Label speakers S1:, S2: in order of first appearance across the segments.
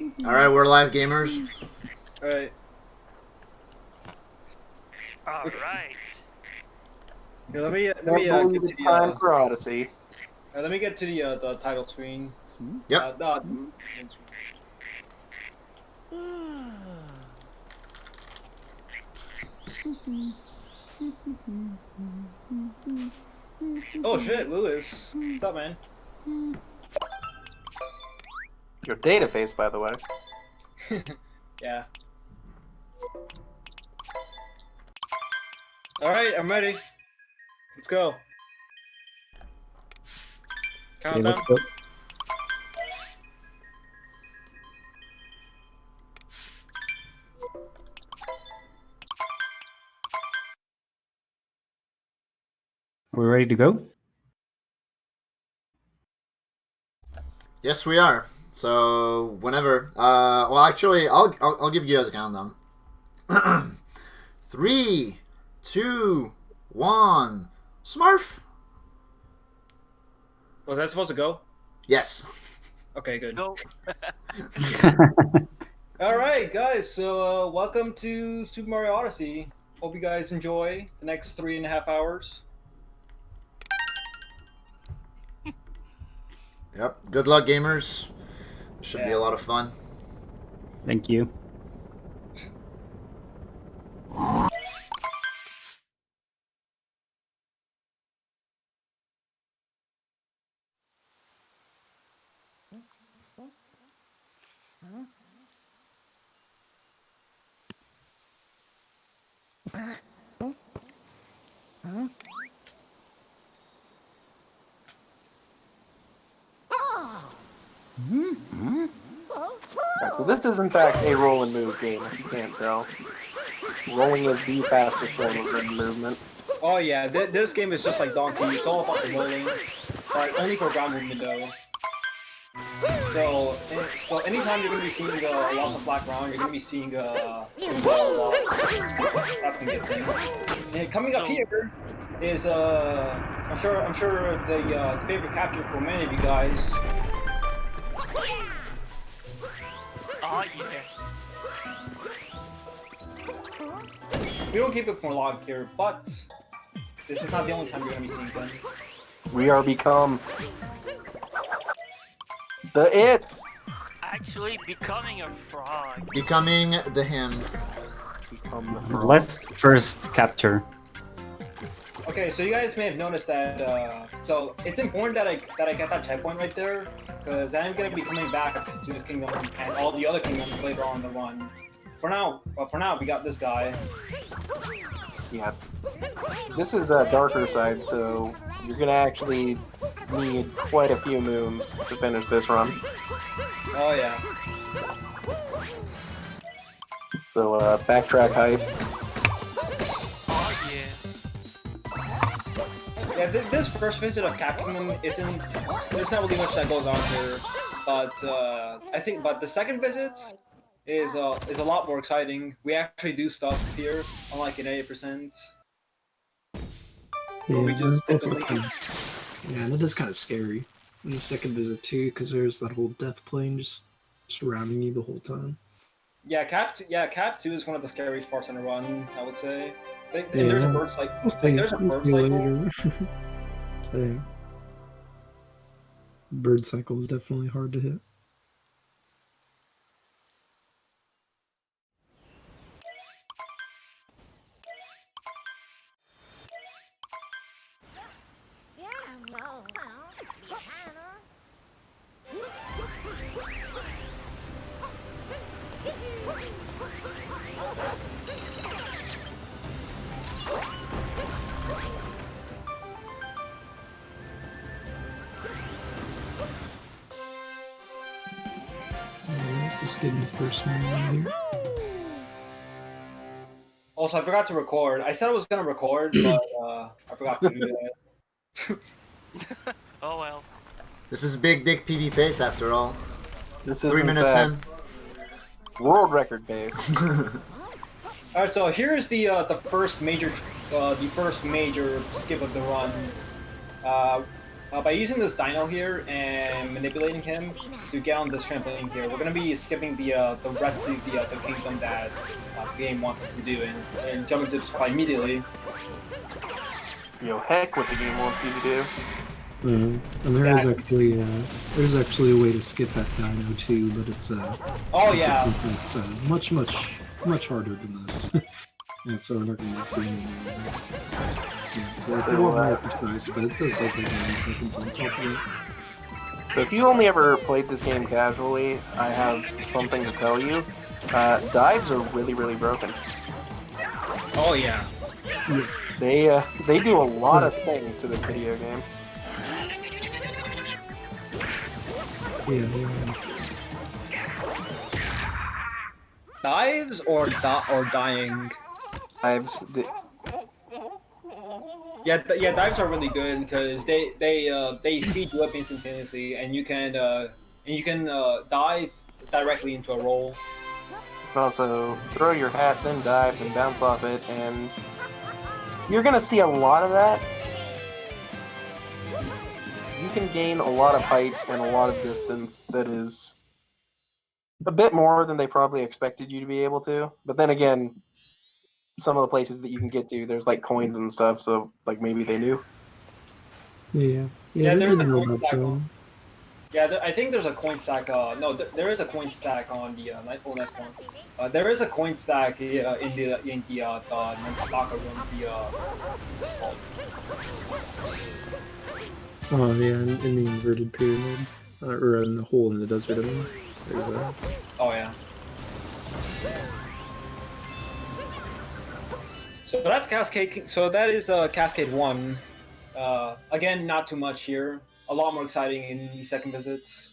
S1: Alright, we're live gamers.
S2: Alright.
S3: Alright.
S2: Here, let me get to the
S4: time for Odyssey.
S2: let me get to the title screen.
S1: Yep.
S2: Oh shit, Lewis. What's up, man?
S4: Your database, by the way.
S2: Yeah. Alright, I'm ready. Let's go.
S5: Okay,
S2: Countdown.
S5: let's go. Are we ready to go?
S1: Yes, we are. So whenever. Well, actually, I'll give you guys a countdown. 3, 2, 1. Smurf.
S2: Was I supposed to go?
S1: Yes.
S2: Okay, good.
S3: Go.
S2: Alright, guys, so welcome to Super Mario Odyssey. Hope you guys enjoy the next 3.5 hours.
S1: Yep. Good luck, gamers. Should be a lot of fun.
S5: Thank you.
S4: Right, so this is in fact a roll and move game, if you can't tell. Rolling is the fastest form of written movement.
S2: Oh yeah, this game is just like Donkey. It's all about the rolling, but only for ground movement though. So anytime you're gonna be seeing a lot of flat ground, you're gonna be seeing a lot. That's gonna get things. And coming up here is I'm sure the favorite capture for many of you guys.
S3: Oh yeah.
S2: We don't keep it chronological here, but this is not the only time you're gonna be seeing them.
S4: We are become the it.
S3: Actually becoming a frog.
S1: Becoming the him.
S4: Become the frog.
S5: Let's first capture.
S2: Okay, so you guys may have noticed that. So it's important that I get that checkpoint right there, because I'm gonna be coming back to this kingdom and all the other kingdoms later on in the run. For now, we got this guy.
S4: Yeah. This is a darker side, so you're gonna actually need quite a few moves to finish this run.
S2: Oh yeah.
S4: So backtrack hype.
S3: Oh yeah.
S2: Yeah, this first visit of capturing them isn't. There's not really much that goes on here, but I think. But the second visit is a lot more exciting. We actually do stuff here, unlike in 80%.
S6: Yeah,
S2: We just
S6: that's
S2: typically-
S6: okay. Yeah, that is kind of scary. In the second visit too, because there's that whole death plane just surrounding you the whole time.
S2: Yeah, Cap 2 is one of the scariest parts on the run, I would say. And
S6: Yeah.
S2: there's a bird cycle.
S6: We'll see.
S2: There's a
S6: We'll
S2: bird
S6: see
S2: cycle.
S6: later. Yeah. Bird cycle is definitely hard to hit. Alright, just getting the first one out here.
S2: Also, I forgot to record. I said I was gonna record, but I forgot to do that.
S3: Oh well.
S1: This is Big Dick PB pace after all.
S4: This is
S1: 3
S4: in
S1: minutes in.
S4: fact world record base.
S2: All right, so here's the first major skip of the run. By using this dino here and manipulating him to get on this trampoline here, we're gonna be skipping the rest of the kingdom that the game wants us to do and jump into this fight immediately.
S4: Yo, heck what the game wants you to do.
S6: And there's actually a way to skip that dino too, but it's
S2: Oh yeah.
S6: it's much harder than this. And so we're not going to see any more of that. Yeah, so it's a lot more precise, but it does take like 9 seconds on top of it.
S4: So if you only ever played this game casually, I have something to tell you. Dives are really, really broken.
S2: Oh yeah.
S6: Yes.
S4: They do a lot of things to this video game.
S6: Yeah, they are.
S2: Dives or dying?
S4: Dives.
S2: Yeah, dives are really good because they speed you up instantaneously, and you can dive directly into a roll.
S4: You can also throw your hat, then dive, then bounce off it, and you're gonna see a lot of that. You can gain a lot of height and a lot of distance that is a bit more than they probably expected you to be able to. But then again, some of the places that you can get to, there's like coins and stuff, so like maybe they knew.
S6: Yeah,
S2: Yeah,
S6: they
S2: there's
S6: didn't
S2: a
S6: know
S2: coin
S6: about
S2: stack
S6: some.
S2: Yeah, I think there's a coin stack. No, there is a coin stack on the Nightfall Next one. There is a coin stack in the locker room.
S6: Oh yeah, in the inverted pyramid, or in the hole in the desert. I mean, there's a...
S2: Oh yeah. So that's Cascade. So that is Cascade 1. Again, not too much here. A lot more exciting in the second visits.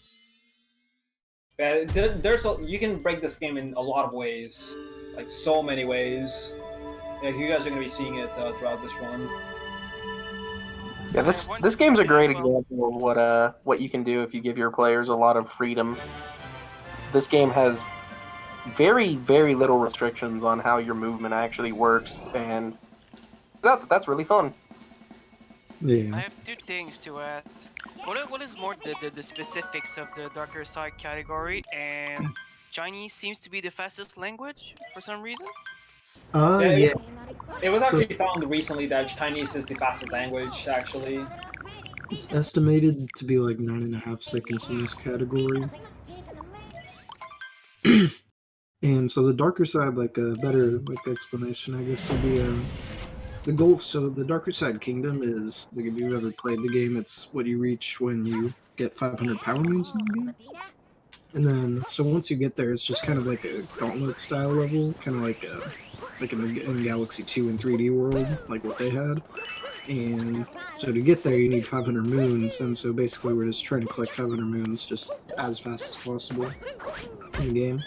S2: You can break this game in a lot of ways, like so many ways. Yeah, you guys are gonna be seeing it throughout this run.
S4: Yeah, this game's a great example of what you can do if you give your players a lot of freedom. This game has very, very little restrictions on how your movement actually works, and that's really fun.
S6: Yeah.
S3: I have two things to ask. What is more the specifics of the darker side category? And Chinese seems to be the fastest language for some reason.
S6: Yeah.
S2: It was actually found recently that Chinese is the fastest language, actually.
S6: It's estimated to be like 9.5 seconds in this category. And so the darker side, like a better explanation, I guess, would be the goal. So the darker side kingdom is, like, if you've ever played the game, it's what you reach when you get 500 power moons in the game. And then, so once you get there, it's just kind of like a gauntlet style level, kind of like in Galaxy 2 and 3D World, like what they had. And so to get there, you need 500 moons, and so basically we're just trying to collect 500 moons just as fast as possible in the game.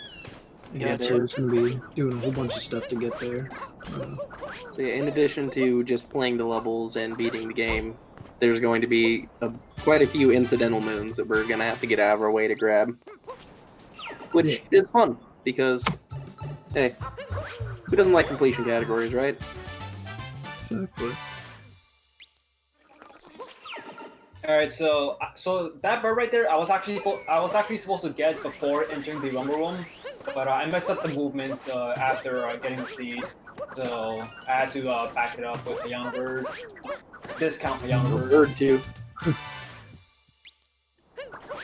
S6: And
S4: Yeah,
S6: so we're just going to be doing a whole bunch of stuff to get there.
S4: So yeah, in addition to just playing the levels and beating the game, there's going to be quite a few incidental moons that we're going to have to get out of our way to grab. Which is fun, because, hey, who doesn't like completion categories, right?
S6: Exactly.
S2: All right, so that bird right there, I was actually supposed to get before entering the rumble room, but I messed up the movement after getting the seed, so I had to back it up with a young bird. Discount a young bird.
S4: Bird too.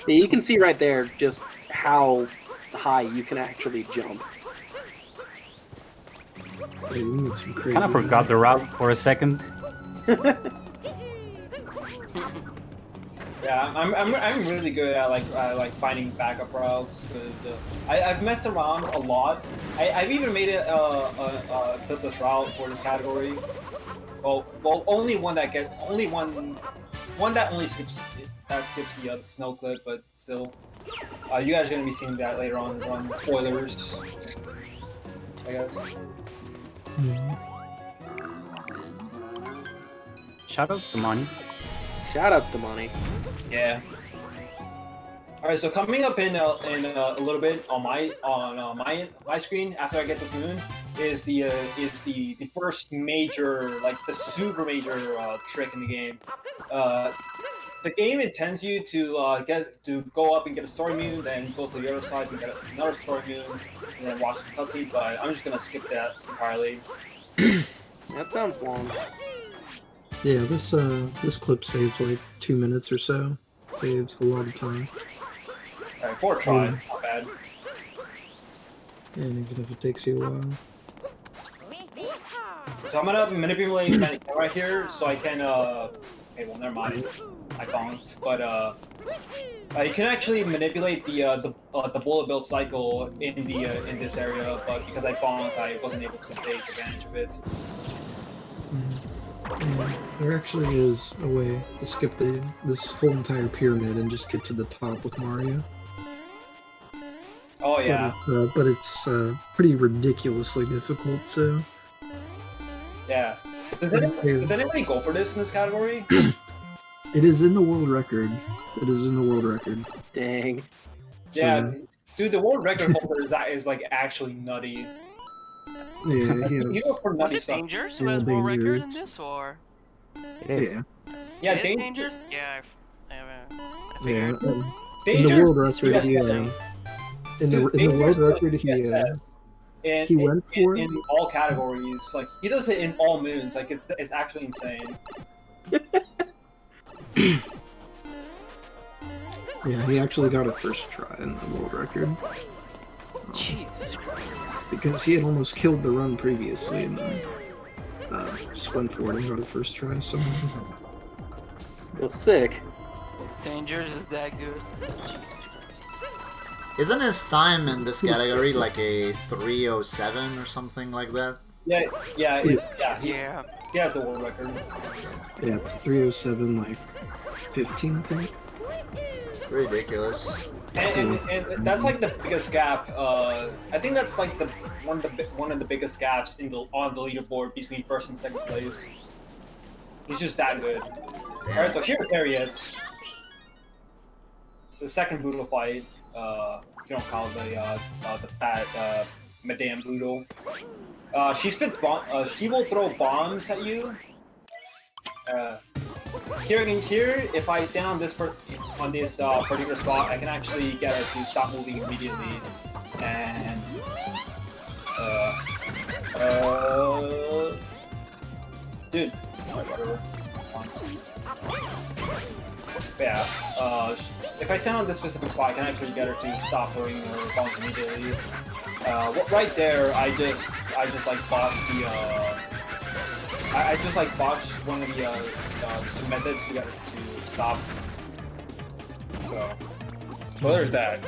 S4: Yeah, you can see right there just how high you can actually jump.
S6: Hey, we need some crazy.
S5: Kind of forgot the route for a second.
S2: Yeah, I'm really good at like finding backup routes. Because I've messed around a lot. I've even made it a clipless route for this category. Well, only one that only skips the snow clip, but still, you guys are gonna be seeing that later on in the run. Spoilers, I guess.
S5: Shoutouts to Money.
S4: Shoutouts to Money.
S2: Yeah. All right, so coming up in a little bit on my screen after I get this moon is the first major, like the super major trick in the game. the game intends you to go up and get a story moon, then go to the other side and get another story moon, and then watch the cutscene. But I'm just gonna skip that entirely.
S4: That sounds long.
S6: Yeah, this clip saves like 2 minutes or so. Saves a lot of time.
S2: Alright, 4 tries, not bad.
S6: And even if it takes you a while.
S2: So I'm gonna manipulate my camera here so I can okay, well never mind. I can't. But you can actually manipulate the bullet build cycle in this area, but because I bonked, I wasn't able to take advantage of it.
S6: And there actually is a way to skip this whole entire pyramid and just get to the top with Mario.
S2: Oh yeah.
S6: But it's pretty ridiculously difficult, so...
S2: Yeah. Does anybody go for this in this category?
S6: It is in the world record. It is in the world record.
S4: Dang.
S2: Yeah, dude, the world record holder is like actually nutty.
S6: Yeah, he
S2: You
S6: has,
S2: go for
S3: Was
S2: nutty
S3: it
S2: stuff.
S3: Dangerous
S6: Yeah,
S3: who has world record in
S6: Dangerous.
S3: this, or?
S5: It is.
S6: yeah,
S2: Yeah,
S3: It is
S2: Dangerous.
S3: Dangerous? Yeah, I
S6: yeah.
S3: figured.
S6: In the world record,
S2: Dangerous-
S6: yeah. In the world
S2: Dangerous
S6: record,
S2: does
S6: he
S2: yes,
S6: he went for it.
S2: in all categories. Like he does it in all moons. Like it's actually insane.
S6: Yeah, he actually got a first try in the world record
S3: Jesus Christ.
S6: because he had almost killed the run previously, and then just went for it and got a first try. So
S4: Well, sick.
S3: Dangerous is that good.
S1: Isn't his time in this category like a 3:07 or something like that?
S2: Yeah, yeah, it's, yeah.
S3: Yeah.
S2: He has the world record.
S6: yeah, it's 3:07, like 15, I think.
S1: Ridiculous.
S2: And that's like the biggest gap. I think that's like the one of the biggest gaps on the leaderboard between first and second place. He's just that good. All right, so here he is. The second Boodle fight. If you don't call it the fat Madame Boodle. She spits bomb. She will throw bombs at you. Here, if I stand on this particular spot, I can actually get her to stop moving immediately. And dude, whatever. Yeah. If I stand on this specific spot, I can actually get her to stop throwing her bombs immediately. Right there, I just like botched the. I just like botched one of the methods to get her to stop. So, well, there's that.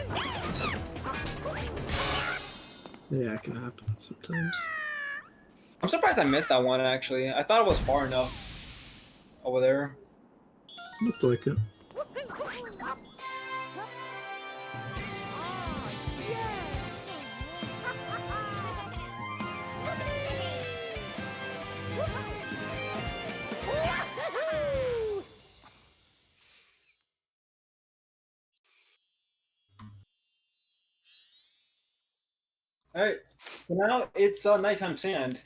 S6: Yeah, it can happen sometimes.
S2: I'm surprised I missed that one actually. I thought it was far enough over there.
S6: Looked like it.
S2: Alright, so now it's nighttime sand.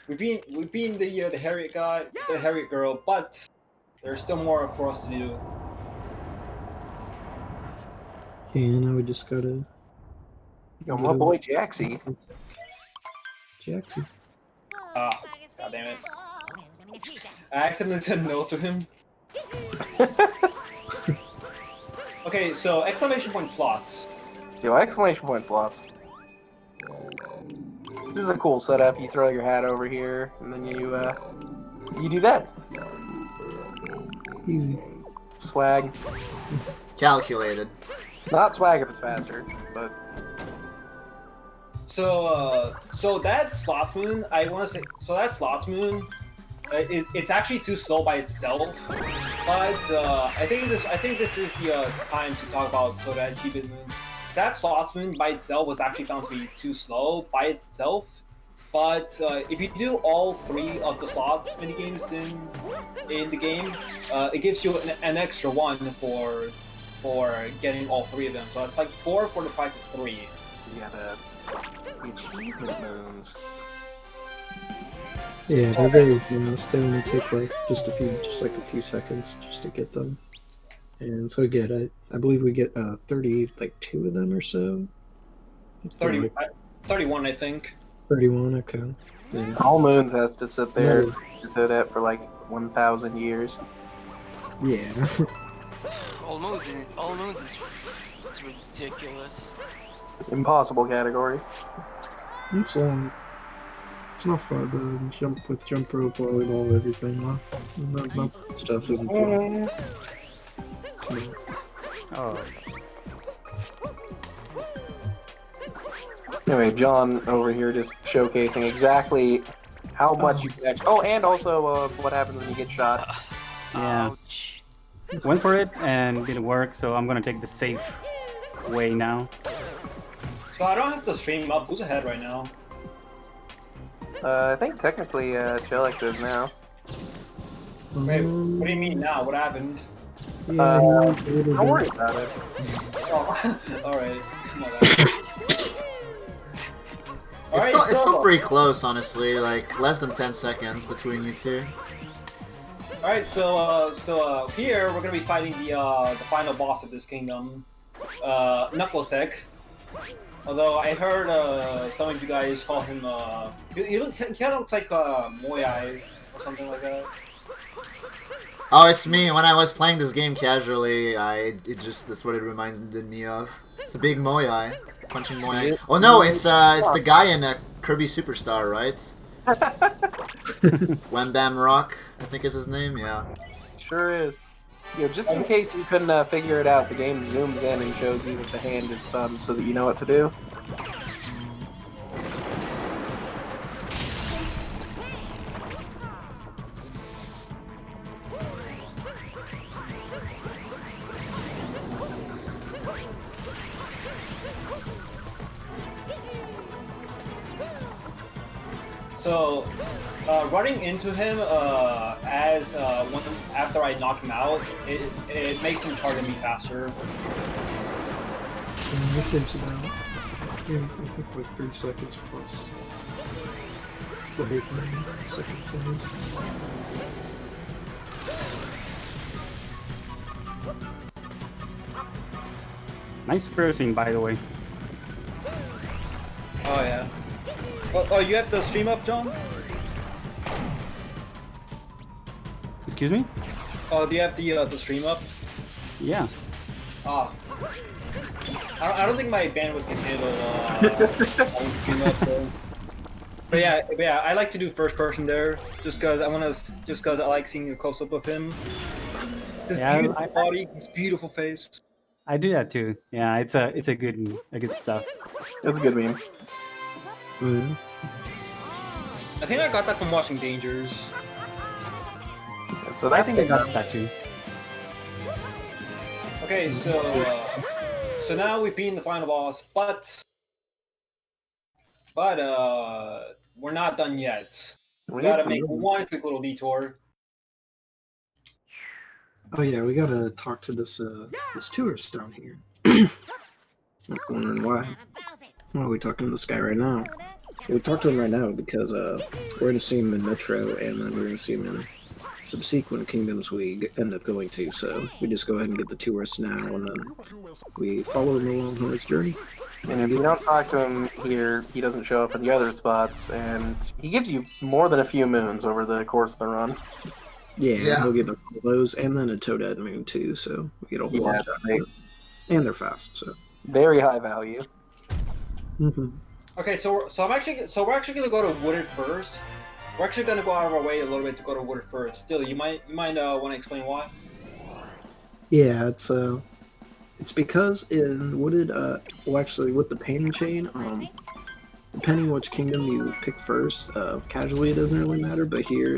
S2: We've been the Harriet guy, the Harriet girl, but there's still more for us to do.
S6: And now we just gotta
S4: Yo, my boy Jaxie.
S6: Jackson.
S2: Ah, god damn it! I accidentally said no to him. Okay, so exclamation point slots.
S4: Yo, exclamation point slots. This is a cool setup. You throw your hat over here, and then you do that.
S6: Easy.
S4: Swag.
S1: Calculated.
S4: Not swag if it's faster, but
S2: So that slots moon, I want to say, so that slots moon, it's actually too slow by itself. But I think this is the time to talk about that achievement moon. That slots moon by itself was actually found to be too slow by itself. But if you do all 3 of the slots minigames in the game, it gives you an extra 1 for getting all 3 of them. So it's like 4 for the price of 3.
S4: you gotta achievement moons.
S6: Yeah, they're very fast. They only take like just a few seconds just to get them. And so we get, I believe we get 32 of them or so.
S2: 30,
S6: Like
S2: 31, I think.
S6: 31, okay. Yeah.
S4: All Moons has to sit there
S6: That is-
S4: and do that for like 1,000 years.
S6: Yeah.
S3: All moons is it's ridiculous.
S4: Impossible category.
S6: It's long. It's not fun, the jump rope, volleyball, everything. That stuff isn't fun. It's not.
S5: Oh,
S4: Anyway, John over here just showcasing exactly how much you can actually. Oh, and also what happens when you get shot.
S5: yeah.
S3: Ouch.
S5: Went for it and didn't work, so I'm gonna take the safe way now.
S2: So I don't have to stream up. Who's ahead right now?
S4: I think technically Jellic is now.
S2: Wait, what do you mean now? What happened?
S6: Yeah,
S4: Don't worry about it.
S2: Oh, alright.
S1: It's still pretty close, honestly. Like less than 10 seconds between you two.
S2: Alright, so here we're gonna be fighting the final boss of this kingdom, Knuckletech. Although I heard some of you guys call him he kind of looks like Moyai or something like that.
S1: Oh, it's me. When I was playing this game casually, that's what it reminded me of. It's a big Moyai. Punching Moyai. Oh no, it's the guy in Kirby Superstar, right? Wham Bam Rock, I think is his name, yeah.
S4: Sure is. Just in case you couldn't figure it out, the game zooms in and shows you that the hand is stunned so that you know what to do.
S2: So, running into him after I knock him out, it makes him target me faster.
S6: This saves about, yeah, I think like 3 seconds plus. The whole thing, second phase.
S5: Nice piercing, by the way.
S2: Oh yeah. Oh, you have the stream up, John?
S5: Excuse me?
S2: Oh, do you have the stream up?
S5: Yeah.
S2: Ah. I don't think my bandwidth can handle stream up though. But yeah, I like to do first person there, just cause I like seeing a close up of him. His
S5: Yeah,
S2: beautiful body, his beautiful face.
S5: I do that too. Yeah, it's a good stuff.
S4: It's a good meme.
S6: Yeah.
S2: I think I got that from watching Dangers.
S4: So
S5: I
S4: that's
S5: think I got that too.
S2: Okay, so now we've beaten the final boss, but we're not done yet. We
S4: need
S2: gotta
S4: some
S2: make
S4: moves.
S2: one quick little detour.
S6: Oh yeah, we gotta talk to this tourist down here. I'm wondering why. Why are we talking to this guy right now? We talked to him right now because we're gonna see him in Metro, and then we're gonna see him in subsequent kingdoms we end up going to. So we just go ahead and get the tourists now, and then we follow him along on his journey.
S4: And if you don't talk to him here, he doesn't show up in the other spots, and he gives you more than a few moons over the course of the run.
S6: Yeah, we'll get those, and then a Toadette moon too. So we get a whole bunch out of it. And they're fast, so
S4: Very high value.
S2: Okay, so we're actually gonna go to Wooded first. We're actually gonna go out of our way a little bit to go to Wooded first. Still, you might want to explain why?
S6: Yeah, it's because in Wooded, well, actually, with the painting chain, depending which kingdom you pick first, casually it doesn't really matter, but here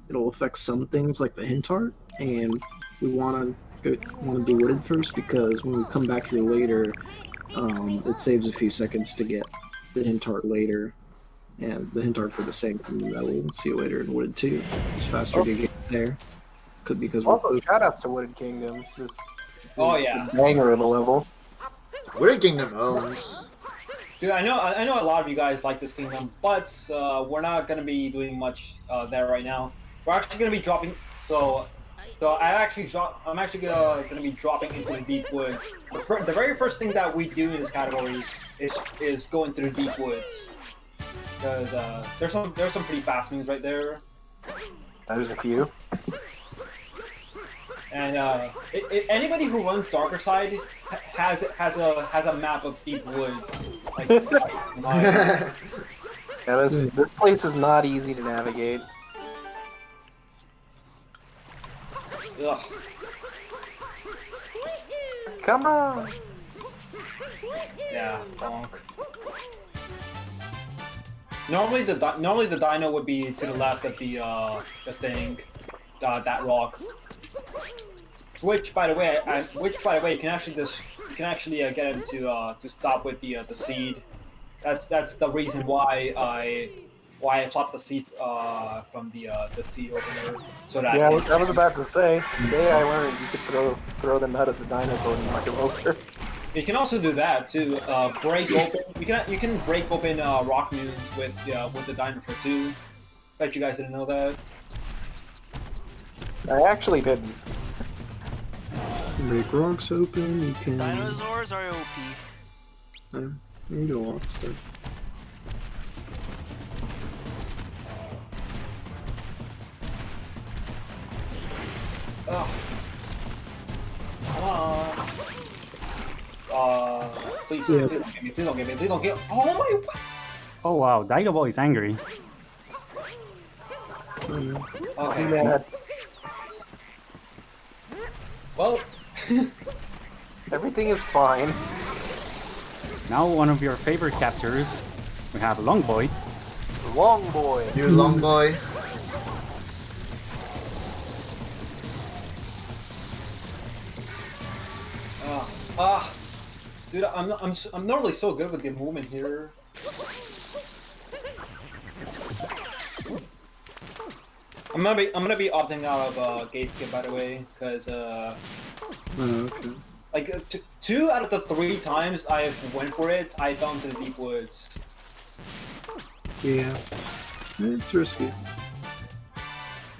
S6: it'll affect some things like the hint art, and we want to do Wooded first because when we come back here later, it saves a few seconds to get the hint art later, and the hint art for the same kingdom that we'll see you later in Wooded too. It's faster to get there. Could because
S4: Also, shoutouts to Wooded Kingdom. This
S2: Oh yeah,
S4: banger of a level.
S1: Wooded Kingdom owns.
S2: dude. I know a lot of you guys like this kingdom, but we're not gonna be doing much there right now. We're actually gonna be dropping. So So I'm actually gonna be dropping into the deep woods. The very first thing that we do in this category is go into the deep woods. Because there's some pretty fast moves right there.
S4: There's a few.
S2: And anybody who runs Darker Side has a map of deep woods. Like,
S4: Yeah, this place is not easy to navigate.
S2: ugh.
S4: Come on!
S2: Yeah, bonk. Normally the dino would be to the left of the thing, that rock. Which by the way, you can actually get him to stop with the seed. That's the reason why I plopped the seed from the seed over there. So that
S4: Yeah, I was about to say. Today I learned you could throw the nut at the dinosaur and knock him over.
S2: you can also do that too. Break open. You can break open rock moons with the dinosaur too. Bet you guys didn't know that.
S4: I actually didn't.
S6: Break rocks open. You can.
S3: Dinosaurs are OP.
S6: You can do a lot of stuff.
S2: Oh. Come on. Please,
S6: Yeah.
S2: please don't get me. Please don't get me. Oh my!
S5: Oh wow, Dino Boy is angry.
S6: Oh, no.
S2: Okay.
S4: Man,
S2: Well,
S4: everything is fine.
S5: Now one of your favorite captures. We have Long Boy.
S4: Long boy.
S1: You long boy.
S2: dude, I'm normally so good with the movement here. I'm gonna be opting out of gate skip, by the way, because
S6: Oh, okay.
S2: like 2 out of the 3 times I went for it, I fell into the deep woods.
S6: Yeah. It's risky.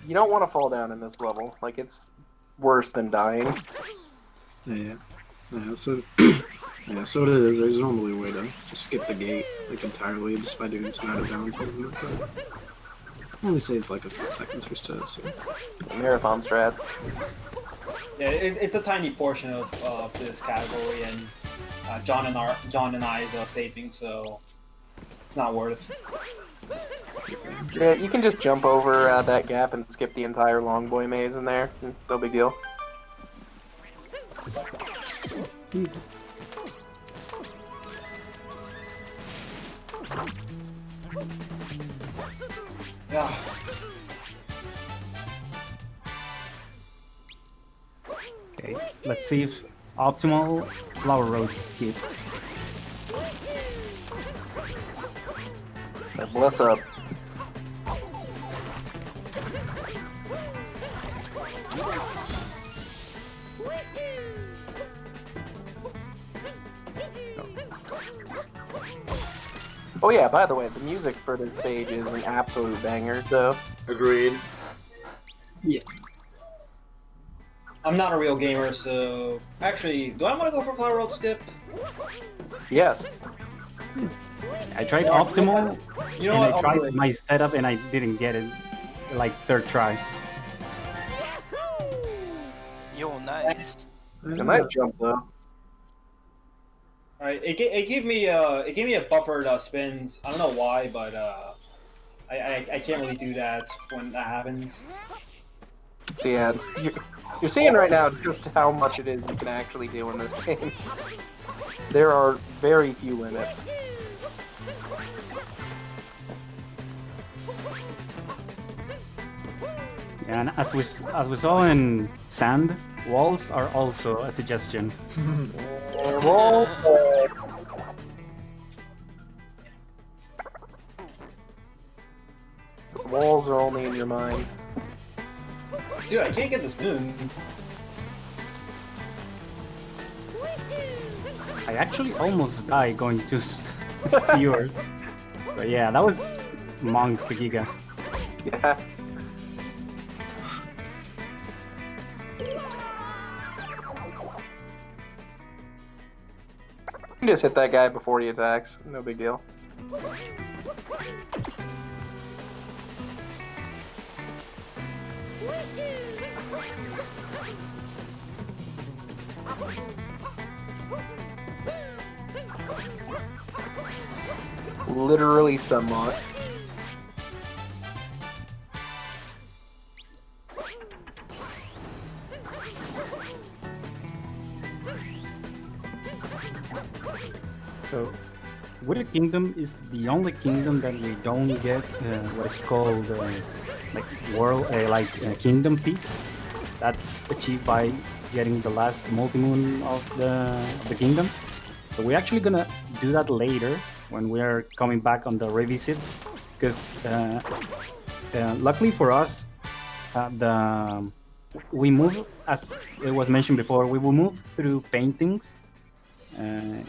S4: You don't want to fall down in this level. Like, it's worse than dying.
S6: Yeah. Yeah, so yeah, so it is. There's normally a way to just skip the gate like entirely just by doing some out of bounds movement, but only saves like a few seconds or so.
S4: Marathon strats.
S2: Yeah, it's a tiny portion of this category, and John and I saving, so it's not worth.
S4: Yeah, you can just jump over that gap and skip the entire long boy maze in there. No big deal.
S5: Easy.
S2: Yeah.
S5: Okay, let's see if optimal flower road skip.
S4: Bless up. Oh yeah, by the way, the music for this stage is an absolute banger, so...
S1: Agreed.
S6: Yes.
S2: I'm not a real gamer, so actually, do I want to go for flower road skip?
S4: Yes.
S5: I tried optimal,
S2: You know
S5: and
S2: what?
S5: I
S2: I'll
S5: tried
S2: do it.
S5: my setup and I didn't get it, like third try.
S3: Yo, nice.
S4: A nice jump, though.
S2: Alright, it gave me a buffered spins. I don't know why, but I can't really do that when that happens.
S4: So yeah, you're seeing right now just how much it is you can actually do in this game. There are very few limits.
S5: And as we saw in sand, walls are also a suggestion.
S4: Roll. Walls are only in your mind.
S2: Dude, I can't get this moon.
S5: I actually almost died going to Spewer. So yeah, that was Monk Giga.
S4: Yeah. You just hit that guy before he attacks. No big deal. Literally stun lock.
S5: So, Wither Kingdom is the only kingdom that we don't get what is called like kingdom piece. That's achieved by getting the last multi-moon of the kingdom. So we're actually gonna do that later when we are coming back on the revisit, because luckily for us, we move, as it was mentioned before, we will move through paintings.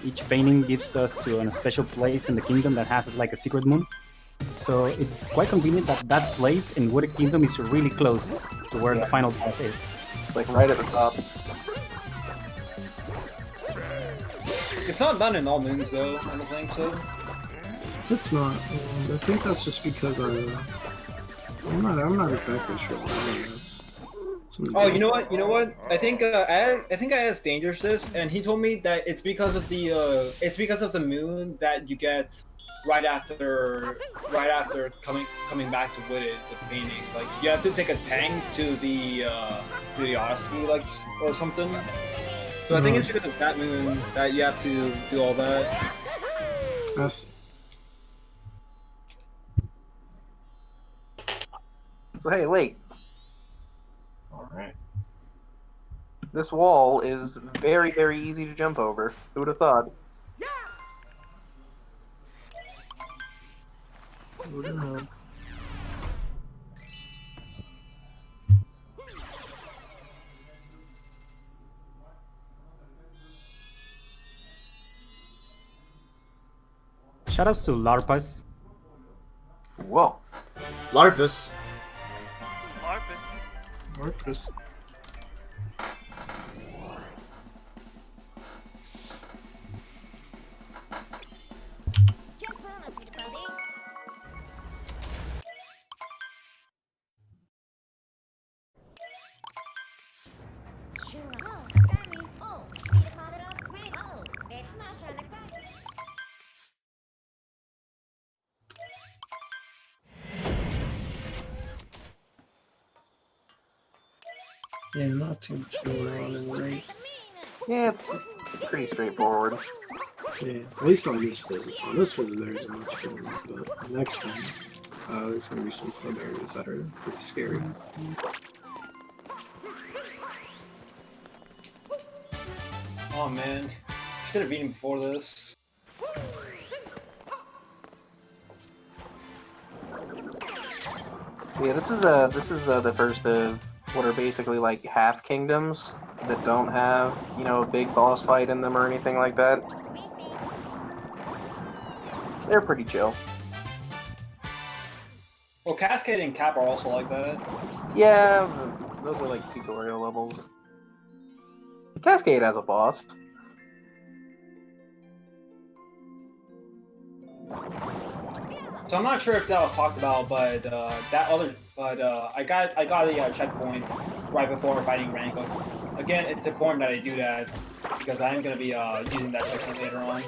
S5: Each painting gives us to a special place in the kingdom that has like a secret moon. So it's quite convenient that that place in Wither Kingdom is really close to where the final boss is.
S4: Like right at the top.
S2: It's not done in all moons though, I don't think so.
S6: It's not. I think that's just because I'm not exactly sure why.
S2: Oh, you know what? You know what? I think I asked Dangerous this, and he told me that it's because of the moon that you get right after coming back to Wooded with the painting. Like you have to take a tank to the Odyssey, like or something. So I think it's because of that moon that you have to do all that.
S6: Yes.
S4: So hey, Lake.
S2: Alright.
S4: This wall is very, very easy to jump over. Who would have thought?
S5: Shoutouts to Larpas.
S4: Whoa.
S1: Larpus.
S6: Marcus. Yeah, not too long, right?
S4: Yeah, it's pretty straightforward.
S6: Yeah, at least on this visit. On this visit, there isn't much going on, but next time, there's gonna be some club areas that are pretty scary.
S2: Oh man, should have beaten before this.
S4: Yeah, this is the first of what are basically like half kingdoms that don't have, you know, a big boss fight in them or anything like that. They're pretty chill.
S2: Well, Cascade and Cap are also like that.
S4: Yeah, those are like tutorial levels. Cascade has a boss.
S2: So I'm not sure if that was talked about, but I got a checkpoint right before fighting Ranko. Again, it's important that I do that because I'm gonna be using that checkpoint later on.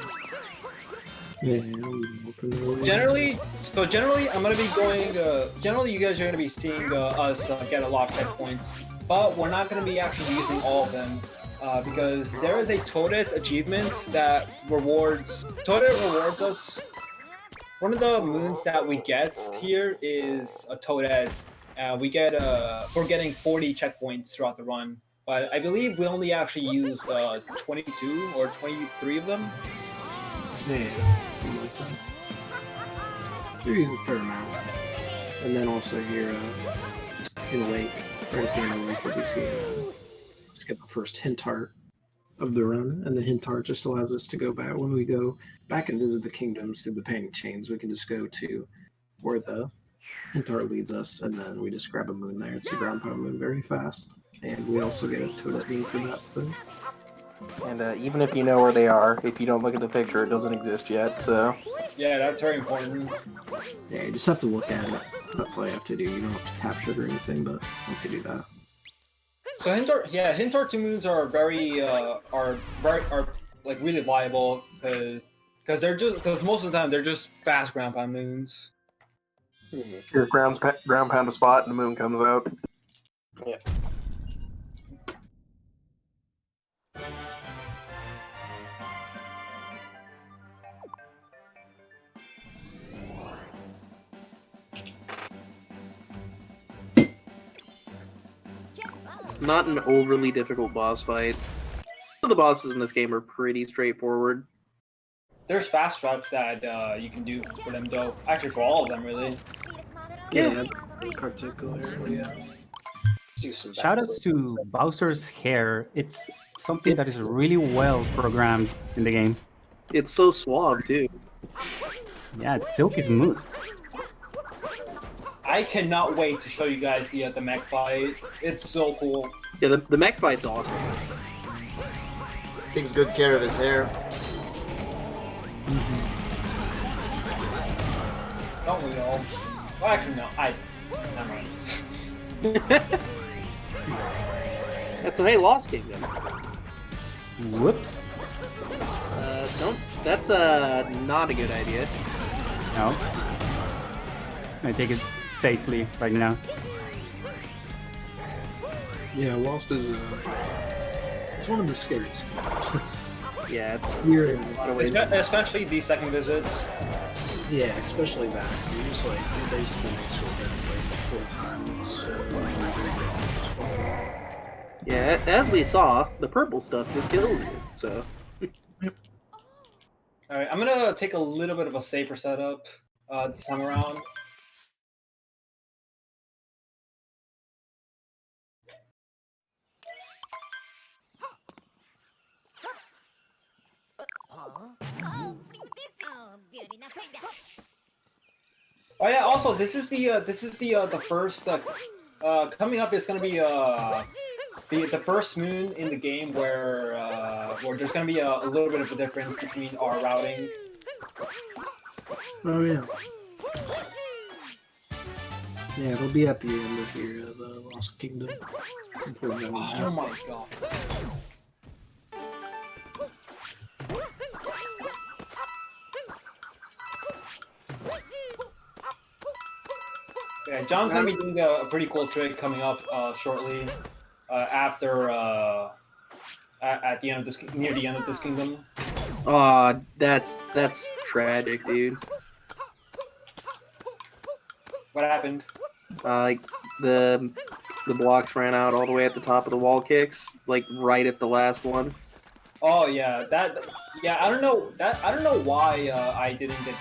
S6: Yeah,
S2: Generally, I'm gonna be going. Generally, you guys are gonna be seeing us get a lot of checkpoints, but we're not gonna be actually using all of them because there is a Toadette achievement that rewards. Toadette rewards us. One of the moons that we get here is a Toadette. We get we're getting 40 checkpoints throughout the run, but I believe we only actually use 22 or 23 of them.
S6: Yeah, something like that. You're using a fair amount. And then also here in the lake, right at the end of the lake, you'll be seeing, let's get the first hint art of the run, and the hint art just allows us to go back. When we go back and visit the kingdoms through the painting chains, we can just go to where the hint art leads us, and then we just grab a moon there. It's a ground pound moon very fast. And we also get a Toadette moon for that, so
S4: And even if you know where they are, if you don't look at the picture, it doesn't exist yet, so...
S2: Yeah, that's very important.
S6: Yeah, you just have to look at it. That's all you have to do. You don't have to capture it or anything, but once you do that.
S2: So hint or two moons are very like really viable because most of the time they're just fast ground pound moons.
S4: Your ground pound a spot and the moon comes out.
S6: Yeah.
S4: Not an overly difficult boss fight. Some of the bosses in this game are pretty straightforward.
S2: There's fast strats that you can do for them though. Actually, for all of them really.
S6: Yeah, particularly. Yeah. Do some
S5: Shout outs to Bowser's hair. It's something that is really well programmed in the game.
S4: It's so suave, too.
S5: Yeah, it's silky smooth.
S2: I cannot wait to show you guys the mech fight. It's so cool.
S4: Yeah, the mech fight's awesome.
S1: Takes good care of his hair.
S2: Don't we all? Well, actually, no. I'm right.
S4: That's hey, Lost Kingdom.
S5: Whoops.
S4: That's not a good idea.
S5: No. I'm gonna take it safely right now.
S6: Yeah, Lost is it's one of the scariest games.
S4: Yeah, it's
S6: Weird in
S4: a lot of ways.
S2: Especially the second visits.
S6: Yeah, especially that. Cause you're just like you basically make sure that like the full time it's
S4: Yeah, as we saw, the purple stuff just kills you. So.
S2: All right, I'm gonna take a little bit of a safer setup this time around. Oh yeah. Also, this is the first coming up is gonna be the first moon in the game where there's gonna be a little bit of a difference between our routing.
S6: Oh yeah. Yeah, it'll be at the end of here, the Lost Kingdom.
S2: Oh my god. Yeah, John's gonna be doing a pretty cool trick coming up shortly after at the end of this near the end of this kingdom.
S4: Aw, that's tragic, dude.
S2: What happened?
S4: Like the blocks ran out all the way at the top of the wall kicks, like right at the last one.
S2: Oh yeah, I don't know why I didn't get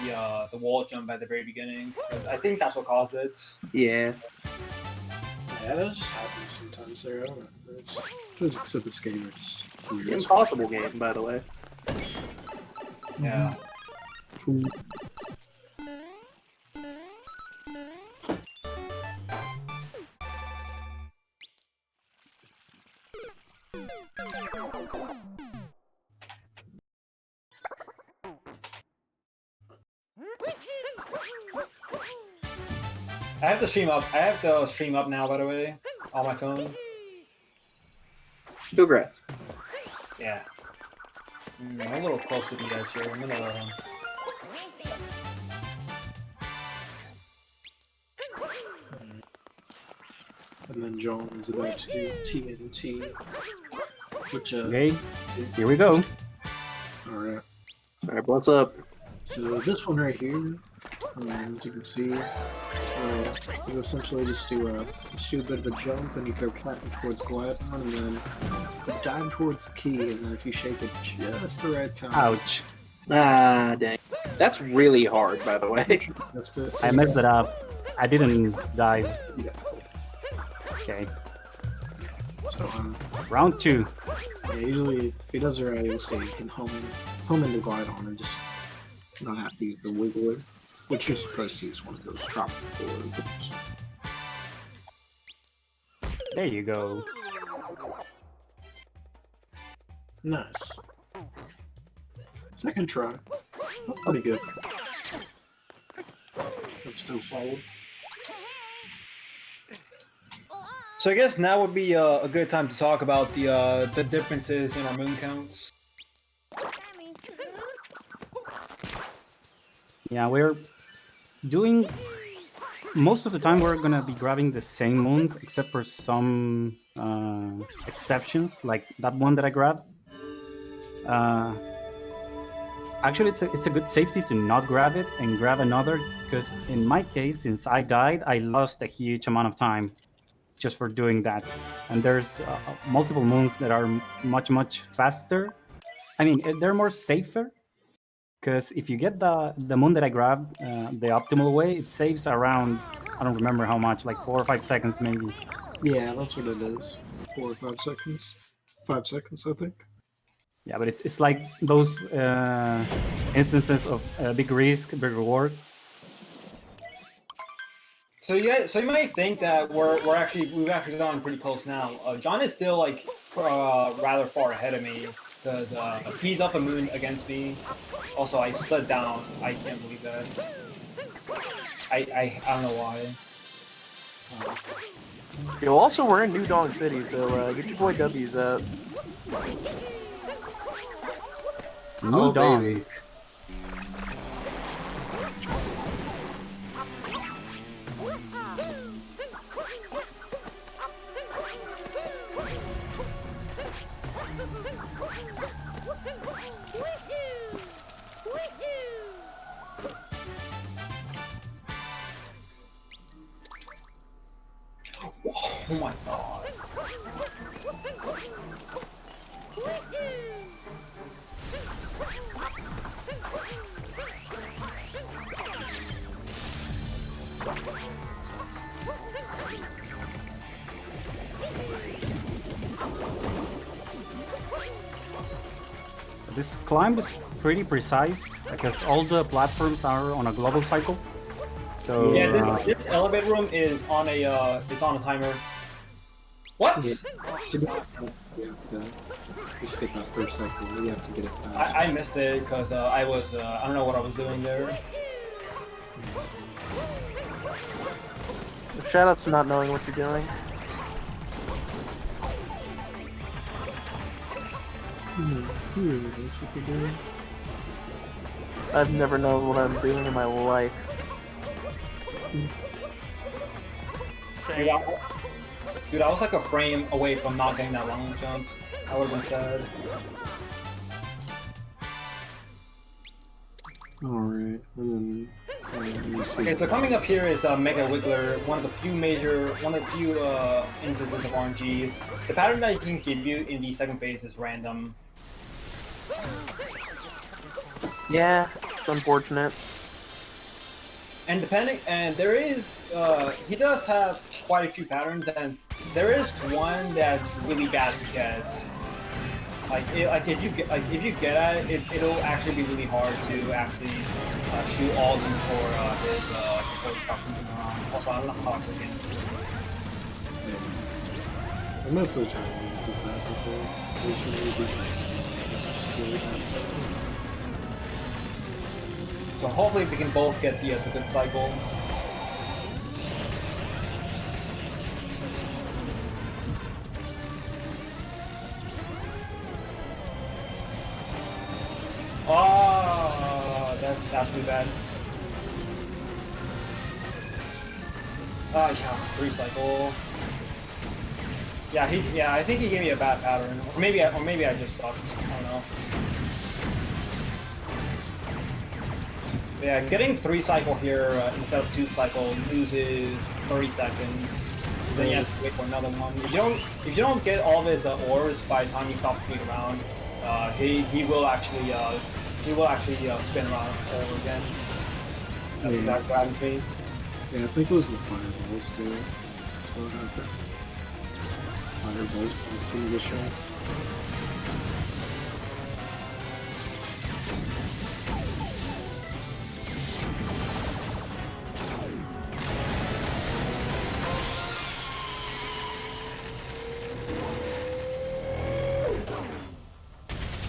S2: the wall jump at the very beginning. I think that's what caused it.
S4: Yeah.
S6: Yeah, that just happens sometimes there. I don't know. Physics of this game are just weird.
S4: Impossible game, by the way.
S2: Yeah.
S6: True.
S2: I have to stream up. I have to stream up now, by the way, on my phone.
S4: Congrats.
S2: Yeah. I'm a little close to you guys here. I'm gonna.
S6: And then John is about to do TNT, which
S5: Okay, here we go.
S6: Alright.
S4: Alright, what's up?
S6: So this one right here, as you can see, you essentially just do a bit of a jump and you throw Captain towards glide on, and then you dive towards the key, and then if you shake it just the right time.
S5: Ouch.
S4: Ah, dang. That's really hard, by the way.
S6: That's it.
S5: I messed it up. I didn't dive.
S6: Yeah.
S5: Okay.
S6: So,
S5: Round 2.
S6: yeah, usually if he does it right, you'll see you can home in the glide on and just not have to use the wiggler, which you're supposed to use one of those tropical wiggles.
S5: There you go.
S6: Nice. Second try. Oh, pretty good. That's still solid.
S2: So I guess now would be a good time to talk about the differences in our moon counts.
S5: Yeah, we're doing most of the time we're gonna be grabbing the same moons, except for some exceptions, like that one that I grabbed. Actually, it's a good safety to not grab it and grab another, because in my case, since I died, I lost a huge amount of time just for doing that. And there's multiple moons that are much faster. I mean, they're more safer, because if you get the moon that I grabbed the optimal way, it saves around, I don't remember how much, like 4 or 5 seconds maybe.
S6: Yeah, that's what it is. 4 or 5 seconds. 5 seconds, I think.
S5: Yeah, but it's like those instances of big risk, big reward.
S2: So you might think that we've actually gone pretty close now. John is still like rather far ahead of me because he's up a moon against me. Also, I slid down. I can't believe that. I don't know why.
S4: Yo, also we're in New Dong City, so get your boy W's up.
S1: Oh, baby.
S2: Oh my god.
S5: This climb is pretty precise because all the platforms are on a global cycle. So
S2: Yeah, this elevator room is on a it's on a timer. What?
S6: Yeah. To be honest, you have to just get that first cycle. You have to get it fast.
S2: I missed it because I was I don't know what I was doing there.
S4: Shout outs to not knowing what you're doing.
S6: Who really knows what they're doing?
S4: I've never known what I'm doing in my life.
S2: Dude, I was like a frame away from not getting that long jump. I would have been sad.
S6: Alright, and then let me see.
S2: Okay, so coming up here is Mega Wiggler, one of the few instances of RNG. The pattern that he can give you in the second phase is random.
S4: Yeah, it's unfortunate.
S2: And there is, he does have quite a few patterns, and there is one that's really bad to get. If you get at it, it'll actually be really hard to actually shoot all of them for his instructions around. Also, I don't know how to get
S6: Yeah. And most of the time, we do that because usually we just really bad cycle.
S2: So hopefully we can both get the good cycle. Oh, that's too bad. Yeah, recycle. Yeah, I think he gave me a bad pattern, or maybe I just sucked. I don't know. Yeah, getting 3 cycle here instead of 2 cycle loses 30 seconds. Then you have to wait for another one. If you don't get all of his ores by the time he stops moving around, he will actually spin around over again. That's exactly what happened to me.
S6: Yeah, I think it was the fireballs there. That's what happened. Fireballs on some of the shots.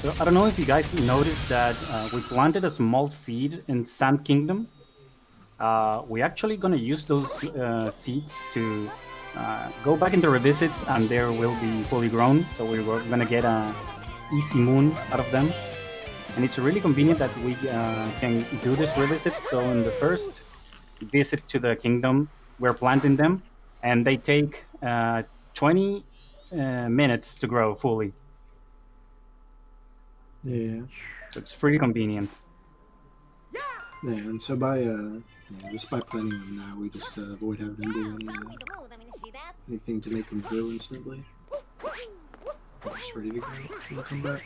S5: So I don't know if you guys noticed that we planted a small seed in Sand Kingdom. We're actually gonna use those seeds to go back into revisits, and they will be fully grown. So we're gonna get a easy moon out of them, and it's really convenient that we can do this revisit. So in the first visit to the kingdom, we're planting them, and they take 20 minutes to grow fully.
S6: Yeah.
S5: So it's pretty convenient.
S6: Yeah, and so by just by planting them now, we just avoid having to do anything to make them grow instantly. Just ready to go when we come back.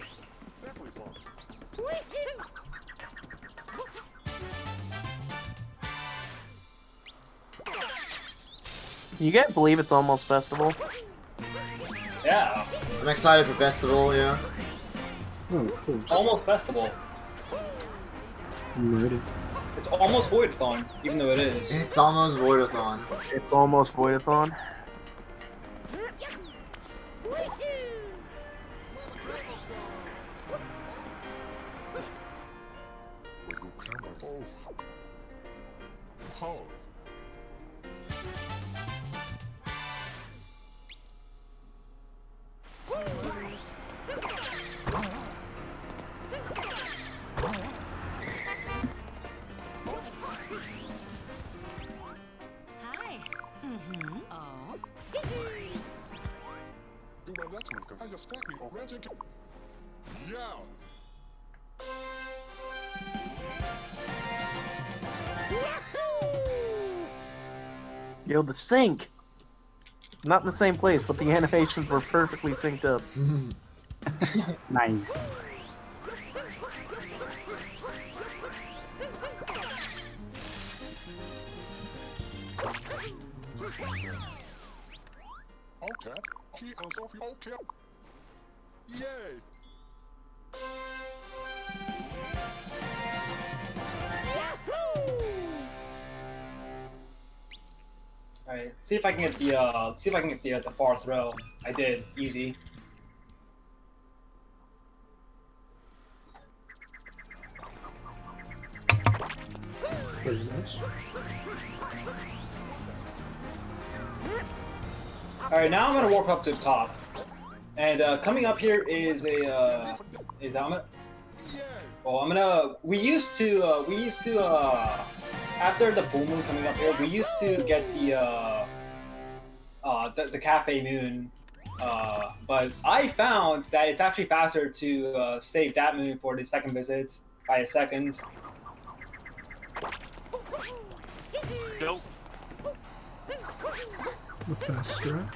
S4: You guys believe it's almost festival?
S2: Yeah,
S1: I'm excited for festival. Yeah.
S6: Oh, of course.
S2: almost festival.
S6: I'm ready.
S2: It's almost Voidathon, even though it is.
S1: It's almost V0oidathon.
S4: It's almost V0oidathon. Yo, the sync! Not in the same place, but the animations were perfectly synced up.
S5: Nice.
S7: Okay. He and Sophie. Okay. Yay.
S2: Alright, see if I can get the far throw. I did, easy.
S6: Pretty nice.
S2: Alright, now I'm gonna warp up to the top. And coming up here is a we used to after the full moon coming up here, we used to get the cafe moon. But I found that it's actually faster to save that moon for the second visit by a second.
S3: Nope.
S6: The fast strat.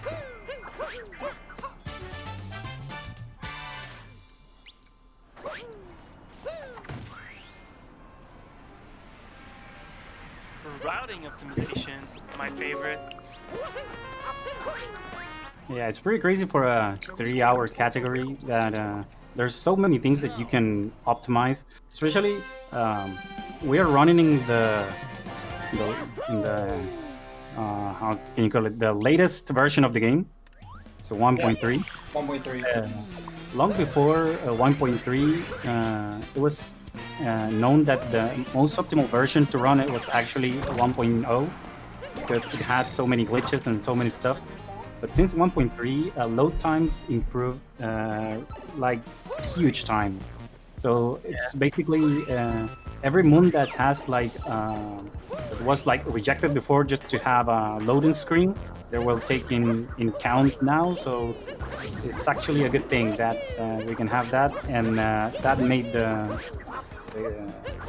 S3: Routing optimizations, my favorite.
S5: Yeah, it's pretty crazy for a 3-hour category that there's so many things that you can optimize. Especially, we are running in the how can you call it, the latest version of the game, so 1.3.
S2: 1.3.
S5: Long before 1.3, it was known that the most optimal version to run it was actually 1.0 because it had so many glitches and so many stuff. But since 1.3, load times improved like huge time. So it's basically every moon that has like that was like rejected before just to have a loading screen, they will take in count now. So it's actually a good thing that we can have that, and that made the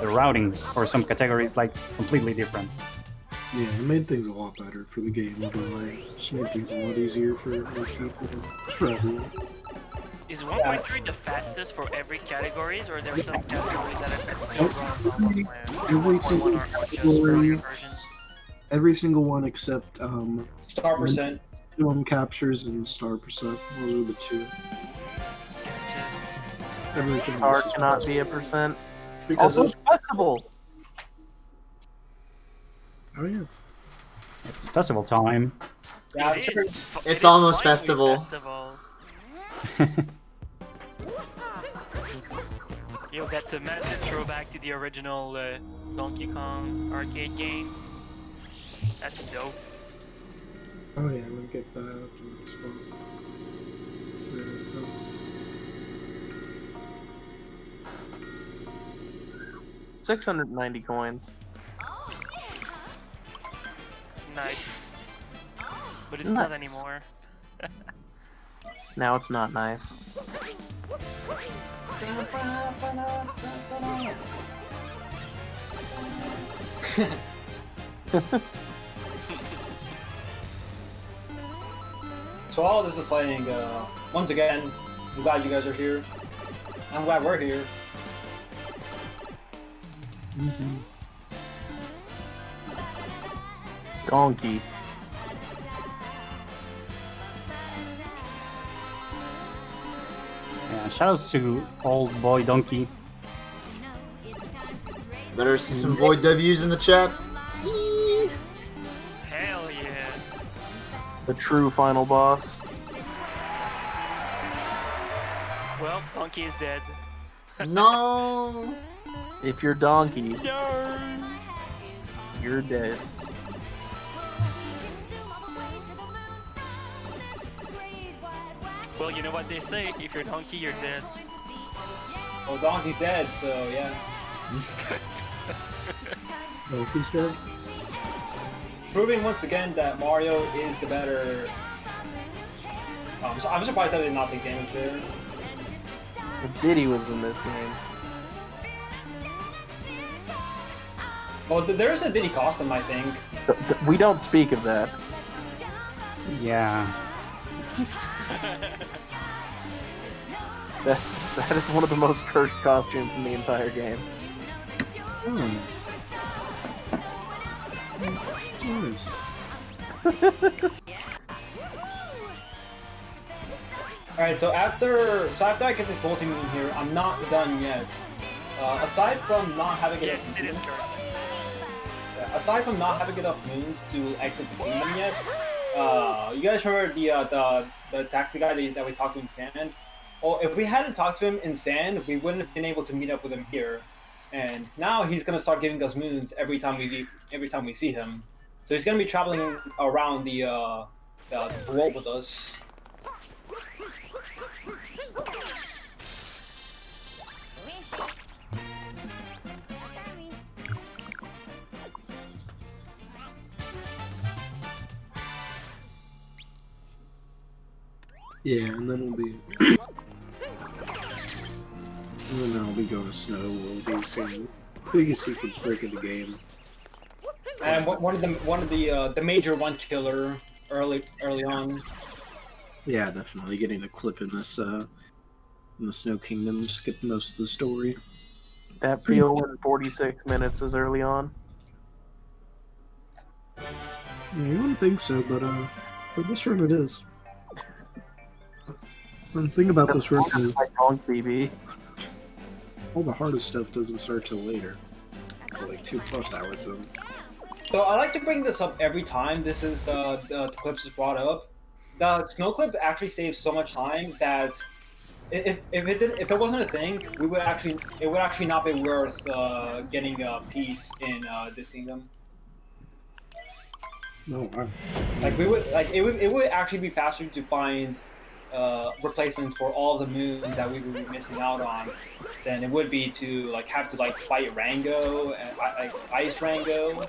S5: routing for some categories like completely different.
S6: Yeah, it made things a lot better for the game overall. Just made things a lot easier for people, for everyone.
S3: Is 1.3 the fastest for every categories, or there are some categories that still runs on 1.1 or earlier versions?
S6: Every single one except
S2: Star percent.
S6: Captures and star percent. Those are the two.
S3: Gotcha.
S6: Everything
S4: Star
S6: else is
S4: cannot be a percent.
S6: because
S4: Also, festival!
S6: oh yeah.
S5: It's festival time.
S2: Yeah, I'm
S3: It
S2: sure.
S3: is fu-
S1: It's
S3: it is
S1: almost
S3: finally
S1: festival.
S3: That's a massive throwback to the original Donkey Kong arcade game. That's dope.
S6: Oh yeah, let me get that up in the spot. There it is.
S4: 690 coins.
S3: Nice. But it's
S4: Nice.
S3: not anymore.
S4: Now it's not nice.
S2: So all this is playing, once again, I'm glad you guys are here. I'm glad we're here.
S4: Donkey.
S5: Yeah, shoutouts to old boy Donkey.
S1: Better see some Void W's in the chat.
S3: Hell yeah.
S4: The true final boss.
S3: Well, Donkey is dead.
S1: No.
S4: If you're Donkey,
S3: No.
S4: you're dead.
S3: Well, you know what they say, if you're Donkey, you're dead.
S2: Oh, Donkey's dead, so yeah.
S6: Donkey's dead.
S2: Proving once again that Mario is the better. So I'm surprised that they did not take damage there.
S4: But Diddy was in this game.
S2: Well, there is a Diddy costume, I think.
S4: We don't speak of that.
S5: Yeah.
S4: That is one of the most cursed costumes in the entire game.
S6: Nice.
S2: Alright, so after I get this multi-moon here, I'm not done yet. Aside from not having
S3: Yeah,
S2: enough
S3: it is
S2: moons,
S3: cursed.
S2: aside from not having enough moons to exit the kingdom yet, you guys heard the taxi guy that we talked to in Sand? Well, if we hadn't talked to him in Sand, we wouldn't have been able to meet up with him here. And now he's gonna start giving us moons every time we see him. So he's gonna be traveling around the world with us.
S6: Yeah, and then we'll be. And then I'll be going to Snow. We'll be seeing biggest sequence break of the game.
S2: And one of the major one killer early on.
S6: Yeah, definitely getting a clip in this in the Snow Kingdom. Skip most of the story.
S4: That feel in 46 minutes is early on.
S6: Yeah, you wouldn't think so, but for this run it is. And the thing about this run is
S4: Like Donk BB.
S6: all the hardest stuff doesn't start till later. Like 2+ hours in.
S2: So I like to bring this up every time this is the clips is brought up. The snow clip actually saves so much time that if it wasn't a thing, it would actually not be worth getting a piece in this kingdom.
S6: No,
S2: it would actually be faster to find replacements for all the moons that we would be missing out on than it would be to have to fight Rango and Ice Rango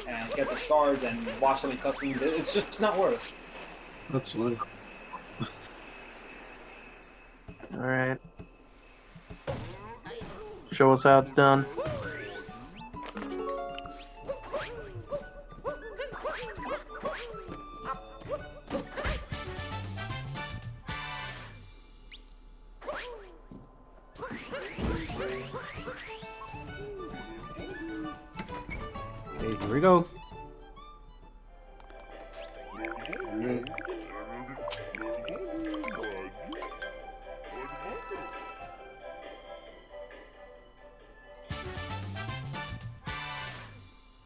S2: and get the shards and watch so many cutscenes. It's just not worth.
S6: that's why.
S4: Alright. Show us how it's done.
S5: Okay, here we go.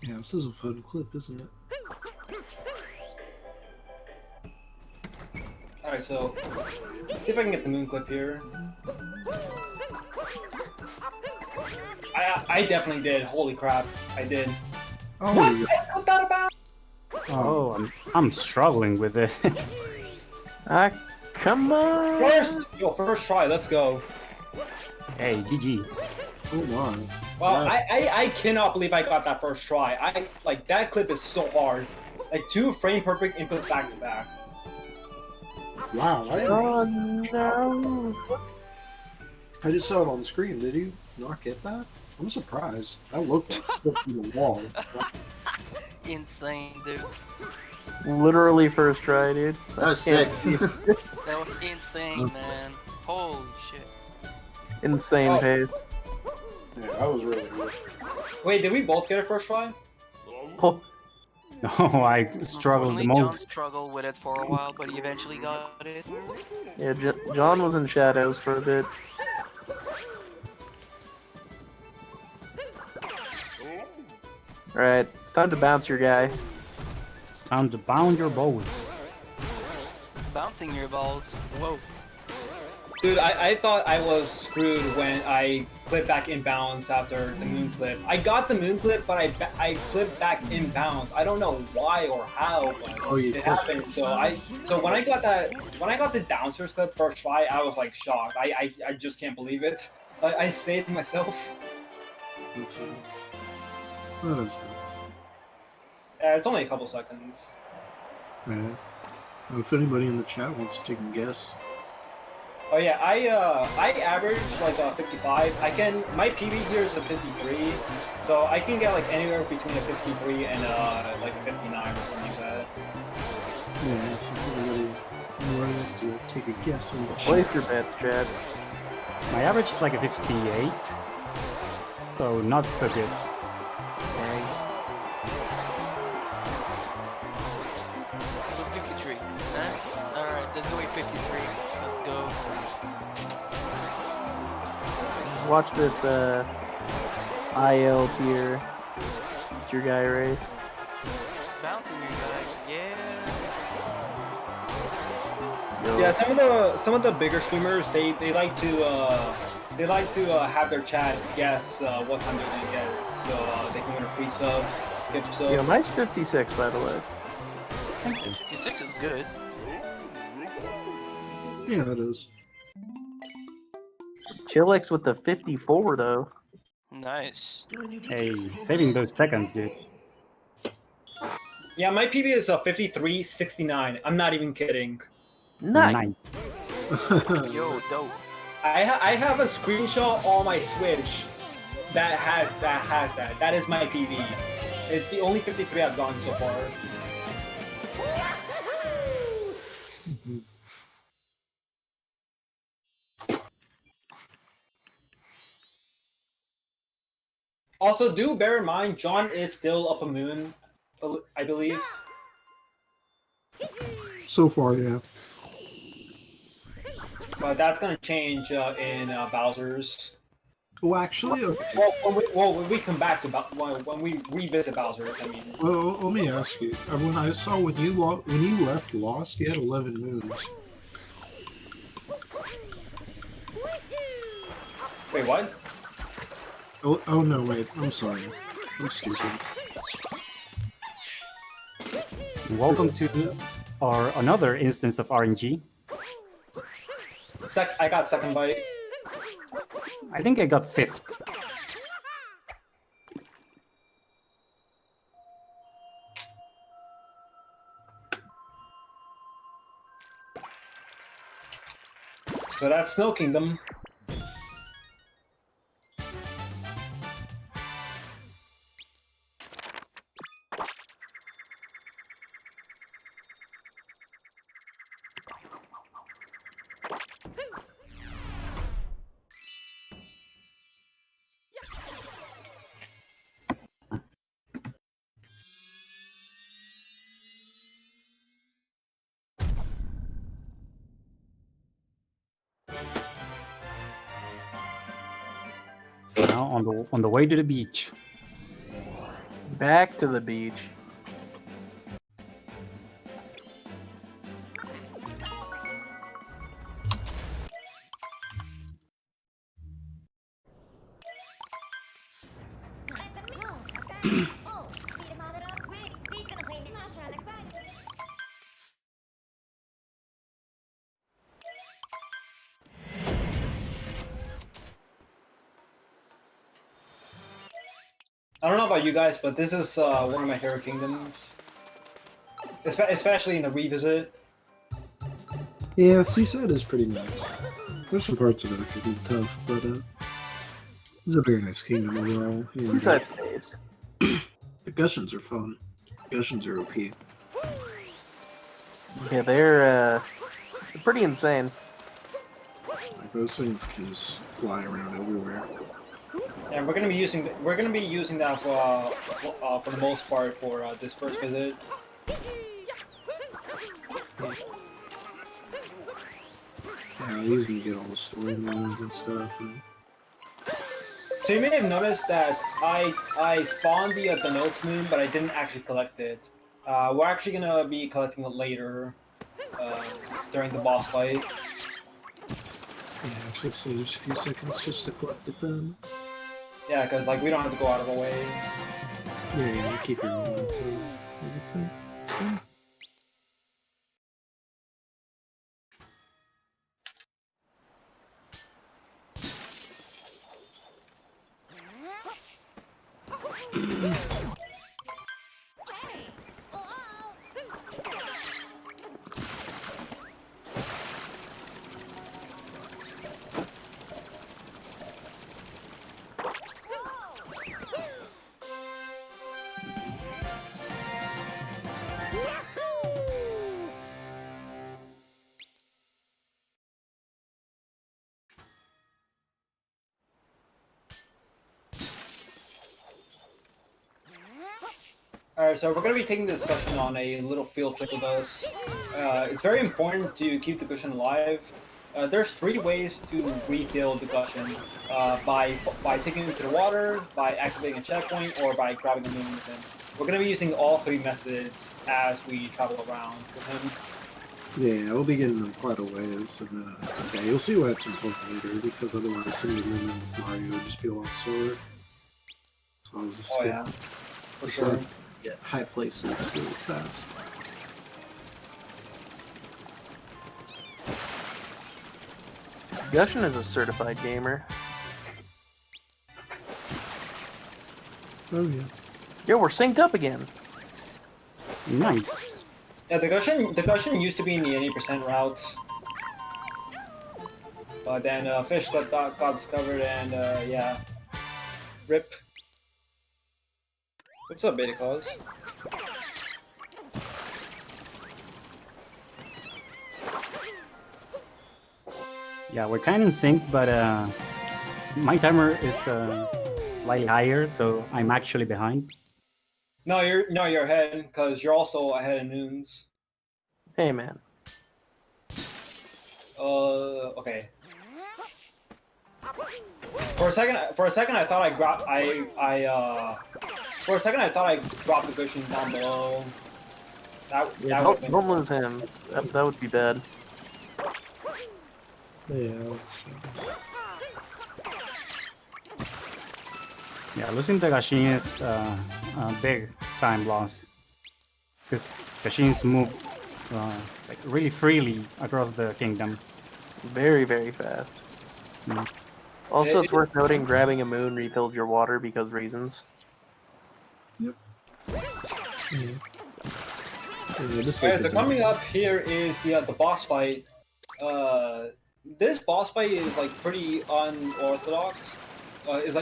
S6: Yeah, this is a fun clip, isn't it?
S2: Alright, so let's see if I can get the moon clip here. Yeah, I definitely did. Holy crap, I did.
S6: Oh,
S2: What?
S6: you-
S2: I put that about?
S5: Oh, I'm struggling with it.
S4: Ah, come on.
S2: First try, let's go.
S5: Hey, GG.
S6: oh my.
S2: Well,
S6: Wow.
S2: I cannot believe I got that first try. Like that clip is so hard. Like 2 frame perfect inputs back to back.
S6: Wow.
S4: Oh no.
S6: I just saw it on screen. Did you not get that? I'm surprised. I looked at the wall.
S3: Insane, dude.
S4: Literally first try, dude.
S1: That was sick.
S3: That was insane, man. Holy shit.
S4: Insane
S2: Oh.
S4: pace.
S6: Yeah, that was really good.
S2: Wait, did we both get it first try?
S4: Oh,
S5: Oh, I struggled the
S3: Unfortunately, John
S5: most.
S3: struggled with it for a while, but he eventually got it.
S4: yeah, John was in shadows for a bit. Alright, it's time to bounce your guy.
S5: It's time to bound your balls.
S3: Bouncing your balls. Whoa.
S2: Dude, I thought I was screwed when I clipped back inbounds after the moon clip. I got the moon clip, but I clipped back inbounds. I don't know why or how, but
S6: Oh, you
S2: it
S6: clipped-
S2: happened. So when I got the downstairs clip first try, I was like shocked. I just can't believe it. I saved myself.
S6: That's nuts. That is nuts.
S2: It's only a couple seconds.
S6: Yeah. If anybody in the chat wants to take a guess.
S2: Oh yeah, I average like a 55. My PB here is a 53, so I can get like anywhere between a 53 and like a 59 or something like that.
S6: Yeah, so if anybody wants to take a guess on the chat.
S4: Place your bets, Chad.
S5: My average is like a 58. So not so good.
S3: So 53. Huh? Alright, let's go with 53. Let's go.
S4: Watch this IL tier. It's your guy race.
S3: Bouncing your guy. Yeah.
S4: Yo.
S2: Yeah, some of the bigger streamers they like to have their chat guess what time they're gonna get it, so they can win a free sub, gift sub.
S4: Yeah, mine's 56 by the way.
S3: 56 is good.
S6: Yeah, that is.
S4: Chillax with the 54 though.
S3: Nice.
S5: Hey, saving those seconds, dude.
S2: Yeah, my PB is a 53.69. I'm not even kidding.
S4: Nice.
S3: Yo, dope.
S2: I have a screenshot on my Switch that has that. That is my PB. It's the only 53 I've gotten so far. Also, do bear in mind, John is still up a moon, I believe.
S6: So far, yeah.
S2: But that's gonna change in Bowser's.
S6: Well, actually,
S2: When we come back to when we revisit Bowser, I mean.
S6: well, let me ask you. When I saw when you left Lost, you had 11 moons.
S2: Wait, what?
S6: Oh no, wait. I'm sorry. I'm stupid.
S5: Welcome to our another instance of RNG.
S2: I got second bite.
S5: I think I got 5th.
S2: So that's Snow Kingdom.
S5: Now on the way to the beach.
S4: Back to the beach.
S2: I don't know about you guys, but this is one of my favorite kingdoms. Especially in the revisit.
S6: Yeah, Seaside is pretty nice. There's some parts of it that can be tough, but it's a very nice kingdom overall. And,
S4: Seaside phased.
S6: the Gushins are fun. Gushins are OP.
S4: Yeah, they're pretty insane.
S6: Like those things can just fly around everywhere.
S2: And we're gonna be using that for the most part for this first visit.
S6: Yeah, we usually get all the story modes and stuff. And...
S2: So you may have noticed that I spawned the notes moon, but I didn't actually collect it. We're actually gonna be collecting it later during the boss fight.
S6: Yeah, actually saves a few seconds just to collect it then.
S2: Yeah, because like we don't have to go out of our way.
S6: Yeah, you keep your momentum and everything. Yeah.
S2: Alright, so we're going to be taking the discussion on a little field trip with us. It's very important to keep the Gushin alive. There's 3 ways to refill the Gushin. By taking him to the water, by activating a checkpoint, or by grabbing a moon with him. We're going to be using all 3 methods as we travel around with him.
S6: Yeah, we'll be getting them quite a ways, and then yeah, you'll see why it's important later, because otherwise sending them in with Mario would just be a lot slower. So I'll just
S2: Oh yeah, for sure.
S6: Get high places really fast.
S4: Gushin is a certified gamer.
S6: Oh yeah.
S4: Yo, we're synced up again.
S5: Nice.
S2: Yeah, the Gushin used to be in the 80% routes. But then Fish got discovered and yeah. RIP. What's up, Beta Cause?
S5: Yeah, we're kind of in sync, but my timer is slightly higher, so I'm actually behind.
S2: No, you're ahead because you're also ahead of Noons.
S4: Hey, man.
S2: Okay. For a second, I thought I dropped. For a second, I thought I dropped the Gushin down below.
S4: Yeah, don't lose him. That would be bad.
S6: Yeah, let's see.
S5: Yeah, losing the Gashin is a big time loss. Because Gashins move like really freely across the kingdom.
S4: Very, very fast.
S5: Mm.
S4: Also, it's worth noting grabbing a moon refilled your water because reasons.
S6: Yep. Yeah. Yeah, just
S2: Alright,
S6: like
S2: so coming up here is the boss fight. This boss fight is like pretty unorthodox. It's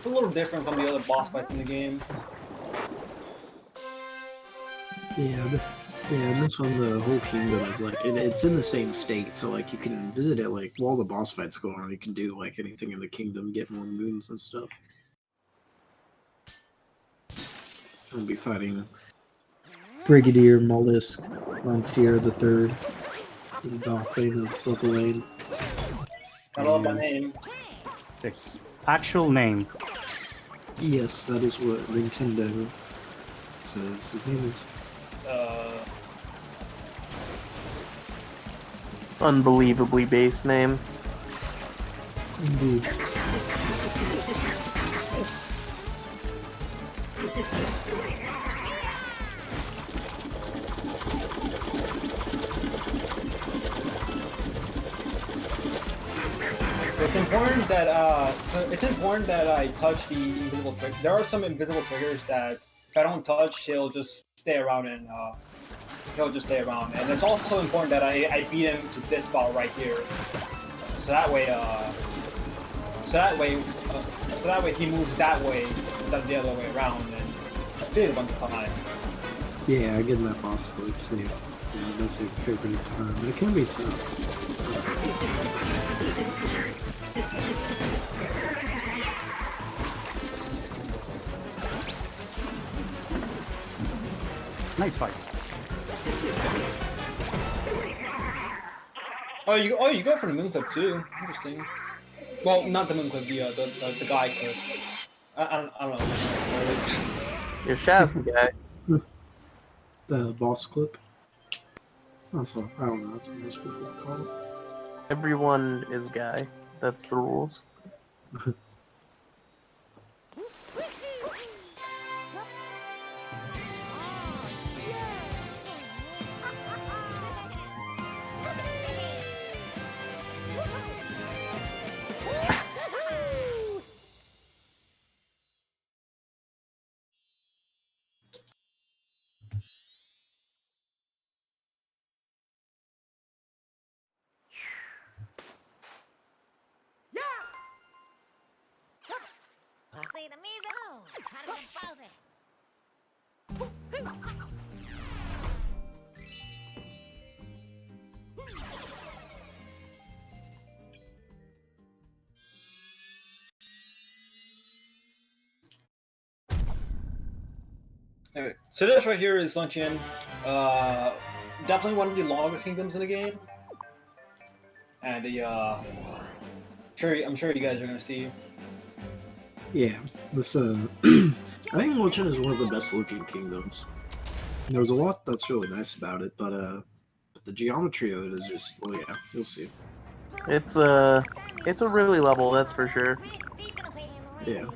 S2: a little different from the other boss fights in the game.
S6: Yeah, and this one, the whole kingdom is like, it's in the same state, so like you can visit it like while the boss fight's going on. You can do like anything in the kingdom, get more moons and stuff. We'll be fighting Brigadier Mollusk, Lancier the Third, the Dauphin of Bubble.
S2: I love my name.
S5: It's an actual name.
S6: Yes, that is what Nintendo says his name is.
S4: Unbelievably based name.
S6: Indeed.
S2: it's important that I touch the invisible trigger. There are some invisible triggers that if I don't touch, he'll just stay around and And it's also important that I beat him to this spot right here. So that way he moves that way instead of the other way around, and stays a bunch of time.
S6: Yeah, I get that boss clip. So yeah, that's a fair bit of time, but it can be tough.
S5: Nice fight.
S2: Oh, you go for the moon clip too. Interesting. Well, not the moon clip, the guy clip. I don't know.
S4: Your Shazam guy.
S6: The boss clip. That's what I don't know. That's what most people call it.
S4: Everyone is guy. That's the rules.
S2: Anyway, so this right here is Luncheon. Definitely one of the longer kingdoms in the game. And I'm sure you guys are gonna see.
S6: Yeah, this I think Lochin is one of the best looking kingdoms. There's a lot that's really nice about it, but the geometry of it is just, well, yeah, you'll see.
S4: It's a really level, that's for sure.
S6: Yeah.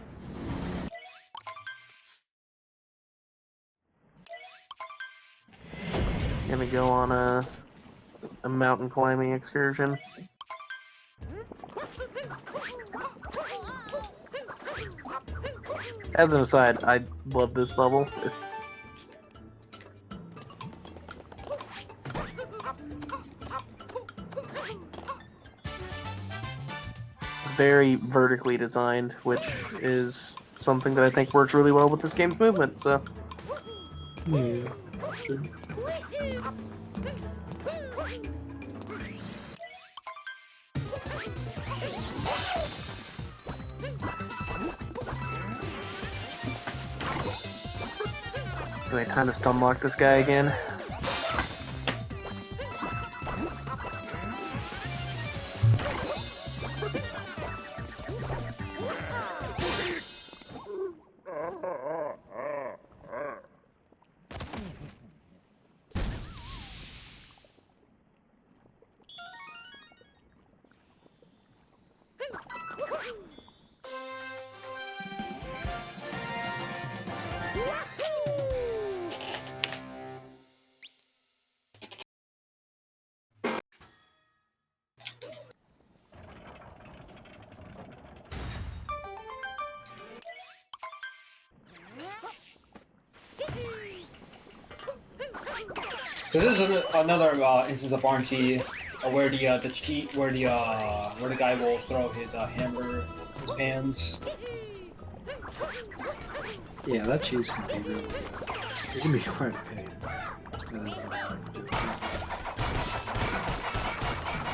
S4: Gonna go on a mountain climbing excursion. As an aside, I love this level. It's very vertically designed, which is something that I think works really well with this game's movement, so...
S6: Yeah, sure.
S4: Do I time to stun lock this guy again?
S2: So this is another instance of RNG where the guy will throw his hammer, his pans.
S6: Yeah, that cheese can be really, it can be quite a pain.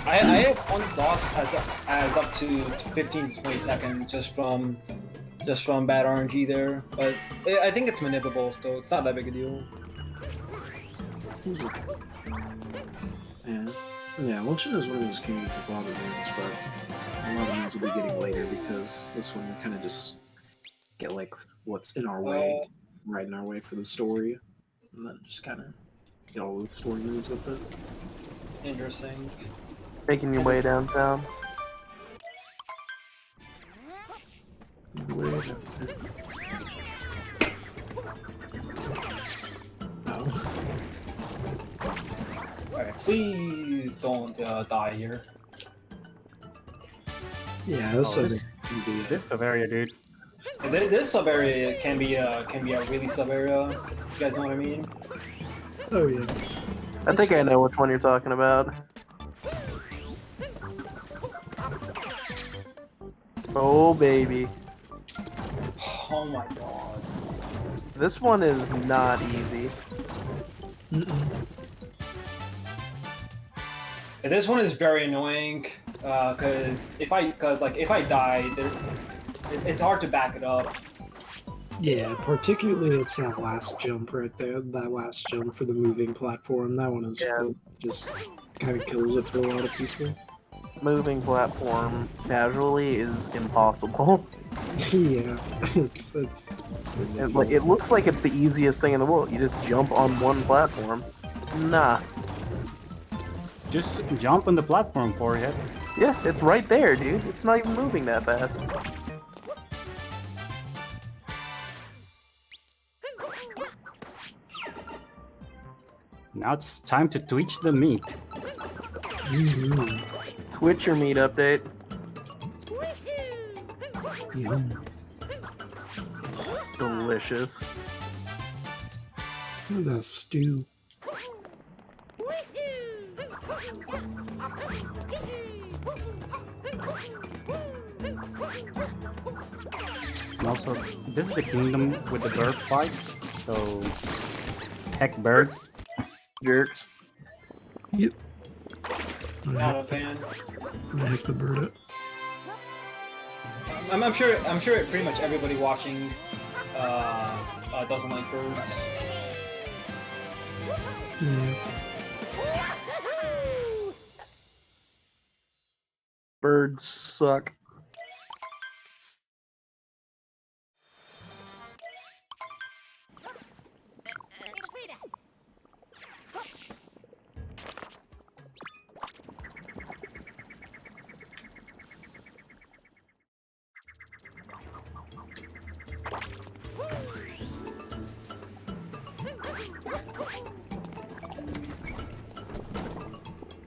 S2: I have one loss as up to 15 to 20 seconds just from bad RNG there, but I think it's manipulable still. It's not that big a deal.
S6: Yeah, Lochin is one of those games with a lot of wins, but a lot of wins will be getting later because this one we kind of just get like what's in our way, right in our way for the story, and then just kind of get all the story moves with it.
S2: Interesting.
S4: Making your way downtown.
S2: Alright, please don't die here.
S6: Yeah,
S5: Oh,
S6: this
S5: this Savaria, dude.
S2: And this sub area can be a really sub area. You guys know what I mean?
S6: Oh yeah.
S4: I think I know which one you're talking about. Oh baby.
S2: Oh my god.
S4: This one is not easy.
S2: And this one is very annoying because if I die, it's hard to back it up.
S6: Yeah, particularly it's that last jump right there. That last jump for the moving platform. That one is what just kind of kills it for a lot of people.
S4: Moving platform casually is impossible.
S6: Yeah, it's
S4: It looks like it's the easiest thing in the world. You just jump on one platform. Nah.
S5: Just jump on the platform, forehead.
S4: Yeah, it's right there, dude. It's not even moving that fast.
S5: Now it's time to twitch the meat.
S4: Twitch your meat update. Delicious.
S6: Look at that stew.
S5: And also, this is the kingdom with the bird fight, so heck birds.
S4: Jerks.
S6: Yep.
S2: Not a fan.
S6: I'm gonna heck the bird up.
S2: I'm sure pretty much everybody watching doesn't like birds.
S6: Yeah.
S4: Birds suck.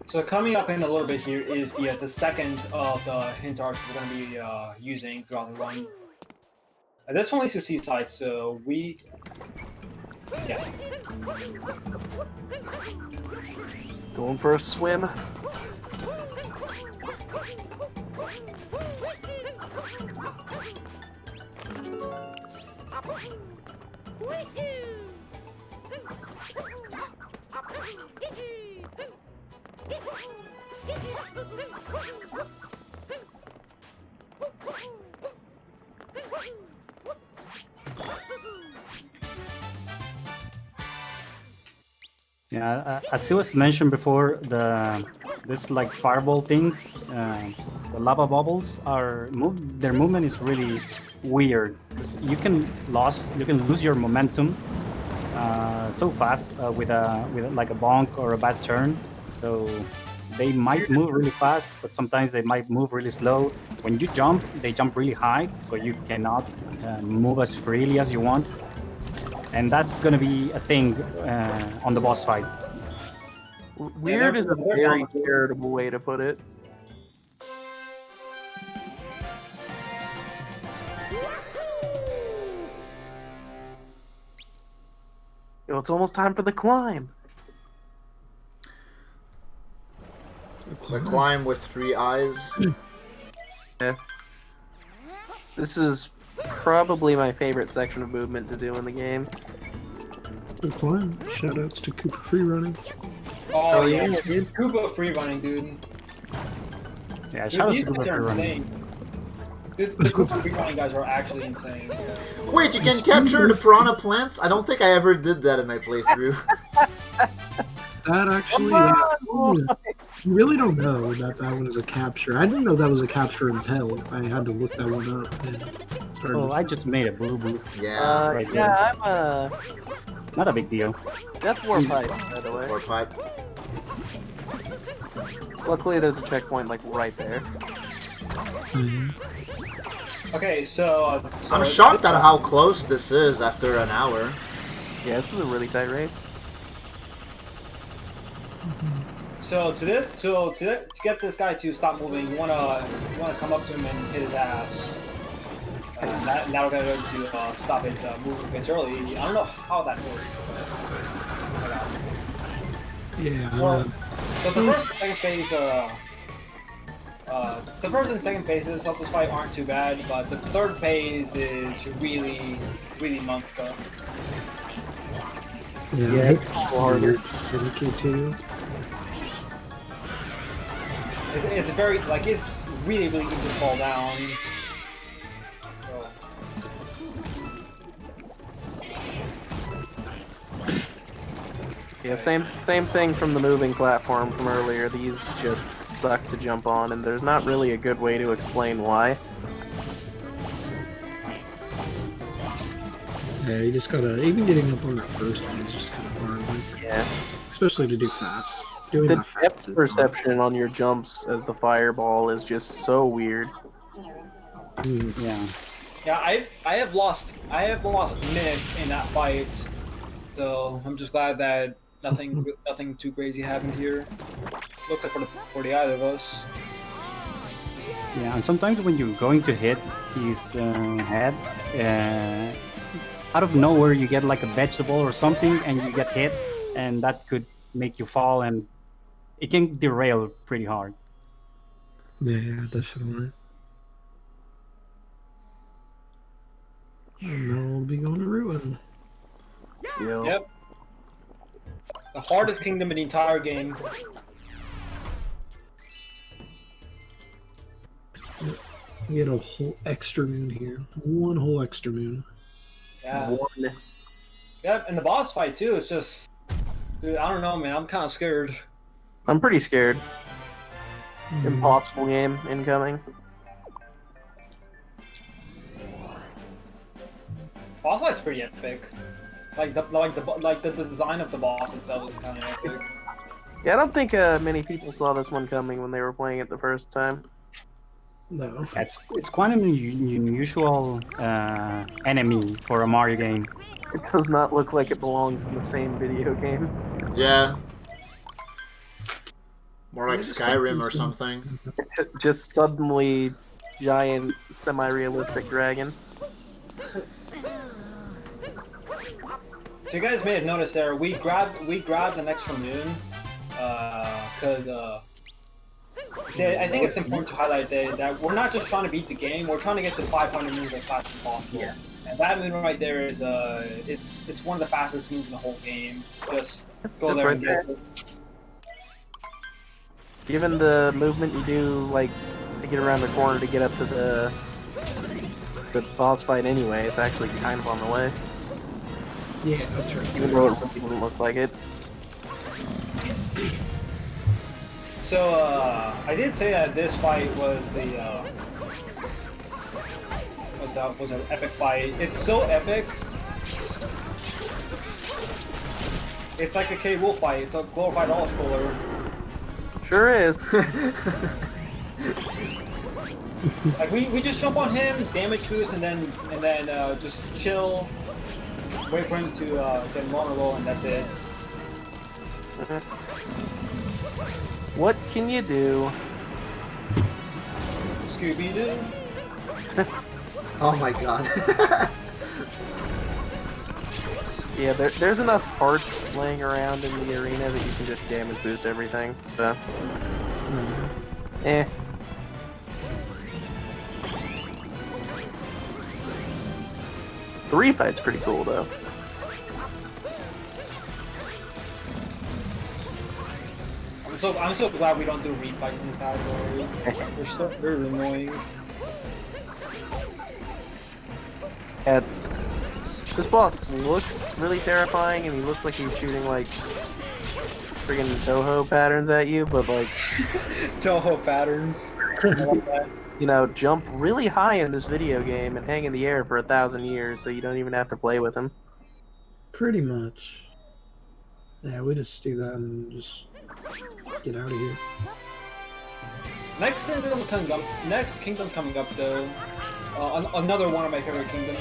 S2: So coming up in a little bit here is the second of the hint arts we're going to be using throughout the run. This one leads to Seaside, so yeah.
S4: Going for a swim.
S5: Yeah, as it was mentioned before, this like fireball things, the lava bubbles their movement is really weird. You can lose your momentum so fast with like a bonk or a bad turn. So they might move really fast, but sometimes they might move really slow. When you jump, they jump really high, so you cannot move as freely as you want. And that's gonna be a thing on the boss fight.
S4: Weird is a very charitable way to put it. Yo, it's almost time for the climb.
S1: The climb with 3 eyes.
S4: Yeah. This is probably my favorite section of movement to do in the game.
S6: Good climb. Shoutouts to Cooper Free Running.
S2: Oh yeah, dude. Koopa free running, dude.
S5: Yeah, shout out to Koopa
S2: These guys are
S5: for running.
S2: insane. The Koopa free running guys are actually insane.
S1: Wait, you can capture the piranha plants? I don't think I ever did that in my playthrough.
S6: That actually, you really don't know that one is a capture. I didn't know that was a capture until I had to look that one up. And started.
S5: Oh, I just made a boo-boo.
S1: Yeah.
S5: Right
S4: Yeah, I'm
S5: Not a big deal.
S4: That's war pipe, by the way.
S1: Or pipe.
S4: Luckily, there's a checkpoint like right there.
S2: Okay, so
S1: I'm shocked at how close this is after an hour.
S4: Yeah, this is a really tight race.
S2: So to get this guy to stop moving, you wanna come up to him and hit his ass. That'll get him to stop his movement phase early. I don't know how that works.
S6: Yeah.
S2: Well, so the first and second phase, the first and second phases of this fight aren't too bad, but the third phase is really monk up.
S6: Yeah. It's harder. K2.
S2: It's very it's really easy to fall down. So.
S4: Yeah, same thing from the moving platform from earlier. These just suck to jump on, and there's not really a good way to explain why.
S6: Yeah, you just gotta, even getting up on that first one is just kind of hard. Like,
S4: Yeah.
S6: especially to do fast. Doing
S4: The
S6: that fast
S4: depth
S6: is
S4: perception on your jumps as the fireball is just so weird.
S5: Yeah.
S2: Yeah, I have lost minutes in that fight, so I'm just glad that nothing too crazy happened here. Looks like for the either of us.
S5: Yeah, and sometimes when you're going to hit his head, out of nowhere you get like a vegetable or something, and you get hit, and that could make you fall, and it can derail pretty hard.
S6: Yeah, definitely. And now we'll be going to ruin.
S2: Yep. The hardest kingdom in the entire game.
S6: We get a whole extra moon here. One whole extra moon.
S2: Yeah.
S4: One.
S2: Yep, and the boss fight too. It's just, dude, I don't know, man. I'm kind of scared.
S4: I'm pretty scared. Impossible game incoming.
S2: Boss fight's pretty epic. The design of the boss itself is kind of epic.
S4: Yeah, I don't think many people saw this one coming when they were playing it the first time.
S6: No.
S5: It's quite an unusual enemy for a Mario game.
S4: It does not look like it belongs in the same video game.
S1: Yeah. More like Skyrim or something.
S4: Just suddenly giant semi-realistic dragon.
S2: So you guys may have noticed there, we grabbed an extra moon, see, I think it's important to highlight that we're not just trying to beat the game, we're trying to get to 500 moons as fast as possible. Yeah. And that moon right there is, it's one of the fastest moons in the whole game. Just go there and get it.
S4: Even the movement you do, like, to get around the corner to get up to the boss fight anyway, it's actually kind of on the way.
S6: Yeah, that's right.
S4: Even though it really doesn't look like it.
S2: So, I did say that this fight was was an epic fight. It's so epic. It's like a K-Wool fight. It's a glorified all-scroller.
S4: Sure is.
S2: Like we just jump on him, damage boost, and then just chill, wait for him to get vulnerable, and that's it.
S4: What can you do?
S2: Scooby-Doo.
S1: Oh my god.
S4: Yeah, there's enough parts laying around in the arena that you can just damage boost everything. So. Eh. The refight's pretty cool though.
S2: I'm so glad we don't do refights in this category. They're so very annoying.
S4: Yeah, this boss looks really terrifying, and he looks like he's shooting like friggin' Toho patterns at you, but like
S2: Toho patterns. I love that.
S4: you know, jump really high in this video game and hang in the air for 1,000 years, so you don't even have to play with him.
S6: Pretty much. Yeah, we just do that and just get out of here.
S2: Next kingdom coming up though. Another one of my favorite kingdoms.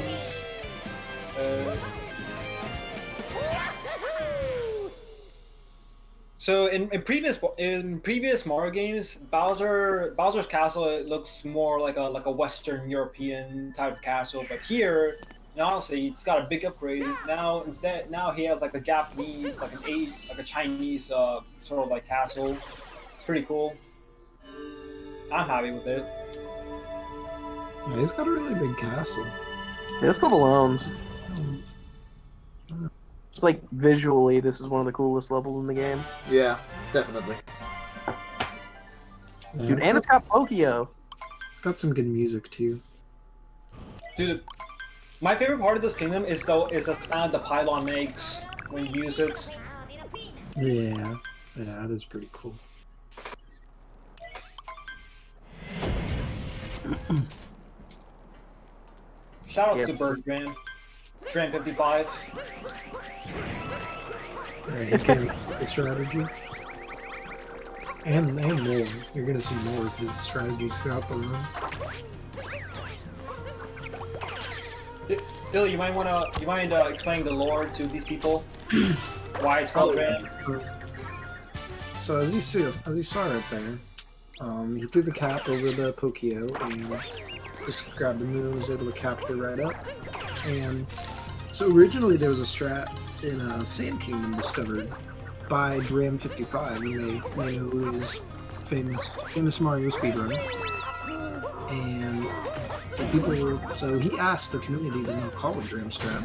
S2: So in previous Mario games, Bowser's castle, it looks more like a Western European type of castle, but here, honestly, it's got a big upgrade. Now he has like a Japanese, like a Chinese sort of like castle. It's pretty cool. I'm happy with it.
S6: Yeah, he's got a really big castle.
S4: This level owns. Just like visually, this is one of the coolest levels in the game.
S1: Yeah, definitely.
S6: Yeah,
S4: Dude, and it's got Pokio.
S6: it's got some good music too.
S2: Dude, my favorite part of this kingdom is the sound the pylon makes when you use it.
S6: Yeah, that is pretty cool.
S2: Shout out
S4: Yep.
S2: to Birdman. Tram 55.
S6: Okay, the strategy. And more. You're gonna see more of his strategies throughout the run.
S2: Billy, you mind explaining the lore to these people? Why it's called Tram?
S6: So as you saw right there, you threw the cap over the Pokio and just grabbed the moon, was able to capture right up. And so originally there was a strat in Sand Kingdom discovered by Dram55, and they know who is famous Mario speedrunner. And so he asked the community to now call it Dram Strat.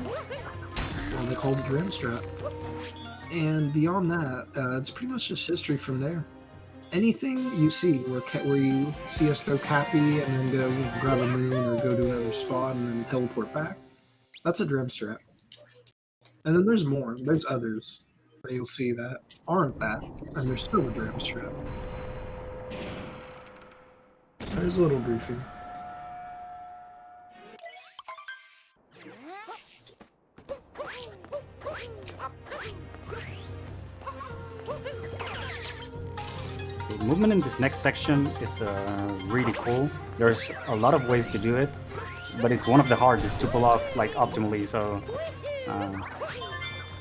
S6: And they called it Dram Strat. And beyond that, it's pretty much just history from there. Anything you see where you see us throw Cappy and then go grab a moon or go to another spot and then teleport back, that's a Dram Strat. And then there's more. There's others that you'll see that aren't that, and they're still a Dram Strat. So there's a little briefing.
S5: The movement in this next section is really cool. There's a lot of ways to do it, but it's one of the hardest to pull off like optimally. So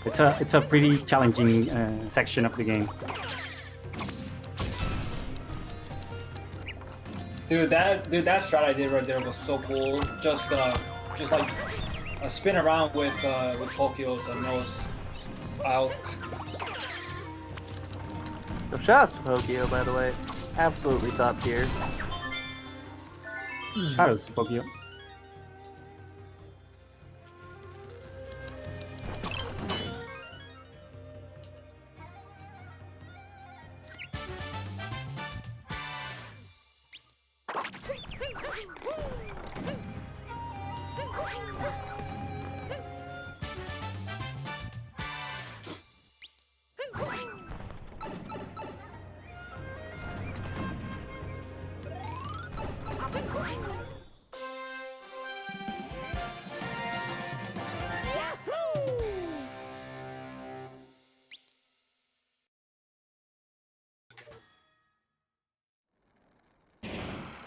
S5: it's a pretty challenging section of the game.
S2: Dude, that strat I did right there was so cool. Just like a spin around with Pokios and nose out.
S4: So shoutouts to Pokio, by the way. Absolutely top tier.
S5: Shadows to Pokio.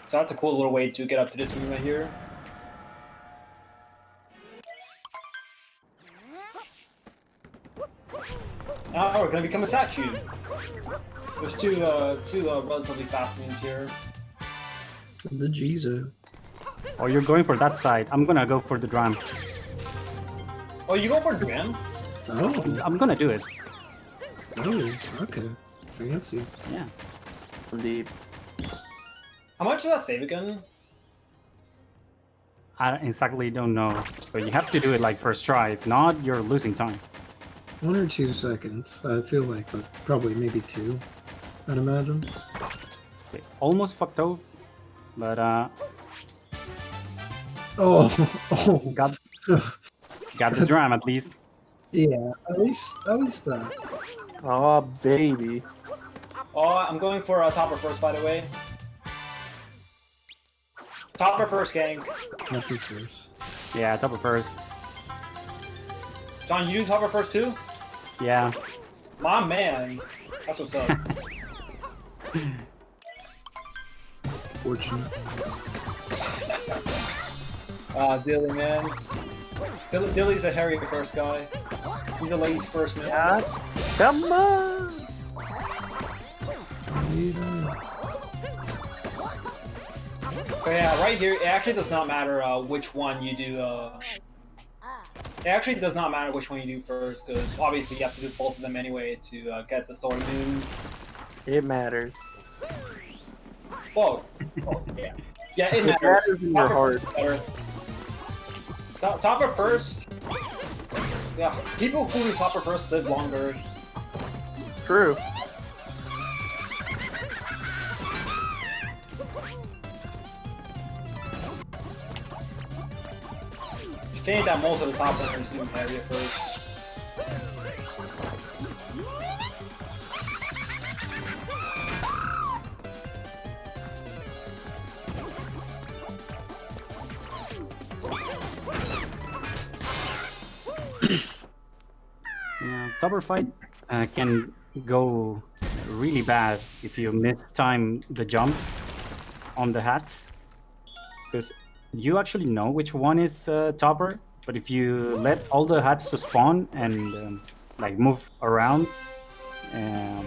S2: So that's a cool little way to get up to this movement here. Now we're gonna become a statue. There's two relatively fast moves here.
S6: The Jizo.
S5: Oh, you're going for that side. I'm gonna go for the drum.
S2: Oh, you go for Dram?
S6: Oh,
S5: I'm gonna do it.
S6: oh, okay. Fancy.
S5: Yeah.
S4: Indeed.
S2: How much does that save again?
S5: I exactly don't know, but you have to do it like first try. If not, you're losing time.
S6: 1 or 2 seconds. I feel like probably maybe 2, I'd imagine.
S5: Okay, almost fucked up, but
S6: Oh,
S5: got the drum at least.
S6: yeah. At least that.
S4: Oh, baby.
S2: Oh, I'm going for Topper first, by the way. Topper first, gang.
S6: Nothing first.
S5: Yeah, top of first.
S2: John, you do Topper first too?
S5: Yeah.
S2: My man. That's what's up.
S6: Fortunate.
S2: Dilly, man. Dilly's a hairy first guy. He's a ladies first man.
S4: God. Come on!
S2: So yeah, right here, it actually does not matter which one you do. It actually does not matter which one you do first, because obviously you have to do both of them anyway to get the story moon.
S4: It matters.
S2: Whoa. Oh, yeah. Yeah, it
S4: It
S2: matters.
S4: matters in your heart.
S2: Topper first. Yeah, people who do Topper first live longer.
S4: True.
S2: Change that most of the top runners do area first.
S5: Yeah, topper fight can go really bad if you mistime the jumps on the hats, because you actually know which one is topper, but if you let all the hats to spawn and like move around, if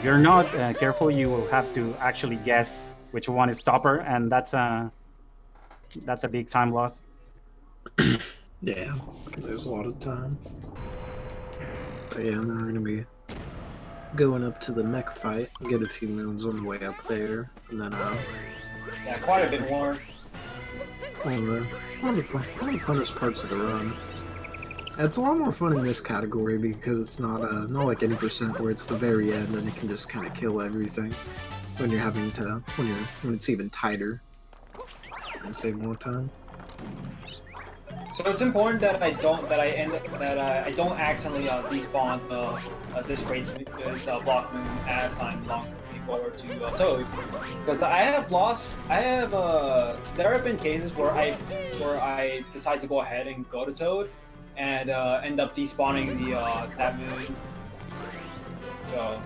S5: you're not careful, you will have to actually guess which one is topper, and that's a big time loss.
S6: Yeah, there's a lot of time. But yeah, now we're gonna be going up to the mech fight, get a few moons on the way up there, and then
S2: Yeah, quite a bit more.
S6: one of the funnest parts of the run. It's a lot more fun in this category because it's not like any percent where it's the very end and it can just kind of kill everything when you're having to when it's even tighter and save more time.
S2: So it's important that I don't accidentally despawn this raid this block moon as I'm looking forward to Toad, because there have been cases where I decide to go ahead and go to Toad and end up despawning that moon. So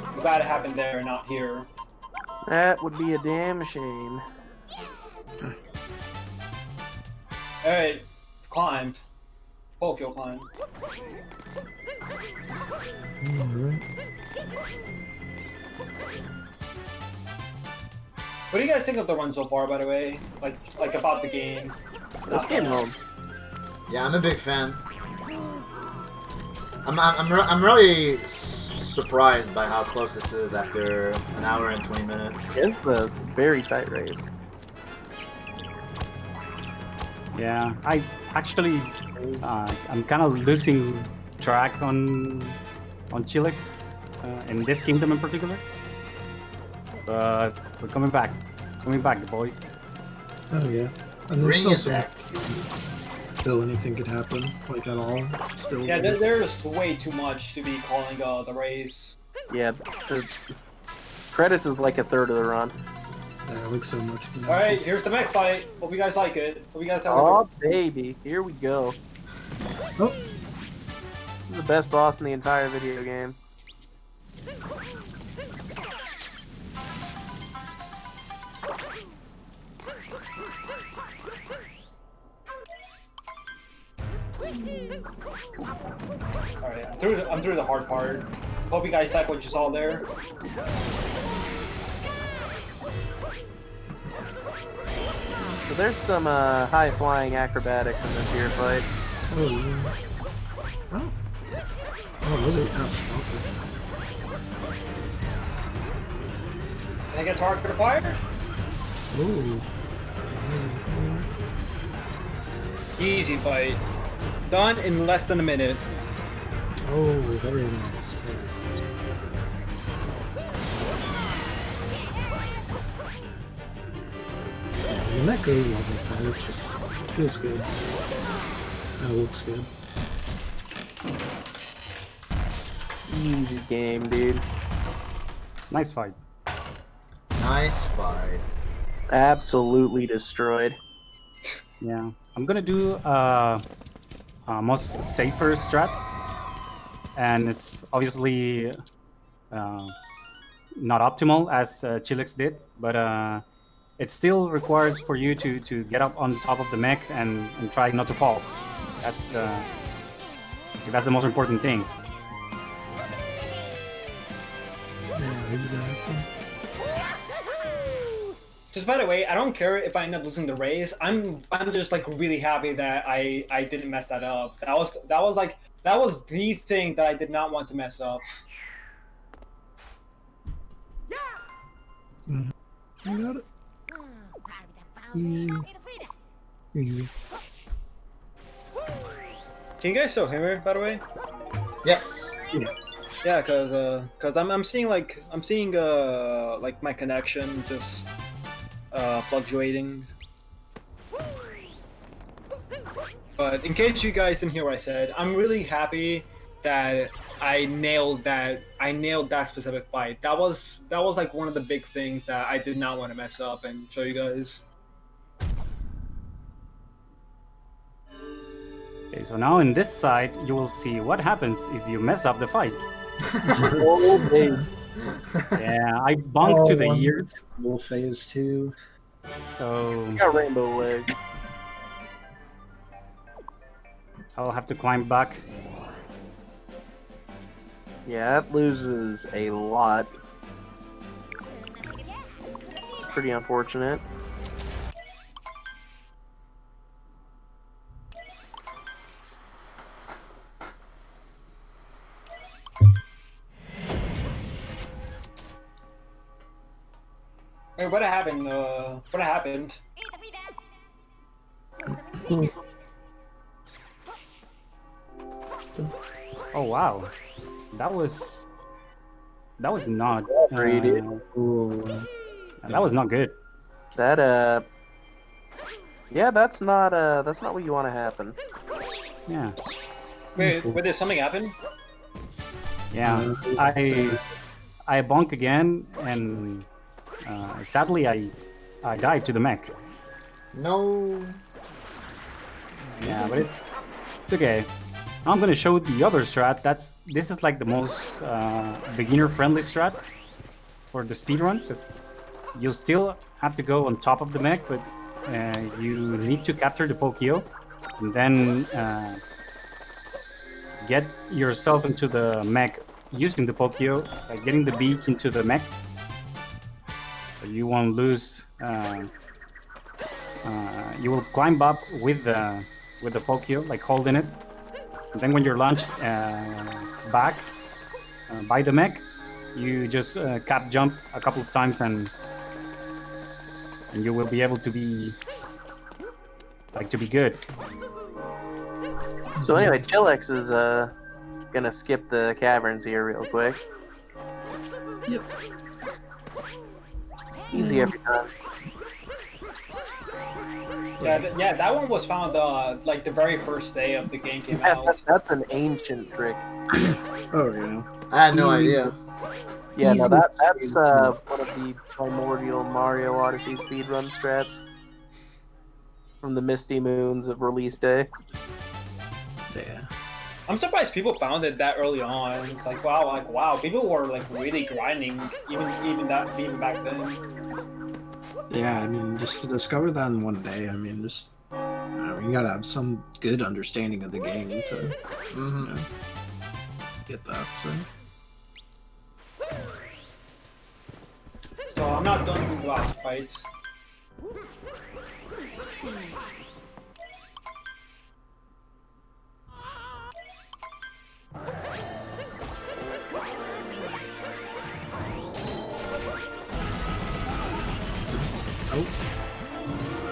S2: I'm glad it happened there and not here.
S4: That would be a damn shame.
S2: Alright, climb. Pokyo climb.
S6: Alright.
S2: What do you guys think of the run so far, by the way? Like about the game?
S4: Let's get home.
S1: Yeah, I'm a big fan. I'm really surprised by how close this is after an hour and 20 minutes.
S4: It's a very tight race.
S5: Yeah, I actually I'm kind of losing track on Chilix in this kingdom in particular. But we're coming back, boys.
S6: Oh yeah, and
S1: Bring
S6: there's
S1: it back.
S6: still anything could happen, like at all. Still,
S2: Yeah, there's way too much to be calling the race.
S4: Yeah, the credits is like a third of the run.
S6: yeah, like so much.
S2: Alright, here's the mech fight. Hope you guys like it. Hope you guys have
S4: Oh baby, here we go.
S6: Oh,
S4: This is the best boss in the entire video game.
S2: Alright, I'm through the hard part. Hope you guys like what you saw there.
S4: So there's some high-flying acrobatics in this here fight.
S6: oh, yeah. Oh, those are kind of smoking.
S2: Can I get target fire?
S6: Ooh.
S2: Easy fight. Done in less than a minute.
S6: Oh, very nice. The mech goes well with that. It just feels good. That looks good.
S4: Easy game, dude.
S5: Nice fight.
S1: Nice fight.
S4: Absolutely destroyed.
S5: Yeah, I'm gonna do most safer strat, and it's obviously not optimal as Chilix did, but it still requires for you to get up on top of the mech and try not to fall. That's the most important thing.
S6: exactly.
S2: Just by the way, I don't care if I end up losing the race. I'm just like really happy that I didn't mess that up. That was the thing that I did not want to mess up.
S6: You got it. Easy. Easy.
S2: Can you guys still hear me, by the way?
S1: Yes.
S2: Yeah, cause I'm seeing like my connection just fluctuating. But in case you guys didn't hear what I said, I'm really happy that I nailed that specific fight. That was like one of the big things that I did not want to mess up and show you guys.
S5: Okay, so now in this side, you will see what happens if you mess up the fight. Yeah, I bunked to the ears.
S6: Little phase 2.
S5: So
S4: You got rainbow leg.
S5: I'll have to climb back.
S4: Yeah, that loses a lot. Pretty unfortunate.
S2: Wait, what happened? What happened?
S5: Oh wow, that was not that was not good.
S4: That yeah, that's not what you want to happen.
S5: Yeah,
S2: Wait, did something happen?
S5: yeah. I bonk again, and sadly I died to the mech.
S1: No.
S5: Yeah, but it's okay. Now I'm gonna show the other strat. This is like the most beginner-friendly strat for the speedrun, because you still have to go on top of the mech, but you need to capture the Pokio, and then get yourself into the mech using the Pokio, like getting the beak into the mech. So you won't lose. You will climb up with the Pokio, like holding it. And then when you're launched back by the mech, you just cap jump a couple of times, and you will be able to be good.
S4: So anyway, Chillax is gonna skip the caverns here real quick.
S6: Yep.
S4: Easy every time.
S2: Yeah, that one was found like the very first day of the game came
S4: Yeah,
S2: out.
S4: that's an ancient trick.
S6: Oh yeah.
S1: I had no idea.
S4: Yeah,
S6: Easy
S4: no, that's
S6: speed.
S4: one of the primordial Mario Odyssey speedrun strats from the misty moons of release day.
S6: Yeah.
S2: I'm surprised people found it that early on. It's like wow, people were like really grinding even back then.
S6: Yeah, I mean, just to discover that in one day, I mean, you gotta have some good understanding of the game to get that, so.
S2: So I'm not done with last fights.
S6: Oh.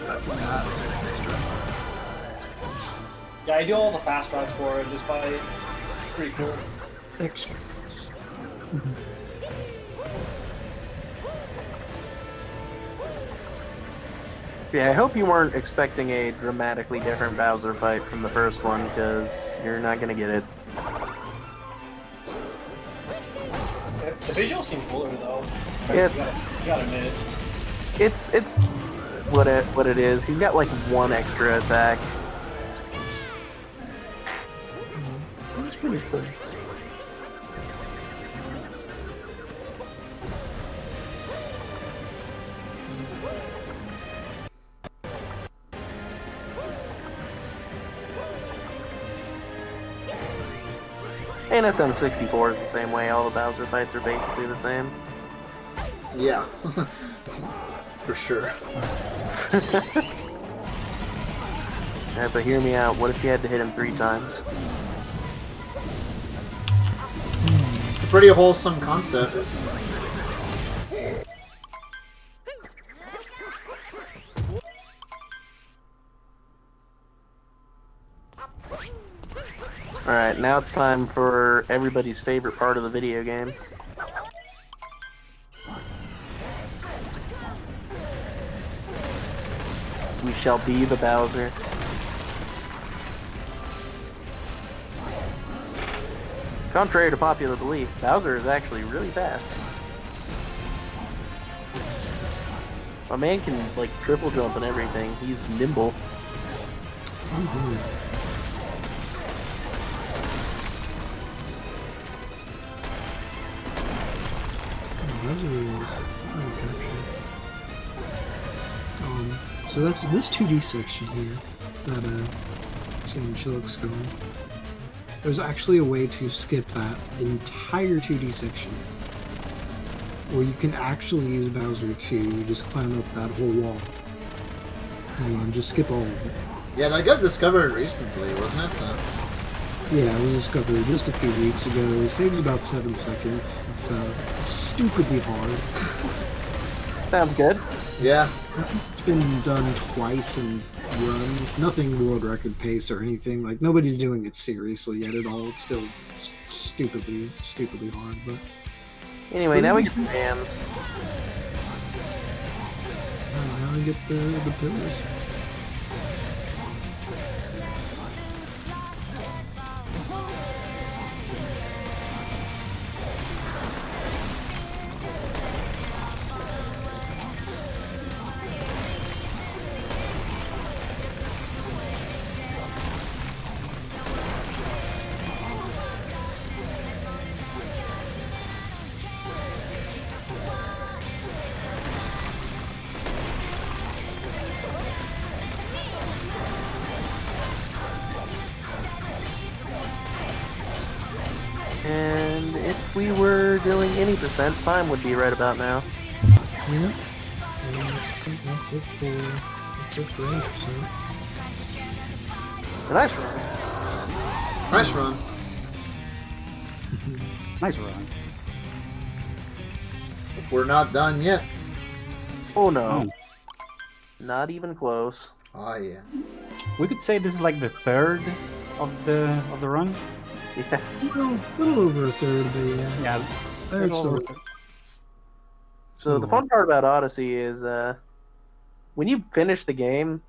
S6: That's extra.
S2: Yeah, I do all the fast routes for it. This fight, pretty cool.
S6: Extra.
S4: Yeah, I hope you weren't expecting a dramatically different Bowser fight from the first one, because you're not gonna get it.
S2: The visuals seem cooler though.
S4: Yeah,
S2: You gotta admit.
S4: it's what it is. He's got like one extra attack.
S6: That's pretty cool.
S4: And SM64 is the same way. All the Bowser fights are basically the same.
S1: Yeah. For sure.
S4: Yeah, but hear me out. What if you had to hit him 3 times?
S1: It's a pretty wholesome concept.
S4: Alright, now it's time for everybody's favorite part of the video game. We shall be the Bowser. Contrary to popular belief, Bowser is actually really fast. My man can, like, triple jump and everything. He's nimble.
S6: So that's this 2D section here that she looks going. There's actually a way to skip that entire 2D section, where you can actually use Bowser to just climb up that whole wall and just skip all of it.
S1: Yeah, that got discovered recently, wasn't it?
S6: Yeah, it was discovered just a few weeks ago. It saves about 7 seconds. It's stupidly hard.
S4: Sounds good.
S1: Yeah.
S6: It's been done twice in runs. Nothing world record pace or anything. Like, nobody's doing it seriously yet at all. It's still stupidly hard, but...
S4: Anyway, now we get the jams.
S6: Now we get the pillars.
S4: And if we were doing any percent, time would be right about now.
S6: Yeah. And I think that's it for 80%.
S4: Nice run.
S1: Nice run.
S5: Nice run.
S1: We're not done yet.
S4: Oh no.
S5: Oh.
S4: Not even close.
S1: Oh yeah.
S5: We could say this is like the third of the run.
S4: Yeah.
S6: Well, a little over a third, but yeah.
S5: Yeah.
S6: It's still...
S4: So the fun part about Odyssey is when you finish the game,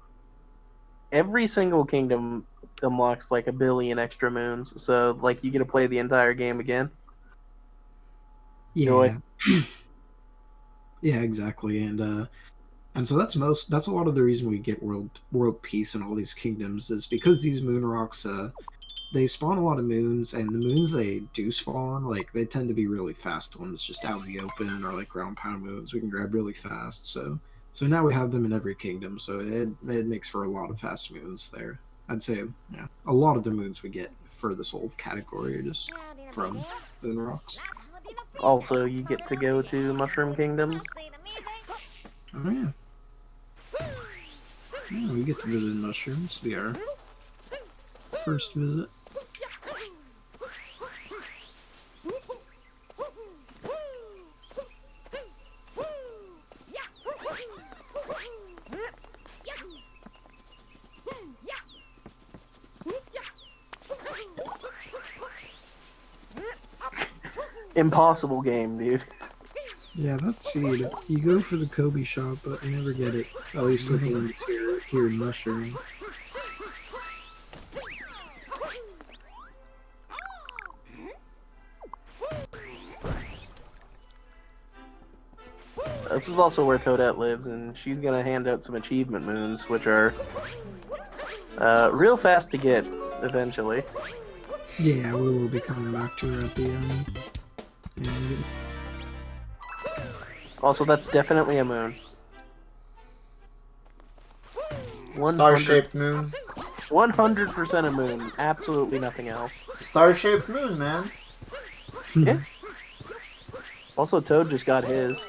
S4: every single kingdom unlocks like 1 billion extra moons. So like you get to play the entire game again.
S6: Yeah. Yeah, exactly. And so that's a lot of the reason we get world peace in all these kingdoms is because these moon rocks they spawn a lot of moons, and the moons they do spawn, like, they tend to be really fast ones just out in the open, or like ground pound moons we can grab really fast. So now we have them in every kingdom, so it makes for a lot of fast moons there. I'd say, yeah, a lot of the moons we get for this whole category are just from moon rocks.
S4: Also, you get to go to Mushroom Kingdom.
S6: Oh yeah. Yeah, we get to visit mushrooms. Be our first visit.
S4: Impossible game, dude.
S6: Yeah, that's seed. You go for the Kobe shop, but you never get it. At least with the ones here in Mushroom.
S4: This is also where Toadette lives, and she's gonna hand out some achievement moons, which are real fast to get eventually.
S6: Yeah, we will be coming back to her at the end. And
S4: Also, that's definitely a moon.
S1: Star-shaped moon.
S4: 100% a moon. Absolutely nothing else.
S1: Star-shaped moon, man.
S4: Yeah. Also, Toad just got his.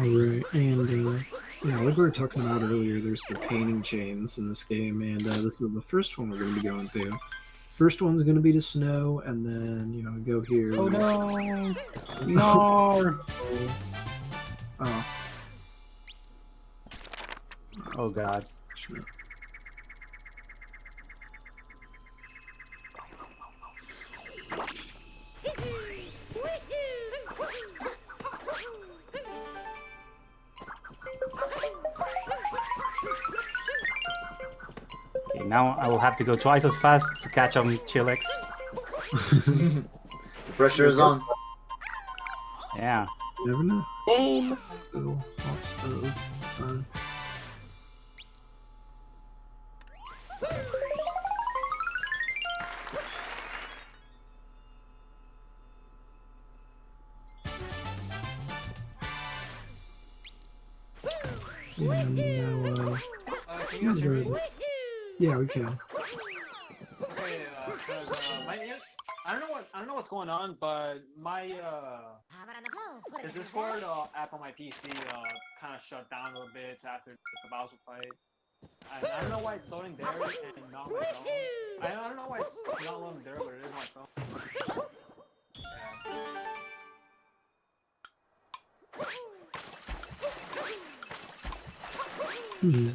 S6: Alright, and yeah, like we were talking about earlier, there's the painting chains in this game, and this is the first one we're going to be going through. First one's going to be the snow, and then, you know, go here.
S5: Oh no! No!
S6: Oh.
S5: Oh god.
S6: Shit.
S5: Okay, now I will have to go twice as fast to catch on Chilex.
S1: The pressure is on.
S5: Yeah.
S6: Never know.
S4: Game.
S6: So, lots of fun. And now,
S2: Can you guys hear me?
S6: yeah, we can.
S2: Okay, I don't know what's going on, but my the Discord app on my PC kind of shut down a little bit after the Bowser fight. I don't know why it's loading there and not my phone. I don't know why it's not loading there, but it is my phone.
S6: Hmm.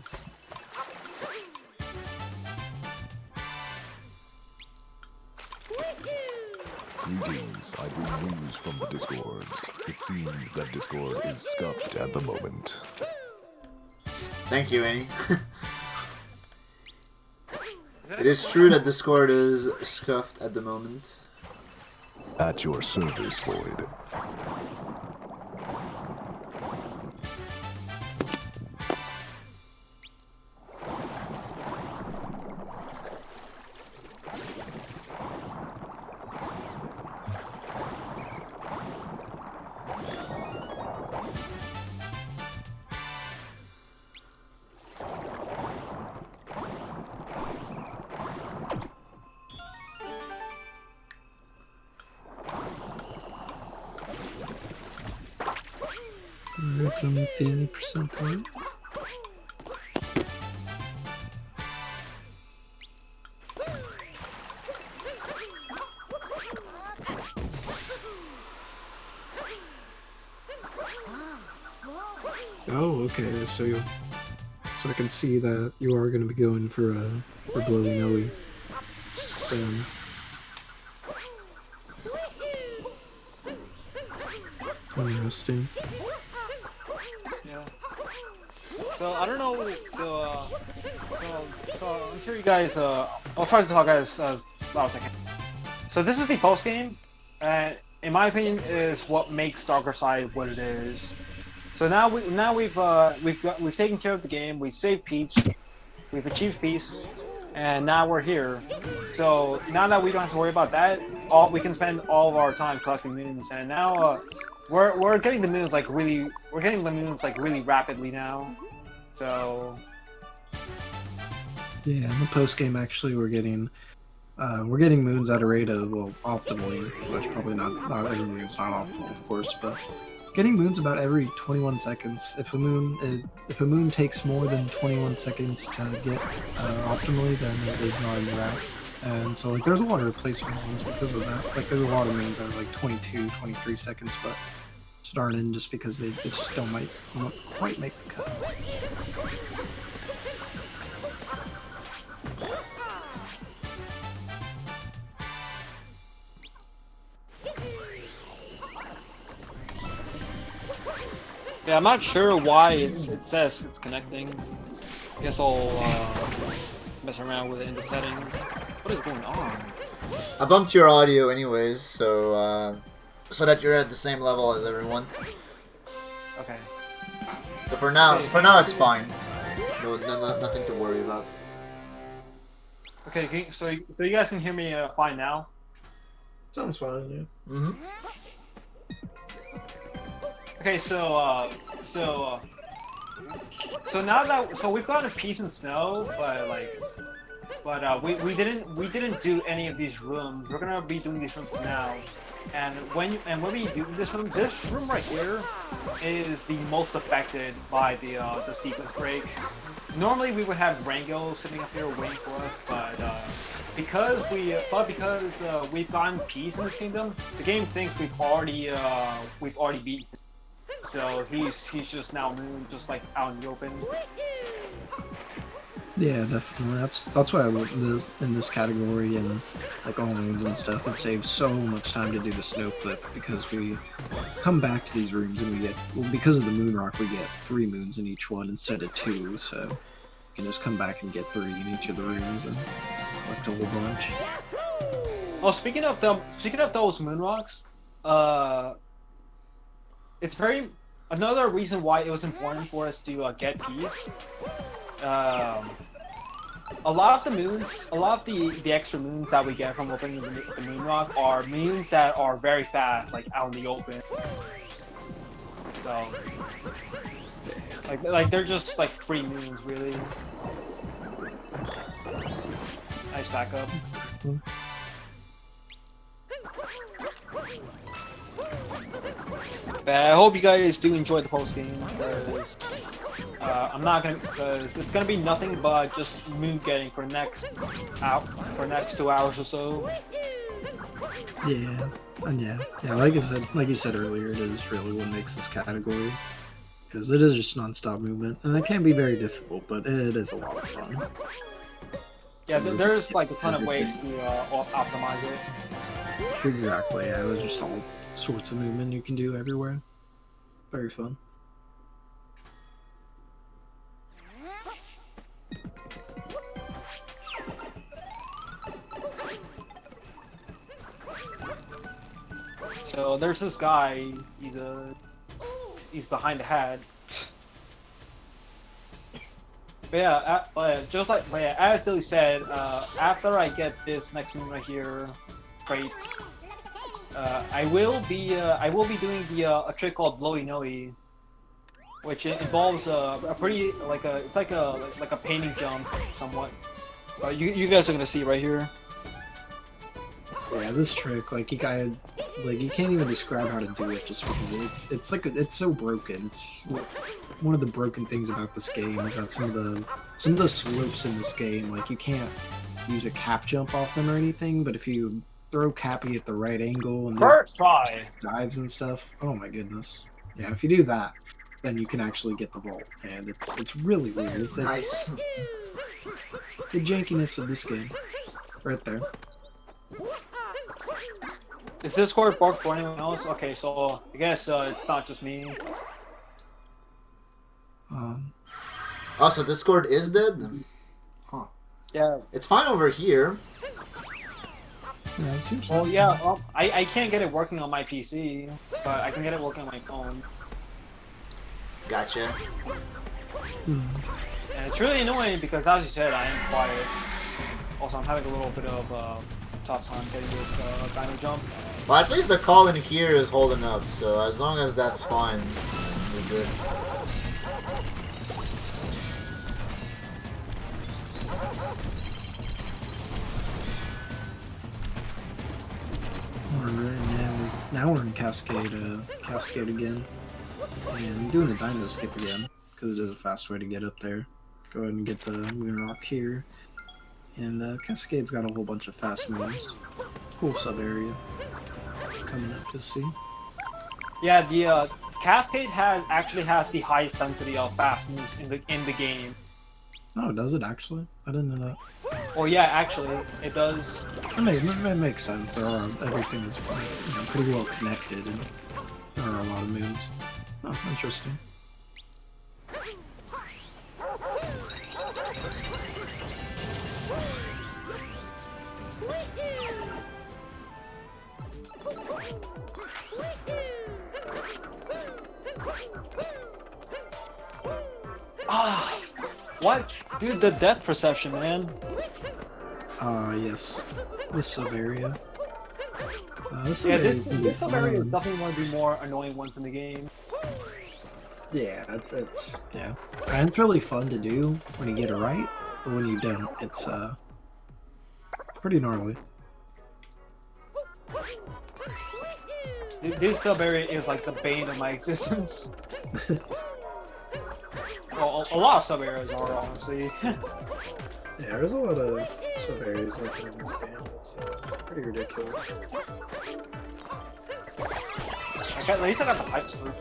S7: Greetings, I bring news from the Discords. It seems that Discord is scuffed at the moment.
S1: Thank you, Annie. It is true that Discord is scuffed at the moment.
S7: At your service, Void.
S6: Alright, I'm at the 80% point. Oh, okay, so I can see that you are going to be going for Glowy Noe. Interesting.
S2: Yeah. So I don't know. So I'm sure you guys. I'll try to talk as loud as I can. So this is the post game, and in my opinion, is what makes Darker Side what it is. So now we've taken care of the game. We've saved Peach. We've achieved peace, and now we're here. So now that we don't have to worry about that, we can spend all of our time collecting moons, and now. We're getting the moons like really rapidly now, so
S6: yeah. In the post game, actually, we're getting moons at a rate of optimally, which probably not every moon's not optimal, of course, but getting moons about every 21 seconds. If a moon takes more than 21 seconds to get optimally, then it is not in the route. And so like there's a lot of replacement ones because of that. Like there's a lot of moons that are like 22, 23 seconds, but just aren't in just because they just don't quite make the cut.
S2: yeah, I'm not sure why it says it's connecting. I guess I'll mess around with it in the settings. What is going on?
S1: I bumped your audio anyways, so that you're at the same level as everyone.
S2: Okay.
S1: So for now it's fine. Nothing to worry about.
S2: Okay, so you guys can hear me fine now?
S6: Sounds fine, yeah.
S1: Mm-hmm.
S2: Okay, so now that we've gotten peace and snow, but we didn't do any of these rooms. We're gonna be doing these rooms now. And when we do this room right here is the most affected by the sequence break. Normally we would have Rango sitting up here waiting for us, but because we've gotten peace in this kingdom, the game thinks we've already beaten. So he's just now just like out in the open.
S6: Yeah, definitely. That's why I love this in this category and like all moons and stuff. It saves so much time to do the snow flip because we come back to these rooms and we get because of the moon rock we get 3 moons in each one instead of 2. So you can just come back and get 3 in each of the rooms and collect a whole bunch.
S2: Oh, speaking of those moon rocks, it's another reason why it was important for us to get peace. A lot of the extra moons that we get from opening the moon rock are moons that are very fast, like out in the open. So, like they're just like free moons, really. Nice backup. But I hope you guys do enjoy the post game. I'm not gonna, because it's gonna be nothing but just moon getting for next 2 hours or so.
S6: Yeah, and yeah. Like you said earlier, it is really what makes this category because it is just non-stop movement, and it can be very difficult, but it is a lot of fun.
S2: Yeah, there's like a ton of ways to optimize it.
S6: Exactly. Yeah, there's just all sorts of movement you can do everywhere. Very fun.
S2: So there's this guy. He's behind the hat. But yeah, as Dilly said, after I get this next moon right here, crate, I will be doing a trick called Blowy Noe, which involves a pretty it's like a painting jump somewhat. You guys are gonna see right here.
S6: Yeah, this trick, like you can't even describe how to do it just because it's so broken. It's one of the broken things about this game is that some of the slopes in this game, like you can't use a cap jump off them or anything, but if you throw Cappy at the right angle and
S2: first try
S6: dives and stuff, oh my goodness. Yeah, if you do that, then you can actually get the vault, and it's really weird. It's
S1: Nice.
S6: the jankiness of this game, right there.
S2: Is Discord broke for anyone else? Okay, so I guess it's not just me.
S1: Also, Discord is dead? Huh.
S2: Yeah.
S1: It's fine over here.
S6: Yeah, it seems
S2: Well,
S6: like-
S2: yeah. Well, I can't get it working on my PC, but I can get it working on my phone.
S1: Gotcha.
S6: Hmm.
S2: And it's really annoying because, as you said, I am quiet. Also, I'm having a little bit of tough time getting this dino jump.
S1: Well, at least the call in here is holding up, so as long as that's fine, we're good.
S6: Alright, now we're in Cascade again. And I'm doing a dino skip again, because it is a fast way to get up there. Go ahead and get the moon rock here. And Cascade's got a whole bunch of fast moves. Cool sub-area. Coming up to see.
S2: Yeah, the Cascade actually has the highest density of fast moves in the game.
S6: Oh, does it actually? I didn't know that.
S2: Oh yeah, actually, it does.
S6: It makes sense. Everything is pretty well connected, and there are a lot of moves. Oh, interesting.
S2: Ah, what? Dude, the depth perception, man.
S6: Yes. This sub-area. This
S2: Yeah,
S6: area
S2: this
S6: can be
S2: sub-area is
S6: fun.
S2: definitely one of the more annoying ones in the game.
S6: Yeah, yeah. And it's really fun to do when you get it right, but when you don't, it's pretty gnarly.
S2: This sub area is like the bane of my existence. Well, a lot of sub areas are, honestly.
S6: Yeah, there's a lot of sub areas like that in this game. It's pretty ridiculous.
S2: At least I got the pipe sloop.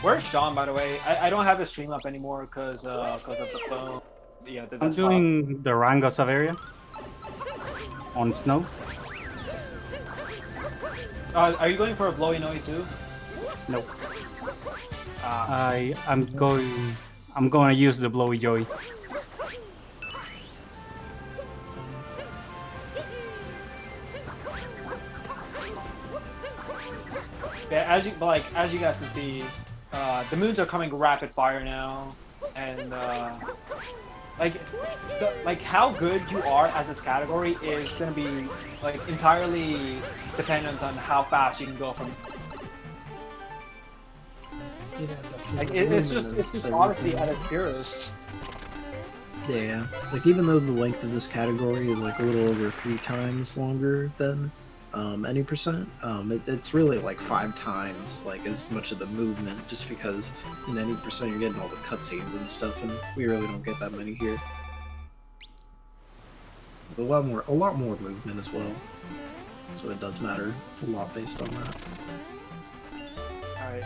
S2: Where's Sean, by the way? I don't have his stream up anymore because of the phone. Yeah, the
S5: I'm
S2: desktop.
S5: doing the Rango sub area on snow.
S2: Are you going for a blowy noise too?
S5: Nope.
S2: Ah.
S5: I'm going to use the blowy joey.
S2: Yeah, as you guys can see, the moons are coming rapid fire now, and like how good you are at this category is gonna be like entirely dependent on how fast you can go from.
S6: Yeah, definitely.
S2: Like it's just Odyssey at its purest.
S6: Yeah, like even though the length of this category is like a little over 3 times longer than any percent, it's really like 5 times like as much of the movement, just because in any percent you're getting all the cutscenes and stuff, and we really don't get that many here. A lot more movement as well, so it does matter a lot based on that.
S2: All right.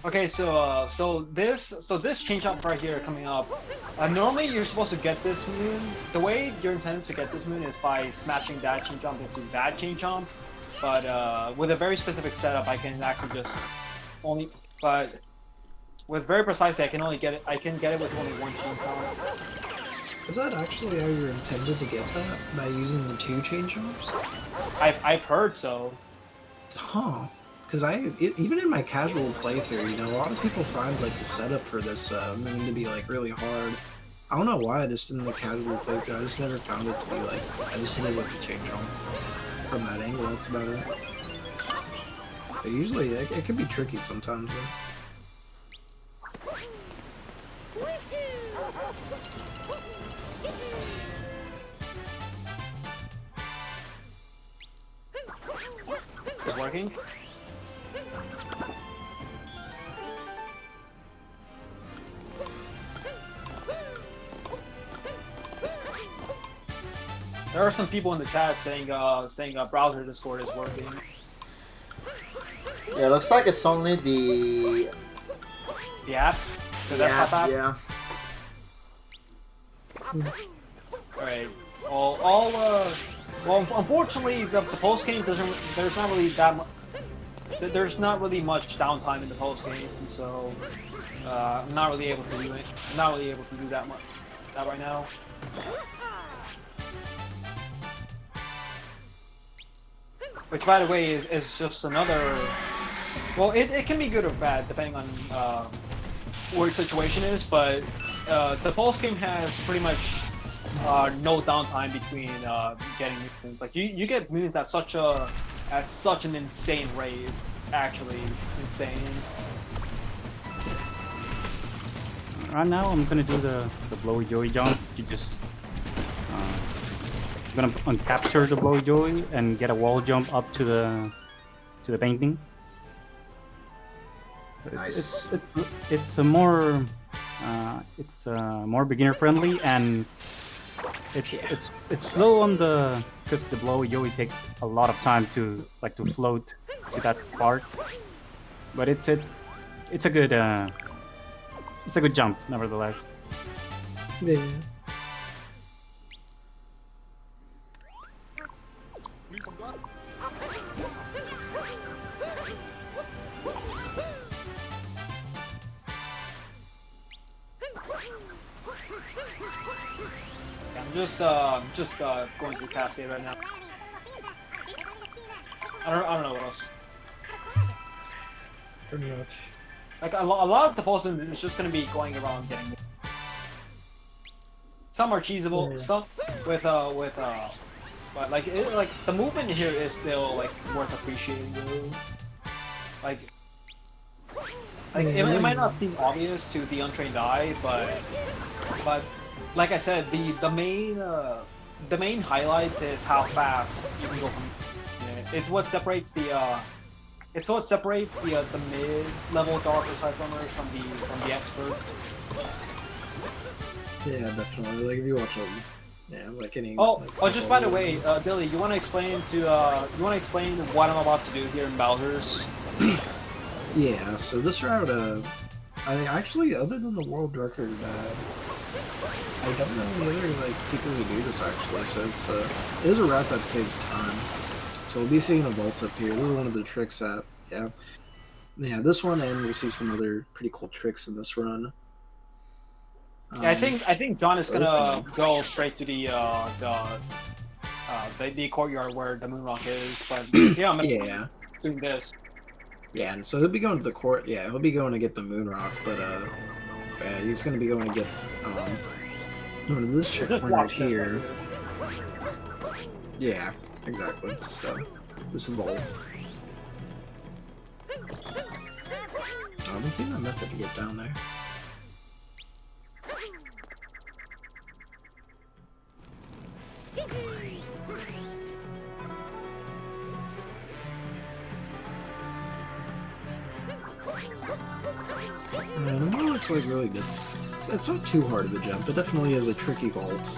S2: Okay, so this change up right here coming up. Normally you're supposed to get this moon. The way you're intended to get this moon is by smashing that chain jump into that chain jump. But with a very specific setup, I can actually just only. But with very precisely, I can get it with only one chain jump.
S6: Is that actually how you're intended to get that? By using the 2 chain jumps?
S2: I've heard so.
S6: Huh. Because even in my casual playthrough, you know, a lot of people find like the setup for this moon to be like really hard. I don't know why, just in the casual playthrough, I just never found it to be like, I just did it with the chain jump. From that angle, that's about it. But usually, it can be tricky sometimes, though.
S2: It's working. There are some people in the chat saying browser Discord is working.
S1: Yeah, it looks like it's only the
S2: app, the desktop app.
S1: Yeah.
S2: All right. Well, unfortunately, the post game doesn't. There's not really that much. There's not really much downtime in the post game, so I'm not really able to do it. I'm not really able to do that right now. Which, by the way, is just another. Well, it can be good or bad depending on where the situation is, but the post game has pretty much no downtime between getting moons. Like you get moons at such an insane rate. It's actually insane.
S5: Right now, I'm gonna do the blowy joey jump. You just I'm gonna uncapture the blowy joey and get a wall jump up to the painting.
S1: Nice.
S5: It's a more beginner friendly, and it's slow on the, because the blowy joey takes a lot of time to float to that part, but it's a good jump nevertheless.
S6: Yeah.
S2: I'm just going through Cascade right now. I don't know what else.
S6: Pretty much.
S2: Like a lot of the post is just gonna be going around getting. Some are cheesable,
S6: Yeah.
S2: some with but like the movement here is still like worth appreciating. Though. Like
S6: Yeah,
S2: it might not seem obvious to the untrained eye, but But like I said, the main highlight is how fast you can go from. Yeah, it's what separates the mid-level darker side runners from the experts.
S6: Yeah, definitely. Like if you watch like any.
S2: Oh,
S6: like,
S2: just by the way, Billy, you want to explain what I'm about to do here in Bowser's?
S6: Yeah. So this route, I actually, other than the World Record, I don't know any other like people who do this actually. So it is a route that saves time. So we'll be seeing a vault up here. This is one of the tricks that yeah, this one, and we'll see some other pretty cool tricks in this run.
S2: Yeah, I think John is gonna go straight to the courtyard where the moon rock is, but yeah, I'm gonna doing this.
S6: Yeah, and so he'll be going to the court. Yeah, he'll be going to get the moon rock, but yeah, he's gonna be going to get going to this checkpoint here. Yeah, exactly. So this vault. I haven't seen that method to get down there. And the moon looks like really good. It's not too hard of a jump. It definitely is a tricky vault.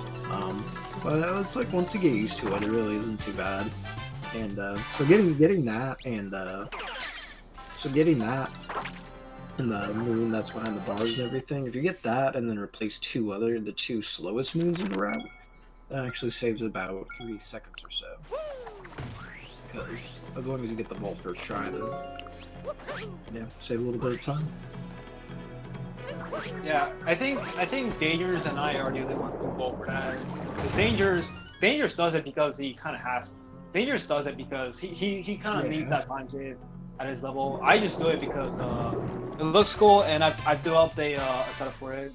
S6: But it's like once you get used to it, it really isn't too bad. And so getting that and and the moon that's behind the bars and everything. If you get that and then replace the two slowest moons in the route, that actually saves about 3 seconds or so. Because as long as you get the vault first try, then yeah, save a little bit of time.
S2: Yeah, I think Dangers and I are the only ones who vote for that. Dangers does it because he kind of has. Dangers does it because he kind of needs that time save at his level. I just do it because it looks cool and I've developed a setup for it.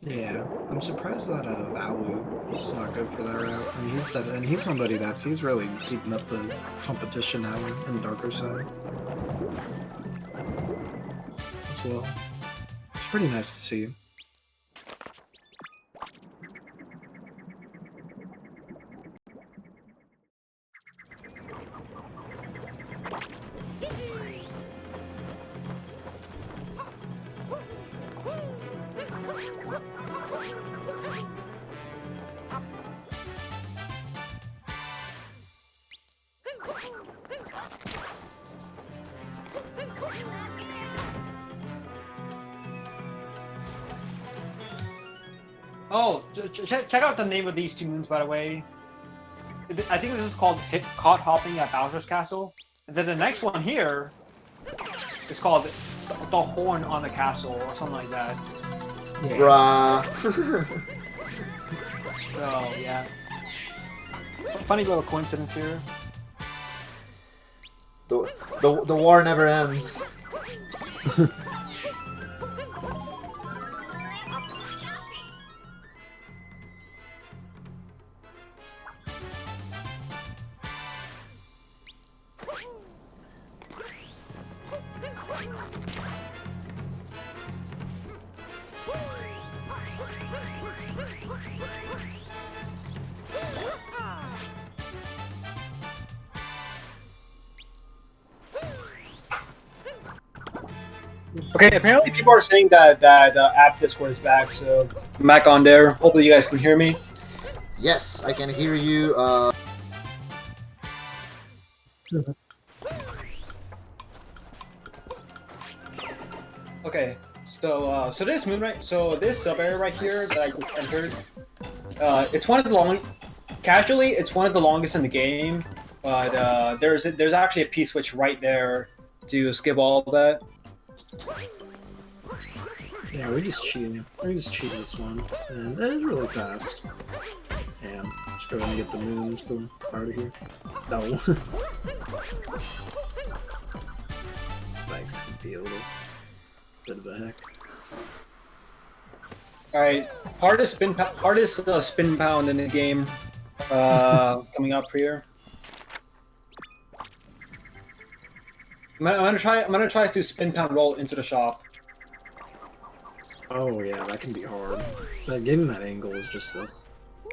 S6: Yeah, I'm surprised that V0o does not go for that route. I mean, he's somebody he's really keeping up the competition now in the darker side as well. It's pretty nice to see.
S2: Oh, check out the name of these two moons, by the way. I think this is called Caught Hopping at Bowser's Castle. And then the next one here is called the Horn on the Castle, or something like that.
S6: Yeah.
S1: Bruh.
S2: So, yeah. Funny little coincidence here.
S1: The war never ends.
S2: Okay, apparently people are saying that app Discord is back, so I'm back on there. Hopefully you guys can hear me.
S1: Yes, I can hear you.
S2: Okay, so this moon this sub area right here that I just entered, it's one of the casually it's one of the longest in the game, but there's actually a P switch right there to skip all of that.
S6: Yeah, we just cheated. We just cheated this one, and that is really fast. And just go ahead and get the moons going out of here. No. Thanks to be a little bit of a heck.
S2: All right, hardest spin pound in the game, coming up here. I'm gonna try to spin pound roll into the shop.
S6: Oh yeah, that can be hard. Getting that angle is just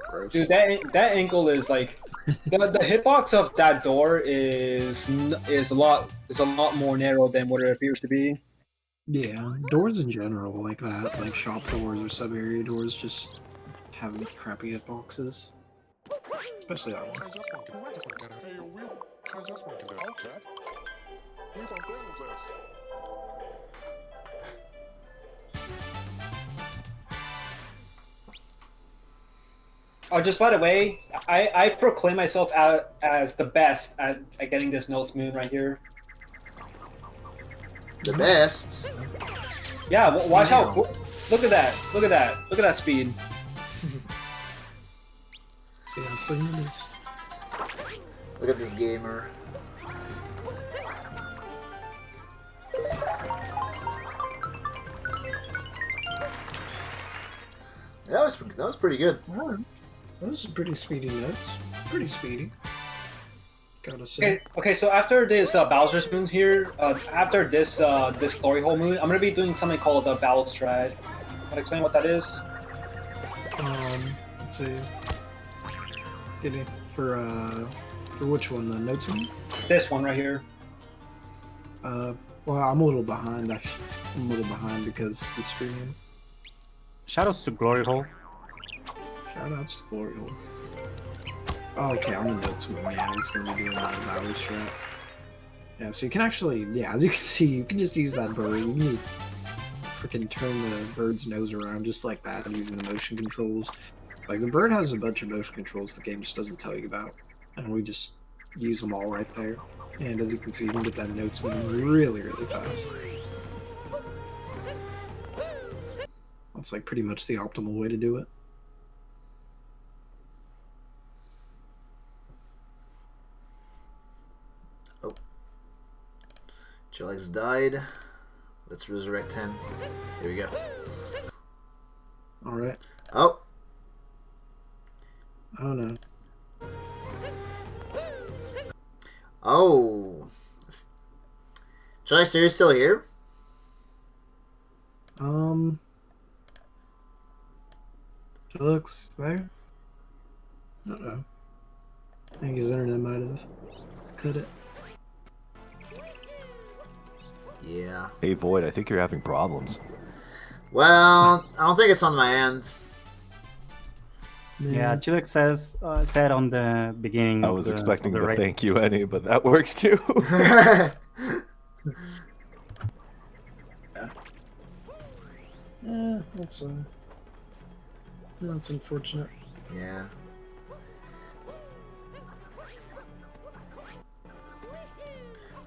S6: gross.
S2: Dude, that angle is like the hitbox of that door is a lot more narrow than what it appears to be.
S6: Yeah, doors in general like that, like shop doors or sub-area doors, just have crappy hitboxes. Especially that one.
S2: Oh, just by the way, I proclaim myself as the best at getting this Notes Moon right here.
S1: The best.
S2: Yeah, watch how. Look at that! Look at that! Look at that speed!
S6: See how clean it is.
S1: Look at this gamer. That was pretty good.
S6: Alright. Those are pretty speedy notes. Pretty speedy. Gotta say.
S2: Okay. So after this Bowser's Moon here, after this this Glory Hole Moon, I'm gonna be doing something called the Battle Stride. Want to explain what that is?
S6: Let's see. Get it for which one? The notes one?
S2: This one right here.
S6: Well, I'm a little behind. Actually, I'm a little behind because the stream.
S5: Shoutouts to Glory Hole.
S6: Shoutouts to Glory Hole. Oh, okay, on the notes one. Yeah, I'm just gonna be doing that battle strat. Yeah, so you can actually, yeah, as you can see, you can just use that bird. You can just freaking turn the bird's nose around just like that using the motion controls. Like, the bird has a bunch of motion controls the game just doesn't tell you about. And we just use them all right there. And as you can see, you can get that notes moving really, really fast. That's like pretty much the optimal way to do it.
S1: Oh. Chilex died. Let's resurrect him. Here we go.
S6: Alright.
S1: Oh.
S6: Oh no.
S1: Oh. Chilex, are you still here?
S6: Looks there? Uh-oh. I think his internet might have cut it.
S1: Yeah.
S7: Hey Void, I think you're having problems.
S1: Well, I don't think it's on my end.
S5: Yeah, Chilek said on the beginning.
S7: I was expecting
S5: the
S7: to
S5: race.
S7: thank you, Annie, but that works too.
S6: Yeah, that's unfortunate.
S1: Yeah.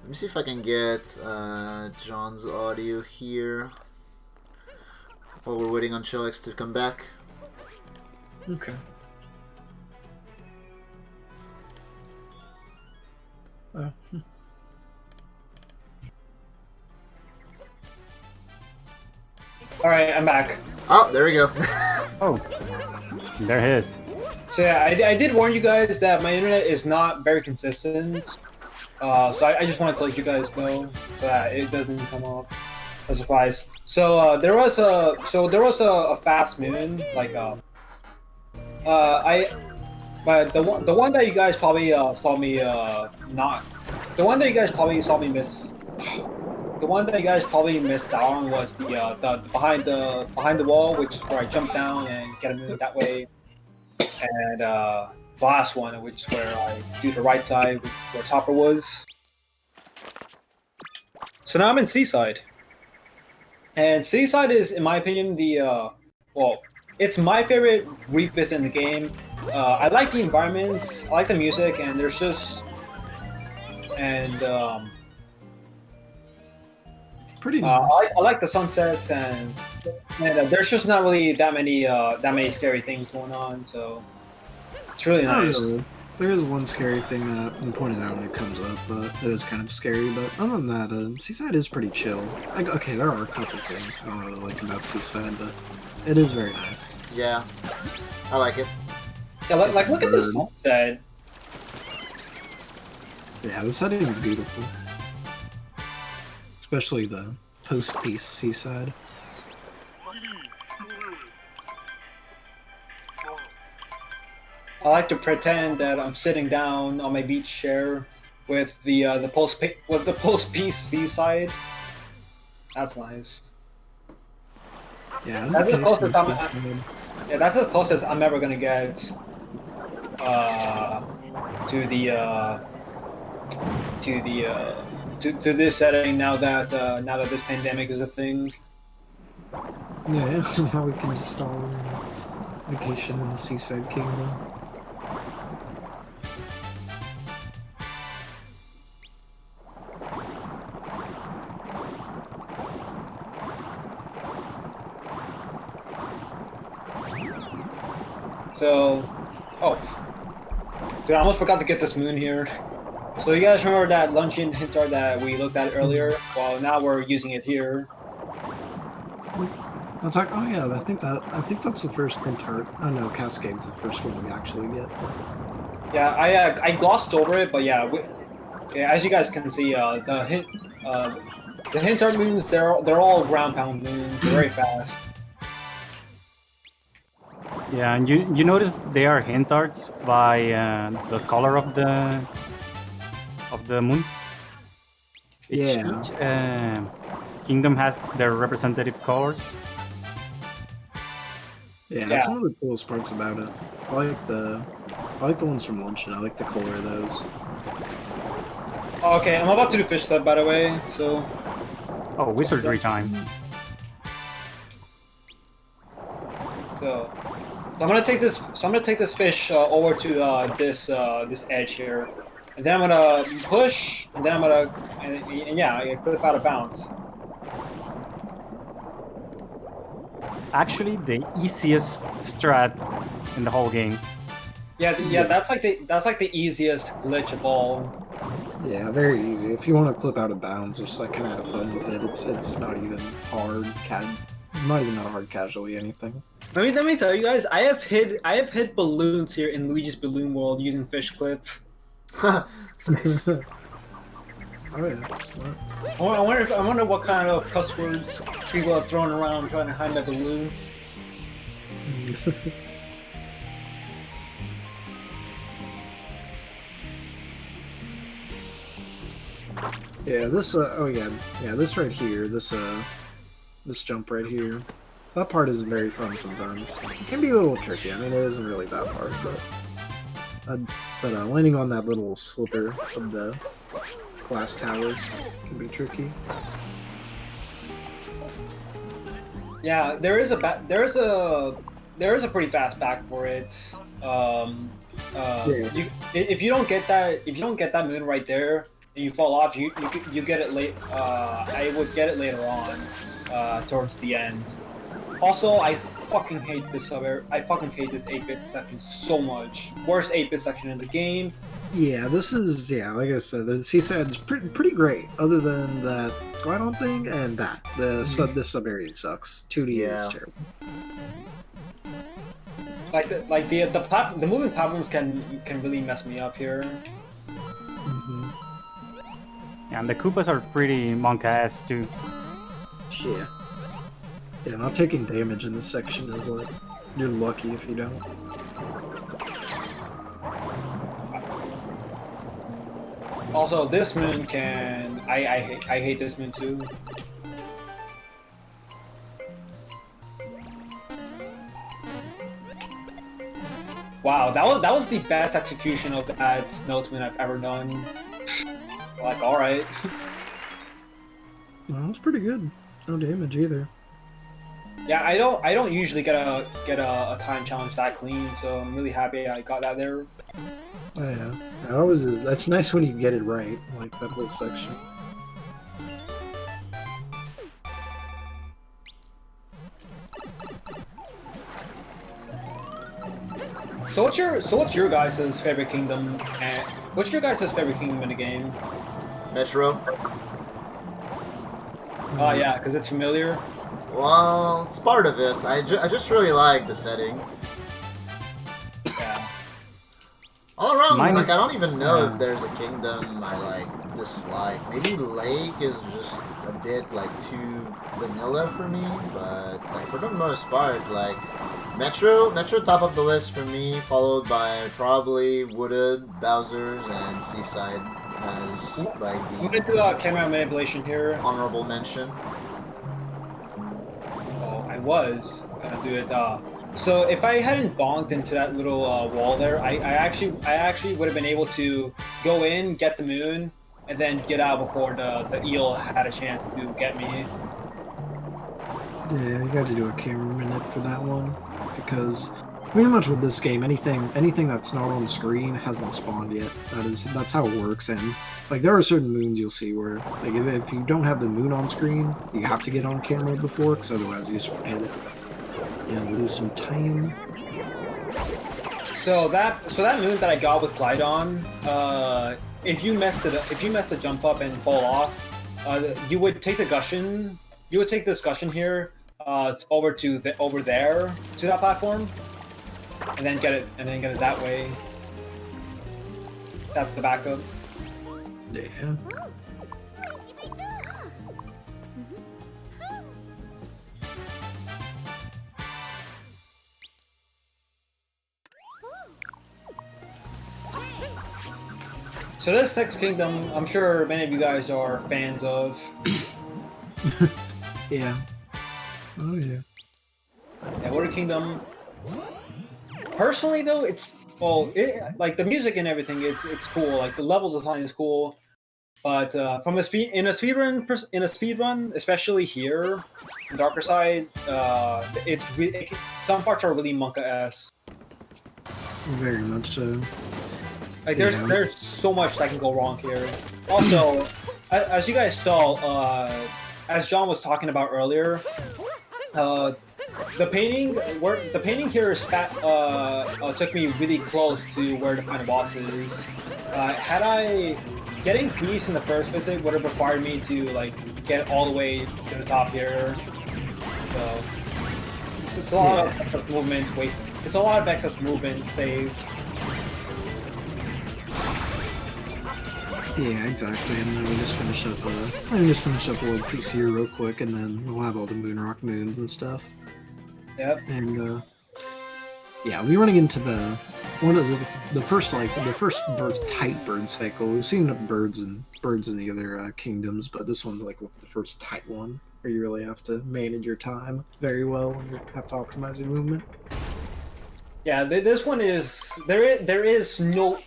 S1: Let me see if I can get John's audio here while we're waiting on Chilex to come back.
S6: Okay. Oh.
S2: Alright, I'm back.
S1: Oh, there we go.
S5: Oh, there he is.
S2: So yeah, I did warn you guys that my internet is not very consistent. So I just wanted to let you guys know so that it doesn't come off as a surprise. So there was a fast moon like but the one that you guys probably saw me not the one that you guys probably saw me miss. The one that you guys probably missed out on was the behind the wall, which is where I jump down and get a move that way, and the last one, which is where I do the right side, where Topper was. So now I'm in Seaside, and Seaside is, in my opinion, the well, it's my favorite revisit in the game. I like the environments, I like the music, and there's just
S6: Pretty nice.
S2: I like the sunsets and there's just not really that many scary things going on, so it's really nice.
S6: There is one scary thing that I'm pointing out when it comes up, but it is kind of scary. But other than that, Seaside is pretty chill. Like, okay, there are a couple things I don't really like about Seaside, but it is very nice.
S1: Yeah, I like it.
S2: Yeah, like look at the sunset.
S6: Yeah, the setting is beautiful. Especially the post-piece Seaside.
S2: I like to pretend that I'm sitting down on my beach chair with the post piece seaside. That's nice.
S6: Yeah,
S2: That's as close as I'm.
S6: good.
S2: Yeah, that's as close as I'm ever gonna get to this setting now that this pandemic is a thing.
S6: Yeah, now we can just all vacation in the Seaside Kingdom.
S2: So, oh, dude, I almost forgot to get this moon here. So you guys remember that luncheon hint art that we looked at earlier? Well, now we're using it here.
S6: I'll talk. Oh yeah, I think that's the first hint art. Oh no, Cascade's the first one we actually get.
S2: Yeah, I glossed over it, but yeah, as you guys can see, the hint art moons they're all ground pound moons. They're very fast.
S5: Yeah, and you notice they are hint arts by the color of the moon. Each kingdom has their representative colors.
S6: Yeah, that's one of the coolest parts about it. I like the ones from Luncheon. I like the color of those.
S2: Okay, I'm about to do fish club, by the way. So.
S5: Oh, wizardry time.
S2: So I'm gonna take this. So I'm gonna take this fish over to this edge here, and then I'm gonna push, and then I'm gonna and yeah, I clip out of bounds.
S5: Actually, the easiest strat in the whole game.
S2: Yeah, that's like the easiest glitch of all.
S6: Yeah, very easy. If you want to clip out of bounds, just like kind of have fun with it. It's not even hard. Not even that hard casually anything.
S2: Let me tell you guys, I have hit balloons here in Luigi's Balloon World using fish clip.
S1: Nice.
S6: Oh yeah, smart.
S2: I wonder what kind of cuss words people have thrown around trying to hide my balloon.
S6: Yeah, this this right here, this jump right here. That part isn't very fun sometimes. It can be a little tricky. I mean, it isn't really that hard, but landing on that little sliver of the glass tower can be tricky.
S2: Yeah, there is a pretty fast back for it. If you don't get that moon right there and you fall off, you get it late. I would get it later on, towards the end. Also, I fucking hate this 8-bit section so much. Worst 8-bit section in the game.
S6: Yeah, this is like I said, the Seaside's pretty great. Other than that Glidon thing and that this sub area sucks. 2D is terrible.
S2: The moving platforms can really mess me up here.
S6: Mm-hmm.
S5: Yeah, and the Koopas are pretty monk-ass too.
S6: Yeah. Yeah, not taking damage in this section is like you're lucky if you don't.
S2: Also, this moon can I hate this moon too. Wow, that was the best execution of that snow twin I've ever done. Like, all right.
S6: Well, that's pretty good. No damage either.
S2: Yeah, I don't usually get a time challenge that clean, so I'm really happy I got that there.
S6: Oh yeah, that's nice when you get it right, like that whole section.
S2: So what's your guys' favorite kingdom? And what's your guys' favorite kingdom in the game?
S1: Metro.
S2: Oh yeah, because it's familiar.
S1: Well, it's part of it. I just really like the setting.
S2: Yeah.
S1: All around,
S5: Mine-
S1: like I don't even know if there's a kingdom I like dislike. Maybe Lake is just a bit like too vanilla for me, but like for the most part, like Metro top of the list for me, followed by probably Wooded, Bowser's, and Seaside as like
S2: I'm
S1: the
S2: gonna do camera manipulation here.
S1: honorable mention.
S2: Oh, I was gonna do it. So if I hadn't bonked into that little wall there, I actually would have been able to go in, get the moon, and then get out before the eel had a chance to get me.
S6: Yeah, you got to do a camera minute for that one because pretty much with this game, anything that's not on screen hasn't spawned yet. That's how it works. And like there are certain moons you'll see where like if you don't have the moon on screen, you have to get on camera before, because otherwise you just hit it and lose some time.
S2: So that moon that I got with Glidon, if you messed the jump up and fall off, you would take the Gushin. You would take this Gushin here over there to that platform, and then get it that way. That's the backup.
S6: Yeah.
S2: So this next kingdom, I'm sure many of you guys are fans of.
S6: Yeah. Oh yeah.
S2: Yeah, Water Kingdom. Personally, though, like the music and everything, it's cool. Like the level design is cool, but from a speed run, especially here, in Darker Side, some parts are really Monka-esque.
S6: Very much so.
S2: Like
S6: Yeah.
S2: there's so much that can go wrong here. Also, as you guys saw, as John was talking about earlier, the painting here is took me really close to where the final boss is. Getting peace in the first visit would have required me to like get all the way to the top here. So it's a lot of excess movement. It's a lot of excess movement saved.
S6: Yeah, exactly. And then we just finish up World Peace here real quick, and then we'll have all the Moonrock moons and stuff.
S2: Yep.
S6: And yeah, we're running into the first bird tight bird cycle. We've seen birds in the other kingdoms, but this one's like the first tight one where you really have to manage your time very well and you have to optimize your movement.
S2: Yeah, this one is there is no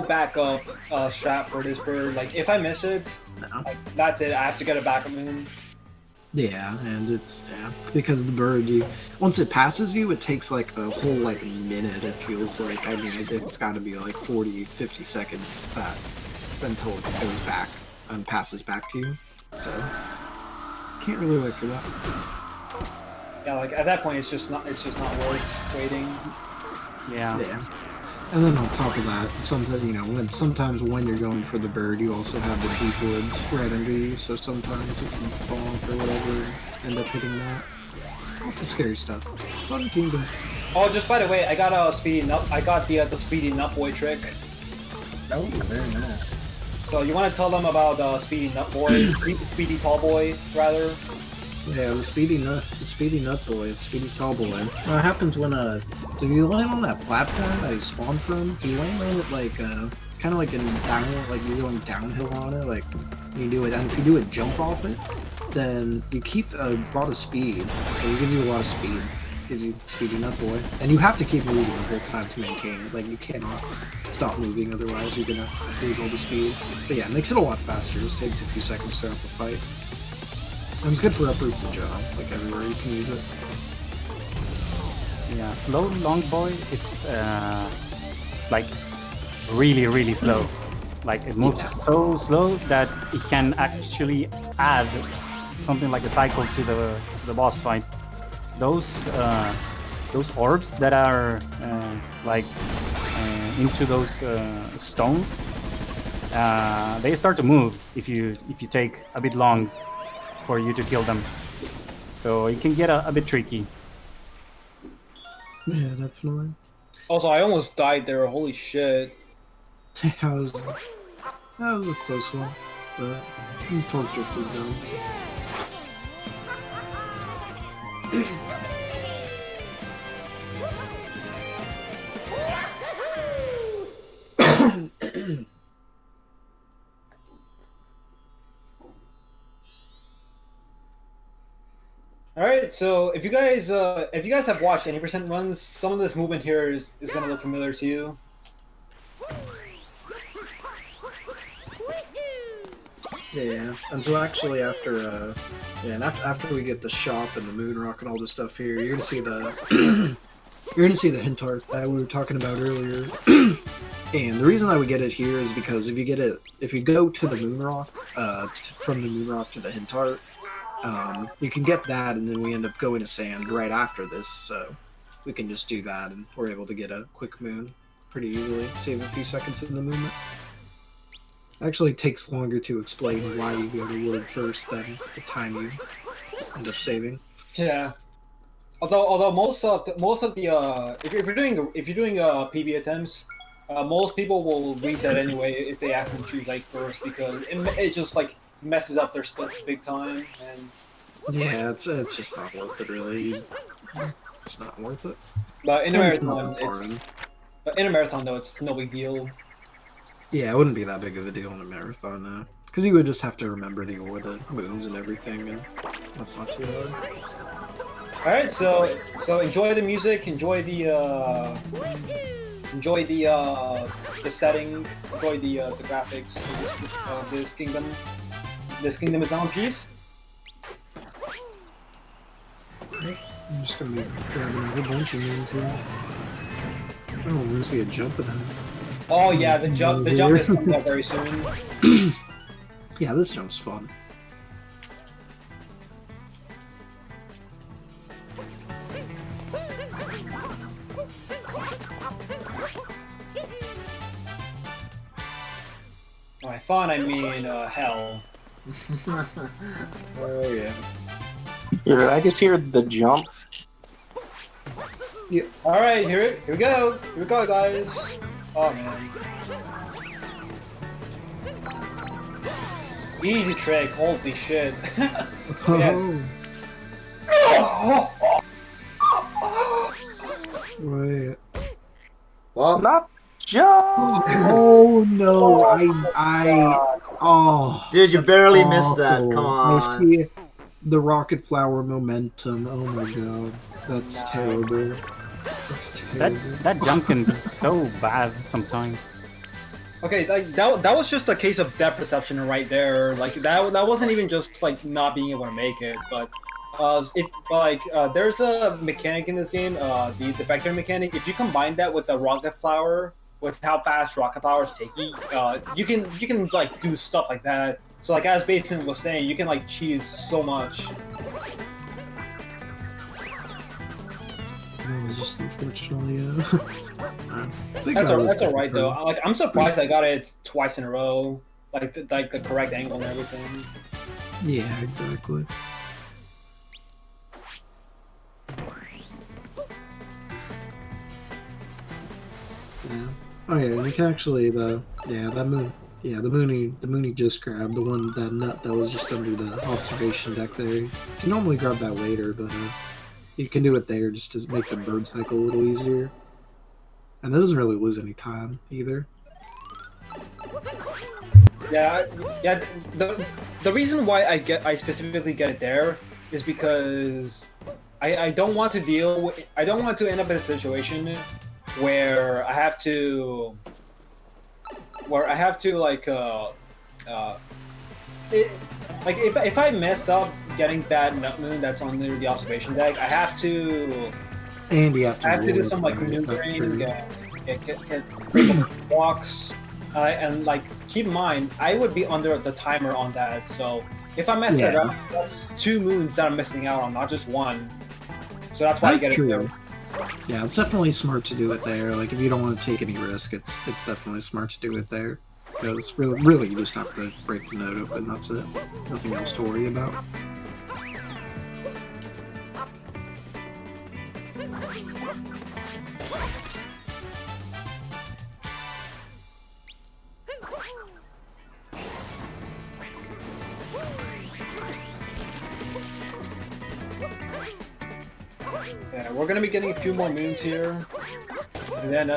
S2: backup strat for this bird. Like if I miss it, like, that's it. I have to get a backup moon.
S6: Yeah, and it's because the bird, once it passes you, it takes like a whole like minute. It feels like. I mean, it's got to be like 40, 50 seconds until it goes back and passes back to you. So can't really wait for that.
S2: Yeah, like at that point, it's just not worth waiting.
S5: Yeah.
S6: Yeah. And then on top of that, sometimes when you're going for the bird, you also have the deep woods right under you. So sometimes if you bonk or whatever, end up hitting that. Lots of scary stuff. Fun kingdom.
S2: Oh, just by the way, I got a speedy nut. I got the speedy nut boy trick.
S8: Oh, very nice.
S2: So you want to tell them about speedy nut boy, speedy tall boy, rather?
S6: Yeah, the speedy nut boy, speedy tall boy. What happens when so if you land on that platform that you spawn from, if you land on it like kind of like in down, like you're going downhill on it, like you do it, and if you do a jump off it, then you keep a lot of speed. It gives you a lot of speed. Gives you speedy nut boy, and you have to keep moving the whole time to maintain it. Like you cannot stop moving, otherwise you're gonna lose all the speed. But yeah, it makes it a lot faster. It just takes a few seconds to start up the fight. And it's good for up roots and jump, like everywhere you can use it.
S5: Yeah, slow long boy. It's like really slow. Like it moves so slow that it can actually add something like a cycle to the boss fight. So those orbs that are into those stones, they start to move if you take a bit long for you to kill them. So it can get a bit tricky.
S6: Yeah, definitely.
S2: Also, I almost died there. Holy shit.
S6: That was a close one, but Torque Drift is done.
S2: All right, so if you guys have watched any percent runs, some of this movement here is gonna look familiar to you.
S6: Yeah, and so actually after after we get the shop and the moon rock and all this stuff here, you're gonna see the you're gonna see the hint art that we were talking about earlier. And the reason I would get it here is because if you go to the moon rock, from the moon rock to the hint art, you can get that, and then we end up going to sand right after this, so we can just do that, and we're able to get a quick moon pretty easily, save a few seconds in the movement. Actually takes longer to explain why you go to wood first than the time you end up saving.
S2: Yeah. Although most of the if you're doing PB attempts, most people will reset anyway if they actually choose like first, because it just like messes up their splits big time. And
S6: yeah, it's just not worth it really. It's not worth it.
S2: But in a marathon though, it's no big deal.
S6: Yeah, it wouldn't be that big of a deal in a marathon, though. Because you would just have to remember the moons and everything, and that's not too hard.
S2: Alright, so enjoy the music, enjoy the setting, enjoy the graphics of this kingdom. This kingdom is on peace.
S6: I'm just gonna be grabbing a whole bunch of moons here. Oh, we're gonna see a jump in that.
S2: Oh yeah, the jump is coming up very soon.
S6: Yeah, this jump's fun.
S2: By fun, I mean hell.
S6: Oh yeah.
S4: Did I just hear the jump?
S6: Yeah.
S2: All right, here we go. Here we go, guys. Oh man. Easy trick. Holy shit.
S6: Wait.
S1: Well,
S4: Not jump!
S6: Oh no! Oh.
S1: dude, you
S6: That's
S1: barely missed that. Come
S6: I
S1: on.
S6: see the rocket flower momentum. Oh my god, that's terrible. That's terrible.
S5: That jump can be so bad sometimes.
S2: Okay, that was just a case of depth perception right there. Like that wasn't even just like not being able to make it, but there's a mechanic in this game, the vector mechanic. If you combine that with the rocket flower, with how fast rocket flowers take you, you can like do stuff like that. So like as Basement was saying, you can like cheese so much.
S6: That was just unfortunately.
S2: That's alright though. Like I'm surprised I got it twice in a row, like the correct angle and everything.
S6: Yeah, exactly. Yeah. Oh yeah, and you can actually the moon you just grabbed, the one, that nut that was just under the observation deck there. You can normally grab that later, but you can do it there just to make the bird cycle a little easier. And that doesn't really lose any time either.
S2: Yeah. The reason why I specifically get it there is because I don't want to end up in a situation where I have to if I mess up getting that nut moon that's on the observation deck, I have to do some like maneuvering, get walks, and like keep in mind I would be under the timer on that. So if I mess that up, that's 2 moons that I'm missing out on, not just 1. So that's why I get it there.
S6: Yeah, it's definitely smart to do it there. Like, if you don't want to take any risk, it's definitely smart to do it there. Because really, you just have to break the node open, that's it. Nothing else to worry about.
S2: Yeah, we're gonna be getting a few more moons here, and then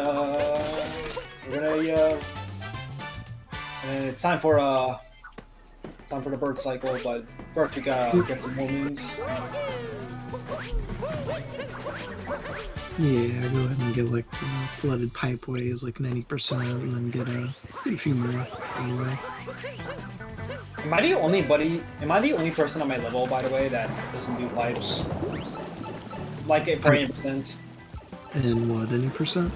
S2: we're gonna and it's time for the bird cycle. But first we gotta get some more moons.
S6: Yeah, go ahead and get like the flooded pipeways, like 90%, and then get a few more anyway.
S2: Am I the only person on my level, by the way, that doesn't do pipes? Like for 80%.
S6: And what, any percent?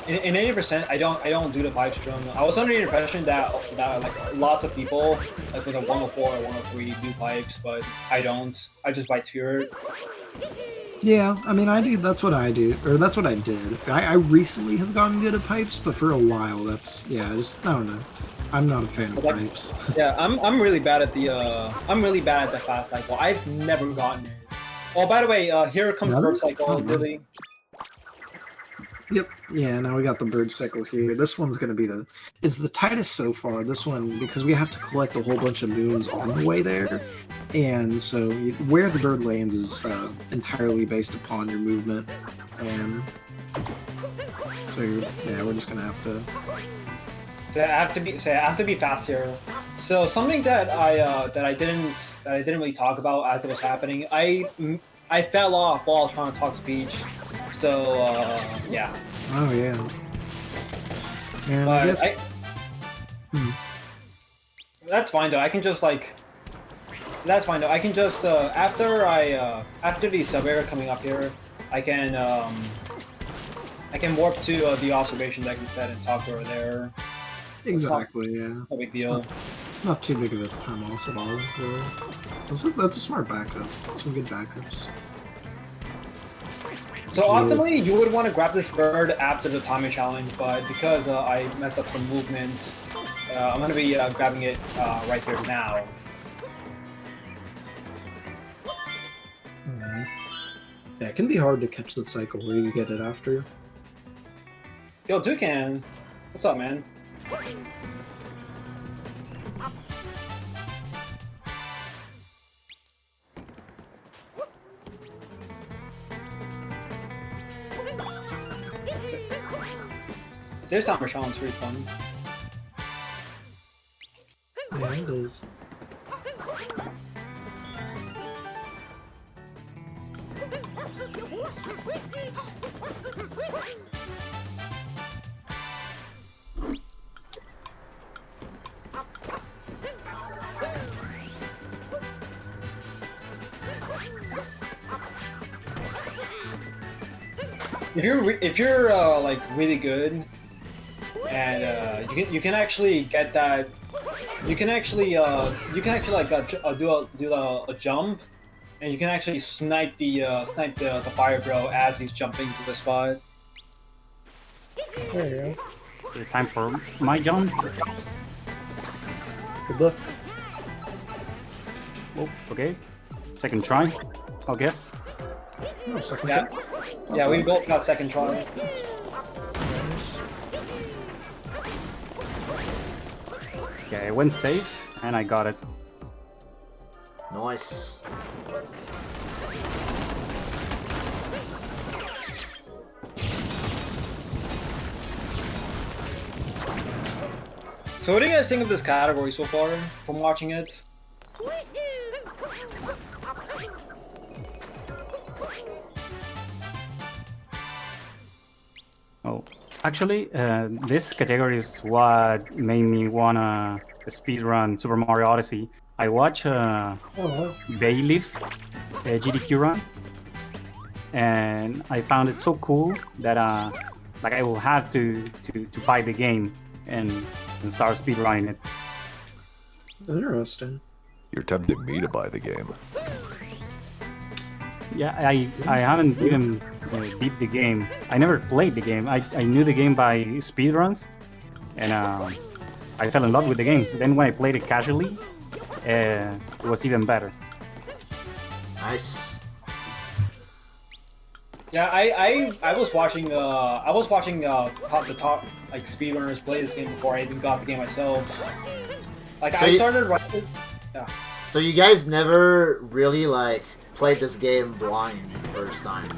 S2: In 80%, I don't do the pipes drum. I was under the impression that like lots of people, like with a 104 or 103, do pipes, but I don't. I just buy tier.
S6: Yeah, I mean, I do. That's what I do, or that's what I did. I recently have gotten good at pipes, but for a while, that's I don't know. I'm not a fan of pipes.
S2: Yeah, I'm really bad at the fast cycle. I've never gotten it. Oh, by the way, here comes bird cycle, Lily.
S6: Yep. Yeah. Now we got the bird cycle here. This one's gonna be is the tightest so far. This one, because we have to collect a whole bunch of moons on the way there, and so where the bird lands is entirely based upon your movement, and so we're just gonna have to.
S2: So I have to be fast here. So something that I didn't really talk about as it was happening. I fell off while trying to talk speech. So yeah.
S6: Oh yeah. And
S2: but
S6: I guess.
S2: That's fine though. I can just like. That's fine though. I can just after the sub area coming up here, I can warp to the observation deck instead and talk to her there.
S6: Exactly. Yeah.
S2: No big deal.
S6: Not too big of a time loss at all. That's a smart backup. Some good backups.
S2: So optimally, you would want to grab this bird after the timing challenge, but because I messed up some movement, I'm going to be grabbing it right here now.
S6: Yeah, it can be hard to catch the cycle where you get it after.
S2: Yo, Toucan! What's up, man? This time Rashawn's pretty fun.
S6: Yeah, it is.
S2: If you're like really good, and you can actually get that, you can actually like do a jump, and you can actually snipe the fire bro as he's jumping to the spot.
S6: There you go.
S5: Okay, time for my jump.
S6: Good luck.
S5: Oh, okay. Second try, I guess.
S6: Oh, second
S2: Yeah,
S6: try.
S2: yeah, we both got second try.
S5: Okay, I went safe and I got it.
S1: Nice.
S2: So what do you guys think of this category so far from watching it?
S5: Oh, actually, this category is what made me wanna speedrun Super Mario Odyssey. I watched Bayleaf GDQ run, and I found it so cool that like I will have to buy the game and start speedrunning it.
S6: Interesting.
S7: You're tempting me to buy the game.
S5: Yeah, I haven't even beat the game. I never played the game. I knew the game by speedruns, and I fell in love with the game. Then when I played it casually, it was even better.
S1: Nice.
S2: Yeah, I was watching the top like speedrunners play this game before I even got the game myself. Like
S1: So
S2: I
S1: you-
S2: started yeah.
S1: So you guys never really like played this game blind for first time.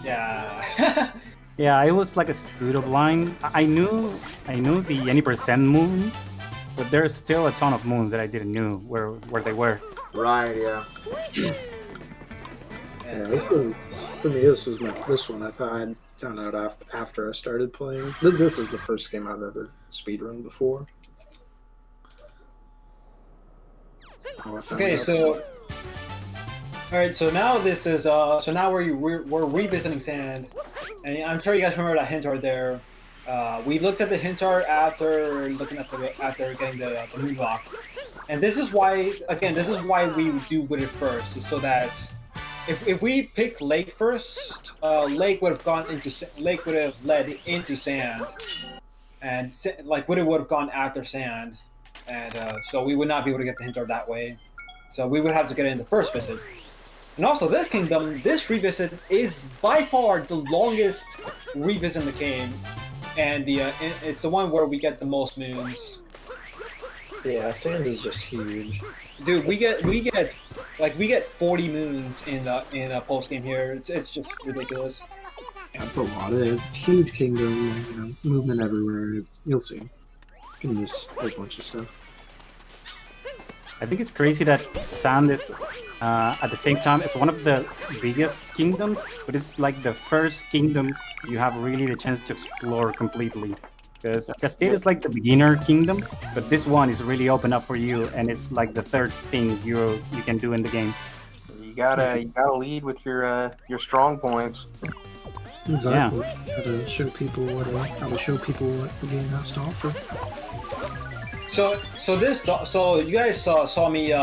S2: Yeah.
S5: Yeah, I was like a pseudo blind. I knew the any percent moons, but there's still a ton of moons that I didn't know where they were.
S1: Right, yeah.
S6: Yeah, this one, for me, this one I found out after I started playing. This is the first game I've ever speedrun before.
S2: Okay, so all right, so now this is so now we're revisiting Sand, and I'm sure you guys remember that hint art there. We looked at the hint art after getting the moon block, and this is why we do Wooded first, is so that if we picked Lake first, Lake would have led into Sand, and like Wooded would have gone after Sand, and so we would not be able to get the hint art that way. So we would have to get it in the first visit. And also, this kingdom, this revisit is by far the longest revisit in the game, and it's the one where we get the most moons.
S6: Yeah, Sand is just huge.
S2: Dude, we get 40 moons in a post game here. It's just ridiculous.
S6: That's a lot. It's huge kingdom. Movement everywhere. You'll see. You can miss a bunch of stuff.
S5: I think it's crazy that Sand is at the same time it's one of the biggest kingdoms, but it's like the first kingdom you have really the chance to explore completely. Because Cascade is like the beginner kingdom, but this one is really open up for you, and it's like the third thing you can do in the game.
S4: You gotta lead with your strong points.
S6: Exactly. How to show people what the game has to offer.
S2: So you guys saw me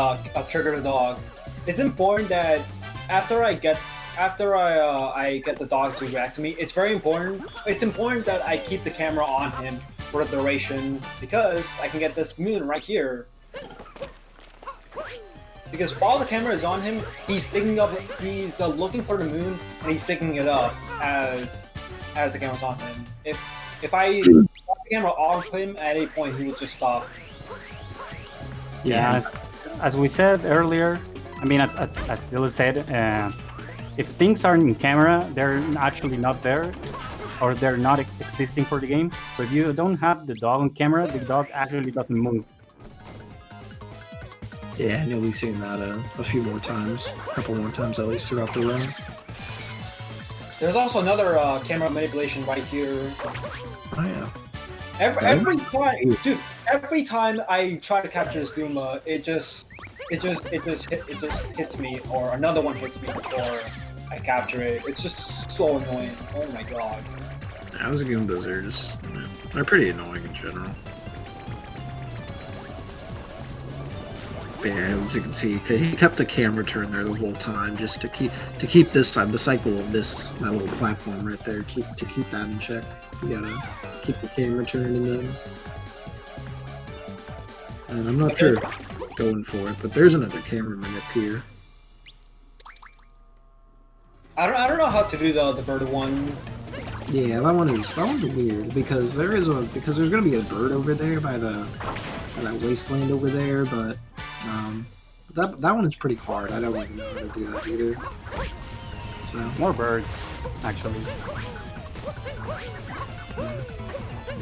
S2: trigger the dog. It's important that after I get the dog to react to me, it's very important. It's important that I keep the camera on him for the duration, because I can get this moon right here. Because while the camera is on him, he's looking for the moon, and he's sticking it up as the camera's on him. If I put the camera off him at any point, he will just stop.
S5: Yeah, as we said earlier, I mean, as Dylan said, if things are in camera, they're actually not there, or they're not existing for the game. So if you don't have the dog on camera, the dog actually doesn't move.
S6: Yeah, and you'll be seeing that a few more times, a couple more times at least throughout the run.
S2: There's also another camera manipulation right here.
S6: Oh yeah.
S2: Every time I try to capture this Goomba, it just hits me, or another one hits me before I capture it. It's just so annoying. Oh my god.
S6: Those Goombas they're pretty annoying in general. But yeah, as you can see, he kept the camera turned there the whole time just to keep this time, the cycle of that little platform right there, keep that in check. You gotta keep the camera turning in. And I'm not sure going for it, but there's another cameraman up here.
S2: I don't know how to do the bird one.
S6: Yeah, that one's weird because there's gonna be a bird over there by that wasteland over there, but that one is pretty hard. I don't even know how to do that either. So
S5: More birds, actually.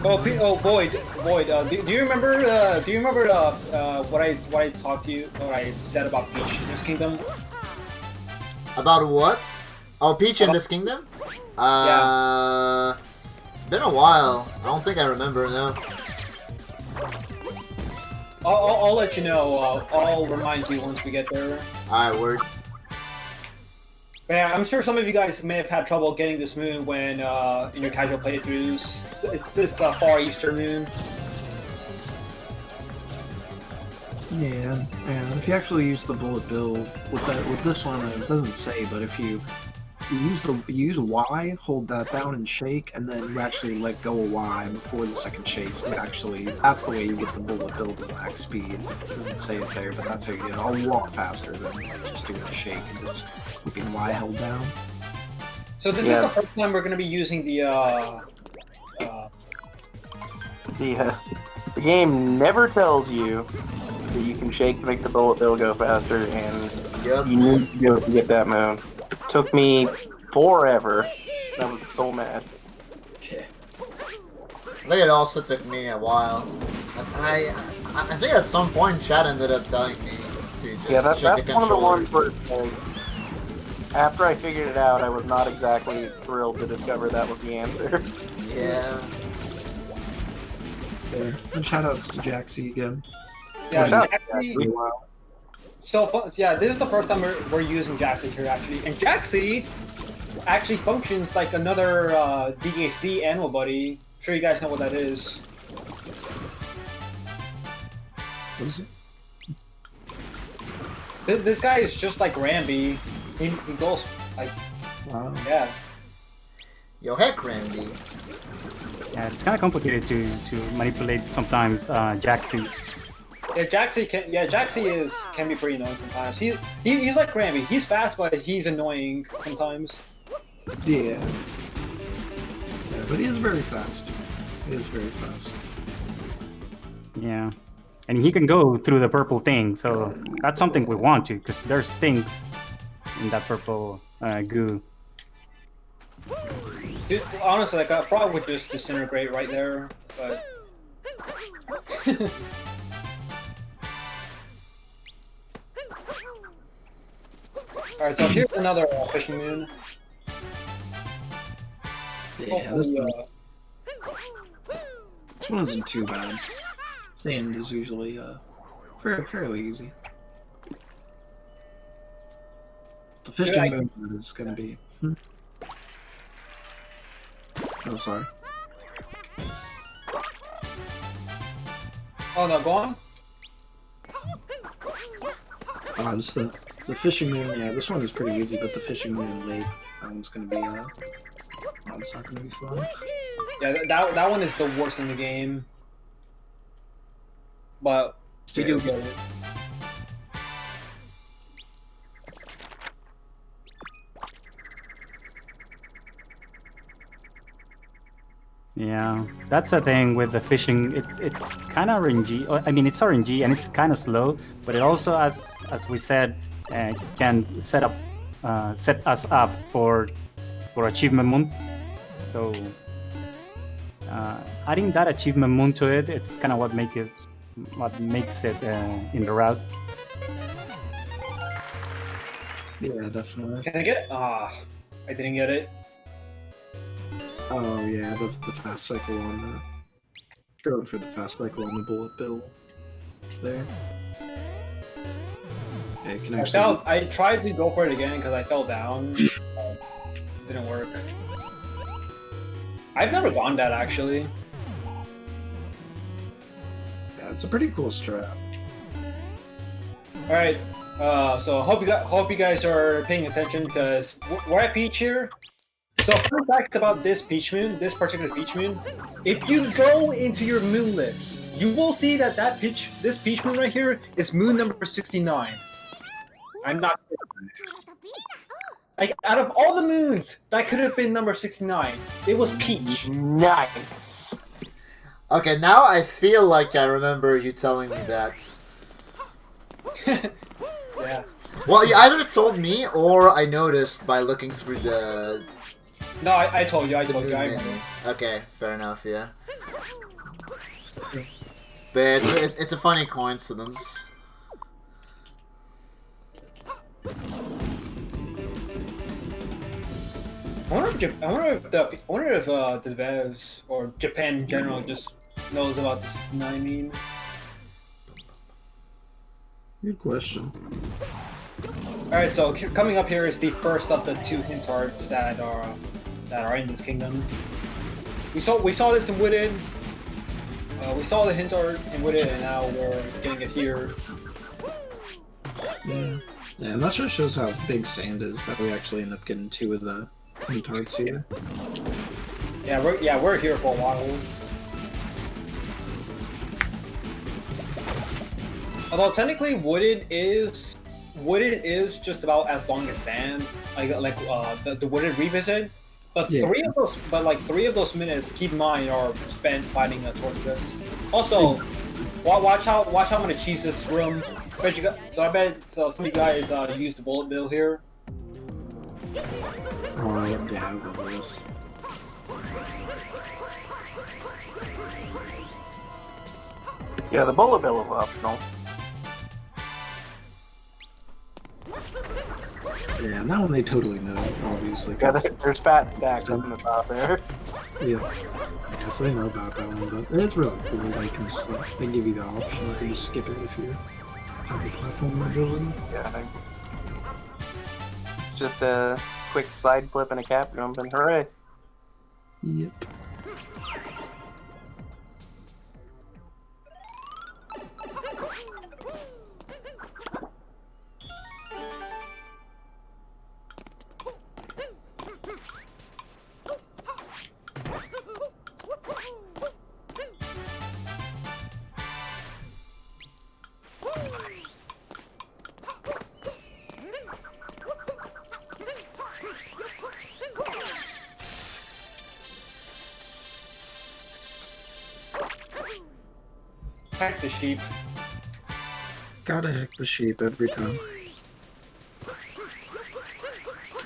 S2: Oh, Boyd. Do you remember? What I talked to you? What I said about Peach in this kingdom?
S1: About what? Oh, Peach in this kingdom?
S2: Yeah.
S1: It's been a while. I don't think I remember, no.
S2: I'll let you know. I'll remind you once we get there.
S1: Alright, word.
S2: But yeah, I'm sure some of you guys may have had trouble getting this moon when in your casual playthroughs. It's this Far Eastern moon.
S6: yeah, and if you actually use the bullet bill with this one, it doesn't say, but if you use Y, hold that down and shake, and then you actually let go of Y before the second shake. That's the way you get the bullet bill to max speed. It doesn't say it there, but that's how you get it. I'll walk faster than just doing a shake and just keeping Y held down.
S2: So this is the first time we're going to be using the
S4: game never tells you that you can shake to make the bullet bill go faster, and you need to go to get that moon. Took me forever. I was so mad.
S6: Okay.
S1: I think it also took me a while. I think at some point Chad ended up telling me to just
S4: Yeah,
S1: check
S4: that's
S1: the
S4: one of the
S1: controller.
S4: ones where, like, after I figured it out, I was not exactly thrilled to discover that was the answer.
S1: Yeah.
S6: There. And shoutouts to Jaxie again.
S2: Yeah,
S4: Shout out to
S2: Jaxie.
S6: Wow.
S2: So yeah, this is the first time we're using Jaxie here actually, and Jaxie actually functions like another DJC animal buddy. I'm sure you guys know what that is.
S6: What is it?
S2: This guy is just like Rambi. He goes like,
S6: Wow.
S2: yeah.
S1: Yo, heck, Randy.
S5: Yeah, it's kind of complicated to manipulate sometimes Jaxie.
S2: Yeah, Jaxie can be pretty annoying sometimes. He's like Rambi. He's fast, but he's annoying sometimes.
S6: Yeah. Yeah, but he is very fast. He is very fast.
S5: Yeah. And he can go through the purple thing, so that's something we want to, because there's things in that purple goo.
S2: Dude, honestly, like I probably would just disintegrate right there, but. Alright, so here's another fishing moon.
S6: Yeah, this one isn't too bad. Sand is usually fairly easy. The fishing moon is gonna be. Oh, sorry.
S2: Oh no, go on.
S6: Just the fishing moon. Yeah, this one is pretty easy, but the fishing moon lake, that one's gonna be it's not gonna be fun.
S2: Yeah, that one is the worst in the game. But we do get it.
S5: Yeah, that's the thing with the fishing. It's kind of RNG. I mean, it's RNG and it's kind of slow, but it also, as we said, can set us up for achievement moon. So adding that achievement moon to it, it's kind of what makes it in the route.
S6: Yeah, definitely.
S2: Can I get it? I didn't get it.
S6: Oh yeah, the fast cycle on the going for the fast cycle on the bullet bill there. Yeah, it can actually.
S2: I tried to go for it again because I fell down. Didn't work. I've never gone that actually.
S6: Yeah, it's a pretty cool strat.
S2: All right. So I hope you guys are paying attention because we're at Peach here. So fun fact about this particular Peach moon, if you go into your moon list, you will see that this Peach moon right here is moon number 69. I'm not like out of all the moons, that could have been number 69. It was Peach.
S4: Nice.
S1: Okay, now I feel like I remember you telling me that.
S2: Yeah.
S1: Well, you either told me or I noticed by looking through the.
S2: No, I told you. I
S1: moon
S2: remember.
S1: menu. Okay, fair enough. Yeah. But it's a funny coincidence.
S2: I wonder if the devs or Japan in general just knows about the 69 meme.
S6: Good question.
S2: Alright, so coming up here is the first of the 2 hint arts that are in this kingdom. We saw this in Wooded. We saw the hint art in Wooded, and now we're getting it here.
S6: Yeah. Yeah, I'm not sure it shows how big sand is that we actually end up getting 2 of the hint arts here.
S2: Yeah, we're here for a while. Although technically Wooded is just about as long as sand, like the Wooded revisit. But
S6: Yeah.
S2: 3 of those minutes, keep in mind, are spent fighting a tortoise. Also, watch how I'm gonna cheese this room. So I bet some of you guys use the bullet bill here.
S6: Oh, yeah, I'll go with this.
S4: Yeah, the bullet bill is optional.
S6: Yeah, and that one they totally know, obviously.
S4: Yeah,
S6: 'cause-
S4: there's fat stacks up in the top there.
S6: yeah. Yeah, so they know about that one, but it's really cool. They can just, they give you the option. You can just skip it if you have the platform ability.
S4: Yeah. It's just a quick side flip and a cap jump, and hooray!
S6: Yep.
S2: Hack the sheep.
S6: Gotta hack the sheep every time.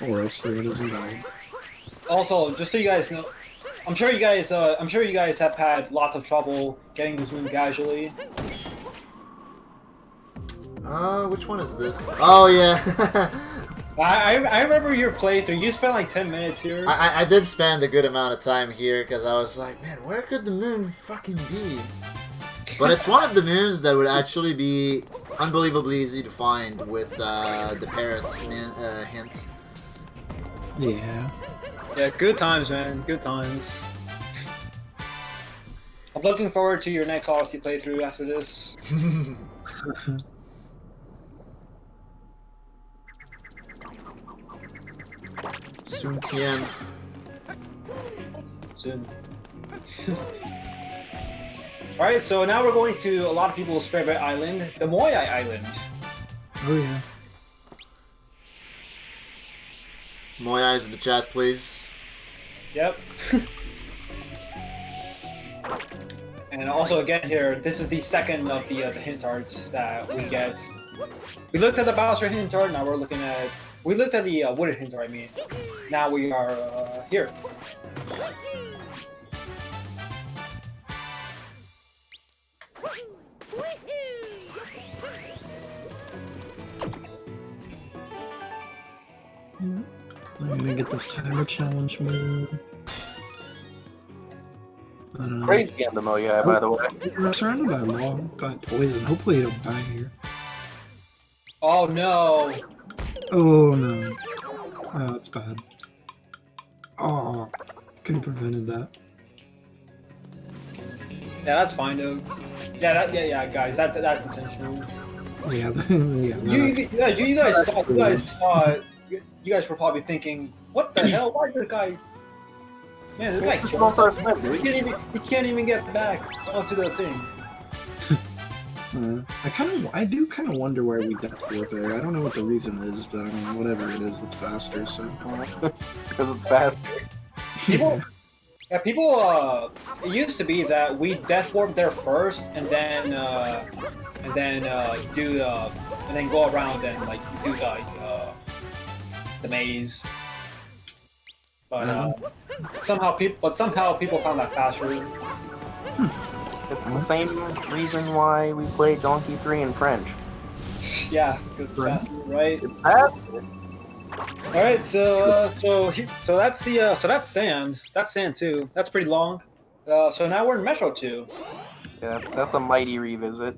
S6: Or else they're gonna die.
S2: Also, just so you guys know, I'm sure you guys have had lots of trouble getting this moon casually.
S1: Which one is this? Oh yeah.
S2: I remember your playthrough. You spent like 10 minutes here.
S1: I did spend a good amount of time here because I was like, man, where could the moon fucking be? But it's one of the moons that would actually be unbelievably easy to find with the parrot's hint.
S6: Yeah.
S2: Yeah, good times, man. Good times. I'm looking forward to your next Odyssey playthrough after this.
S1: Soon TM.
S2: Soon. Alright, so now we're going to a lot of people's favorite island, the Moai Island.
S6: Oh yeah.
S1: Moy eyes in the chat, please.
S2: Yep. And also again here, this is the second of the hint arts that we get. We looked at the Bowser hint art, now we're looking at... We looked at the Wooded hint art, I mean. Now we are here.
S6: Yeah. I'm gonna get this timer challenge move. I don't know.
S4: Crazy on the Moya, by the way.
S6: You're surrounded by by poison. Hopefully you don't die here.
S2: Oh no!
S6: Oh no. Oh, it's bad. Oh, could have prevented that.
S2: Yeah, that's fine though. Yeah, yeah, guys, that's intentional.
S6: Yeah, yeah.
S2: You guys were probably thinking, what the hell? Why this guy? Man, this guy killed himself. He can't even get back onto the thing.
S6: I do kind of wonder why we got warp there. I don't know what the reason is, but I mean, whatever it is, it's faster. So
S4: Because it's faster.
S2: People, yeah, it used to be that we death warp there first, and then go around and like do the maze. But somehow people found that faster.
S4: It's the same reason why we played Donkey 3 in French.
S2: Yeah, good faster, right?
S4: It's faster.
S2: All right, so that's that's sand. That's sand too. That's pretty long. So now we're in Metro 2.
S4: Yeah, that's a mighty revisit.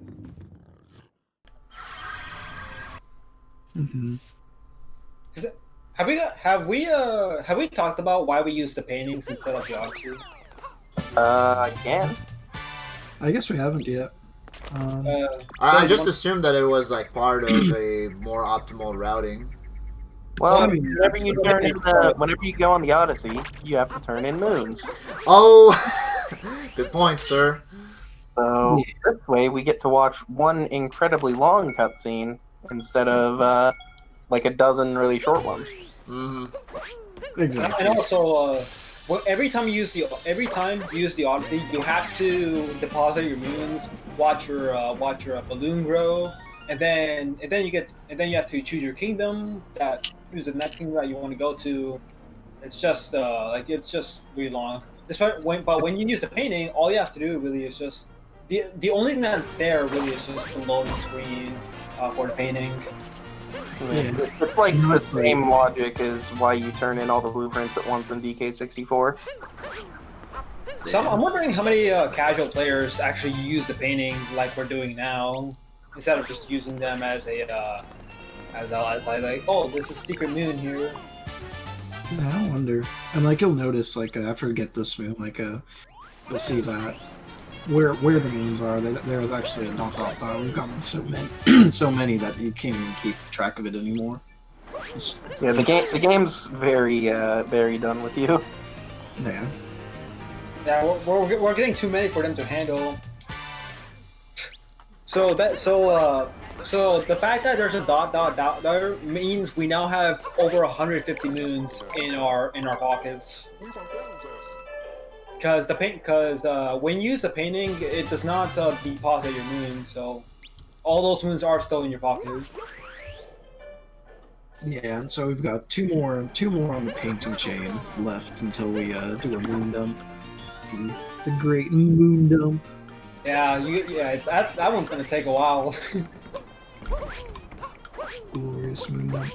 S6: Mm-hmm.
S2: Have we talked about why we use the paintings instead of the Odyssey?
S4: I can.
S6: I guess we haven't yet.
S1: I just assumed that it was like part of a more optimal routing.
S4: Well,
S6: I mean,
S4: whenever you go on the Odyssey, you have to turn in moons.
S1: Oh, good point, sir.
S4: So this way, we get to watch one incredibly long cutscene instead of like a dozen really short ones.
S1: Mm-hmm.
S6: Exactly.
S2: And also, every time you use the Odyssey, you have to deposit your moons, watch your balloon grow, then you have to choose your kingdom. Choose the next kingdom that you want to go to. It's just it's just really long. But when you use the painting, all you have to do really is just the only thing that's there really is just the loading screen for the painting.
S4: Yeah. It's like the same logic as why you turn in all the blueprints at once in DK64.
S2: So I'm wondering how many casual players actually use the painting like we're doing now, instead of just using them as like, oh, this is Secret Moon here.
S6: Yeah, I wonder. And like you'll notice, like after we get this moon, like you'll see that where the moons are. There's actually a dot. We've gotten so many, so many that you can't even keep track of it anymore.
S4: Yeah, the game's very done with you.
S6: Yeah.
S2: Yeah, we're getting too many for them to handle. So the fact that there's a dot there means we now have over 150 moons in our pockets. Because when you use the painting, it does not deposit your moons, so all those moons are still in your pocket.
S6: Yeah, and so we've got two more on the painting chain left until we do a moon dump. The great moon dump.
S2: Yeah, that one's gonna take a while.
S6: Glorious moon dump.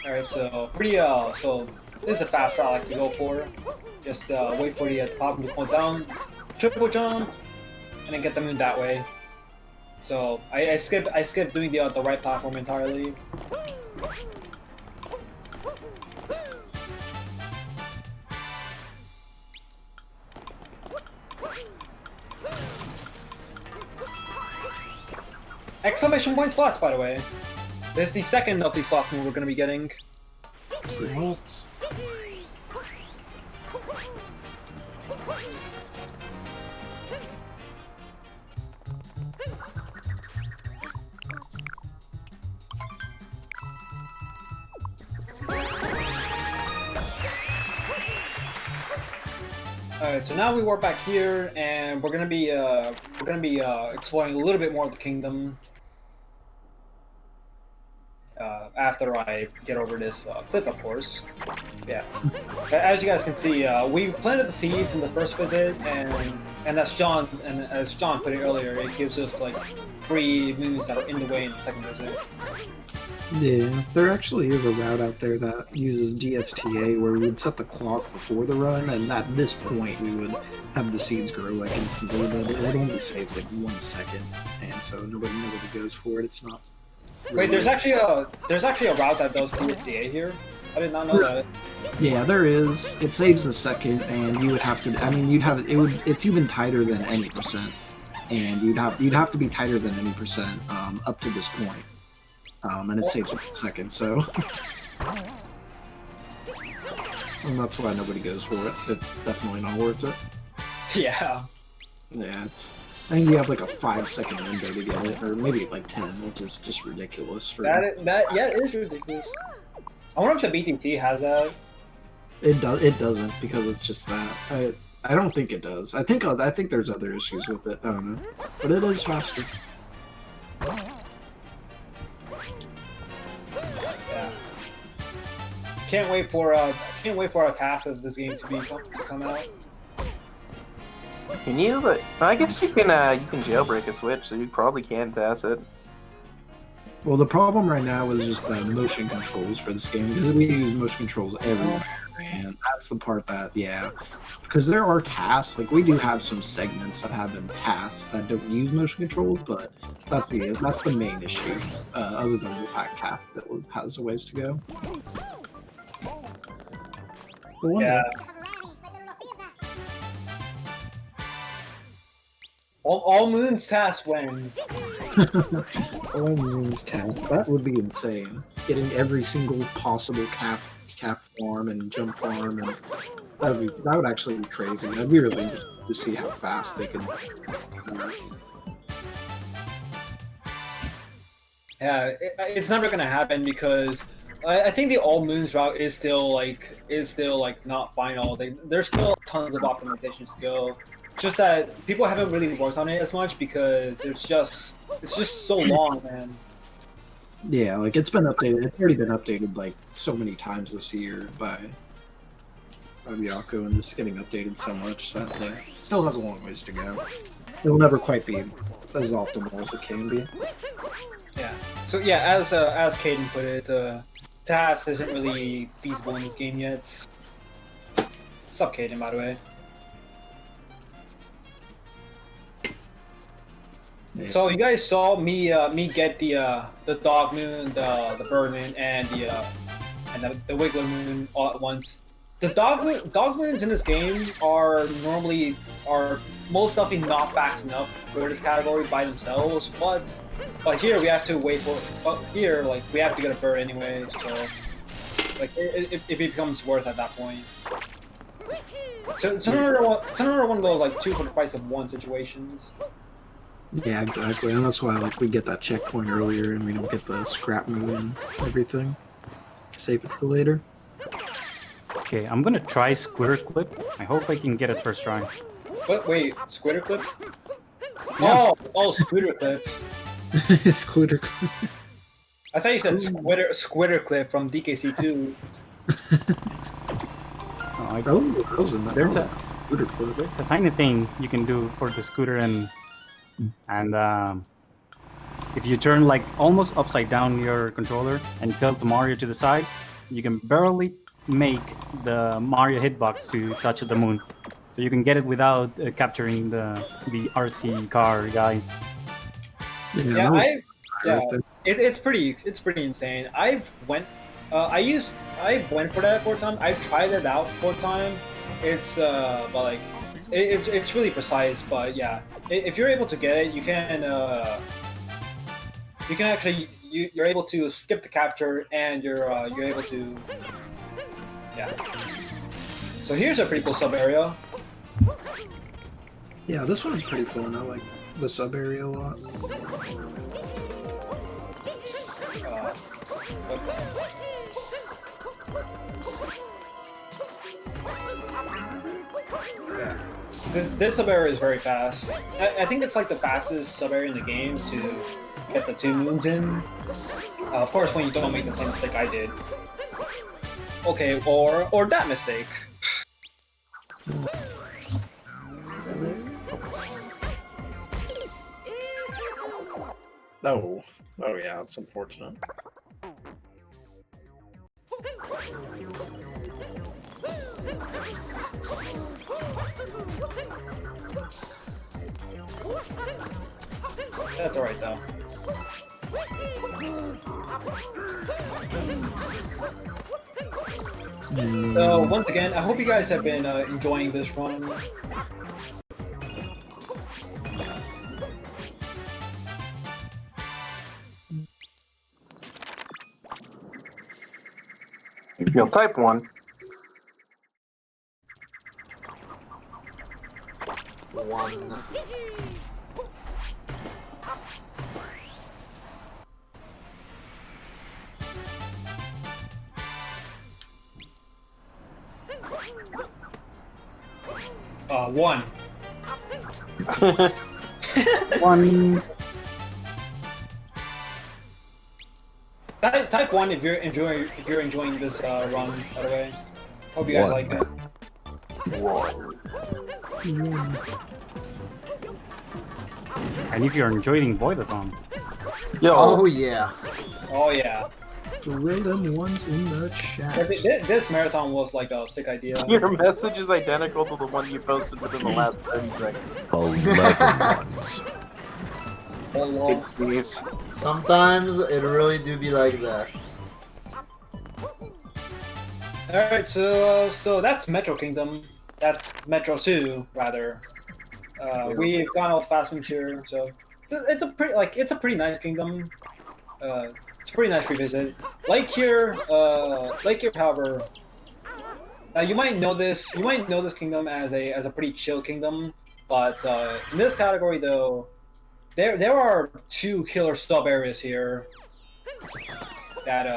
S2: Alright, so so this is a fast route I like to go for. Just wait for the platform to point down, triple jump, and then get the moon that way. So I skip doing the right platform entirely. Exclamation point slots, by the way. This is the second of these slots we're going to be getting.
S6: Slots.
S2: Alright, so now we warp back here, and we're gonna be exploring a little bit more of the kingdom. After I get over this cliff, of course. Yeah. As you guys can see, we planted the seeds in the first visit, and as John put it earlier, it gives us like free moons that are in the way in the second visit.
S6: Yeah, there actually is a route out there that uses DSTA where we would set the clock before the run, and at this point we would have the seeds grow like instantly, but it only saves like 1 second, and so nobody goes for it. It's not.
S2: Wait, there's actually a route that does DSTA here. I did not know that.
S6: Yeah, there is. It saves a second, and you would have to. I mean, it's even tighter than any percent, and you'd have to be tighter than any percent up to this point. And it saves 1 second, so and that's why nobody goes for it. It's definitely not worth it.
S2: Yeah.
S6: Yeah, I think you have like a 5-second window to get it, or maybe like 10, which is just ridiculous. For
S2: yeah, it is ridiculous. I wonder if the BTT has that.
S6: It doesn't, because it's just that. I don't think it does. I think there's other issues with it. I don't know, but it is faster.
S2: Yeah. Can't wait for a task of this game to come out.
S4: Can you? But I guess you can jailbreak a Switch, so you probably can pass it.
S6: Well, the problem right now is just the motion controls for this game, because we use motion controls everywhere, and that's the part that, yeah, because there are tasks, like we do have some segments that have been tasks that don't use motion controls, but that's the main issue, other than the fact task that has a ways to go. But
S2: yeah. All moons task when.
S6: All moons task. That would be insane. Getting every single possible cap farm and jump farm, and that would actually be crazy. I'd be really interested to see how fast they can.
S2: Yeah, it's never gonna happen because I think the all moons route is still like not final. There's still tons of optimizations to go. Just that people haven't really worked on it as much because it's just so long, man.
S6: Yeah, like it's been updated. It's already been updated like so many times this year by Yako, and just getting updated so much that still has a long ways to go. It'll never quite be as optimal as it can be.
S2: Yeah. So yeah, as Caden put it, task isn't really feasible in this game yet. What's up, Caden? By the way.
S6: Yeah.
S2: So you guys saw me get the dog moon, the bird moon, and the wiggler moon all at once. The dog moons in this game are most likely not fast enough for this category by themselves, but here we have to wait for. But here, like, we have to get a bird anyway, so like it becomes worth at that point. So it's another one of those like 2 for the price of 1 situations.
S6: Yeah, exactly, and that's why like we get that checkpoint earlier, and we don't get the scrap moon and everything. Save it for later.
S5: Okay, I'm gonna try Squitter Clip. I hope I can get it first try.
S2: Wait, Squitter Clip?
S5: Yeah.
S2: Oh, Squitter Clip.
S6: Squitter Clip.
S2: I thought you said Squitter Clip from DKC2.
S5: There's a tiny thing you can do for the scooter, and if you turn like almost upside down your controller and tilt the Mario to the side, you can barely make the Mario hitbox to touch the moon. So you can get it without capturing the RC car guy.
S2: It's pretty insane. I went for that for a time. I've tried it out for a time. It's but like it's really precise. But yeah, if you're able to get it, you can actually you're able to skip the capture, and you're able to So here's a pretty cool sub area.
S6: Yeah, this one's pretty fun. I like the sub area a lot.
S2: This sub area is very fast. I think it's like the fastest sub area in the game to get the 2 moons in. Of course, when you don't make the same mistake I did. Okay, or that mistake.
S6: Oh yeah, it's unfortunate.
S2: That's alright though. So once again, I hope you guys have been enjoying this run.
S4: You'll type 1.
S1: 1.
S2: One.
S5: 1.
S2: Type 1 if you're enjoying this run. By the way, hope you guys like it.
S4: 1.
S5: And if you're enjoying V0oidathon.
S4: Yo.
S1: Oh yeah.
S2: Oh yeah.
S6: Throw them ones in the chat.
S2: This marathon was like a sick idea.
S4: Your message is identical to the one you posted within the last 30 seconds.
S7: 11 ones.
S4: Please.
S1: Sometimes it really do be like that.
S2: Alright, so that's Metro Kingdom. That's Metro 2, rather. We've gone off fast moves here, so it's a pretty nice kingdom. It's a pretty nice revisit. Like here, however, you might know this kingdom as a pretty chill kingdom, but in this category though, there are 2 killer sub areas here that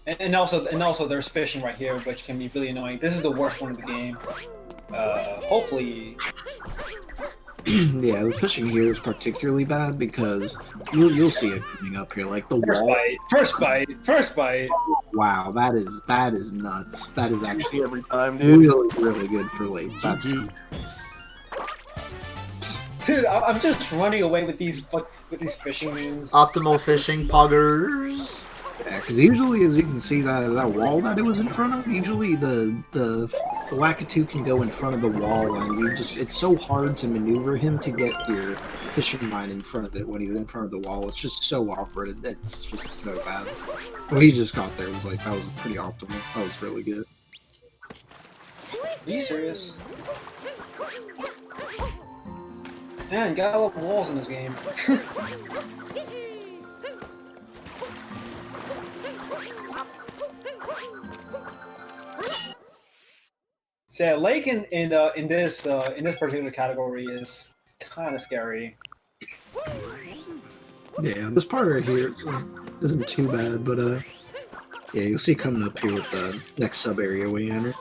S2: And also there's fishing right here, which can be really annoying. This is the worst one of the game. Hopefully.
S6: Yeah, the fishing here is particularly bad because you'll see it coming up here, like the
S2: First
S6: wall.
S2: bite, first bite, first bite.
S6: Wow, that is nuts. That is actually
S4: Every time, dude.
S6: really good for late. That's
S2: Dude, I'm just running away with these fishing moons.
S1: Optimal fishing poggers.
S6: yeah, because usually, as you can see, that wall that it was in front of, usually the Lakitu can go in front of the wall, and it's so hard to maneuver him to get your fishing line in front of it when he's in front of the wall. It's just so awkward. It's just so bad. What he just caught there was like, that was pretty optimal. That was really good.
S2: Are you serious? Man, you gotta love walls in this game. So yeah, lake in this particular category is kind of scary.
S6: Yeah, this part right here isn't too bad, but yeah, you'll see coming up here with the next sub area when you enter.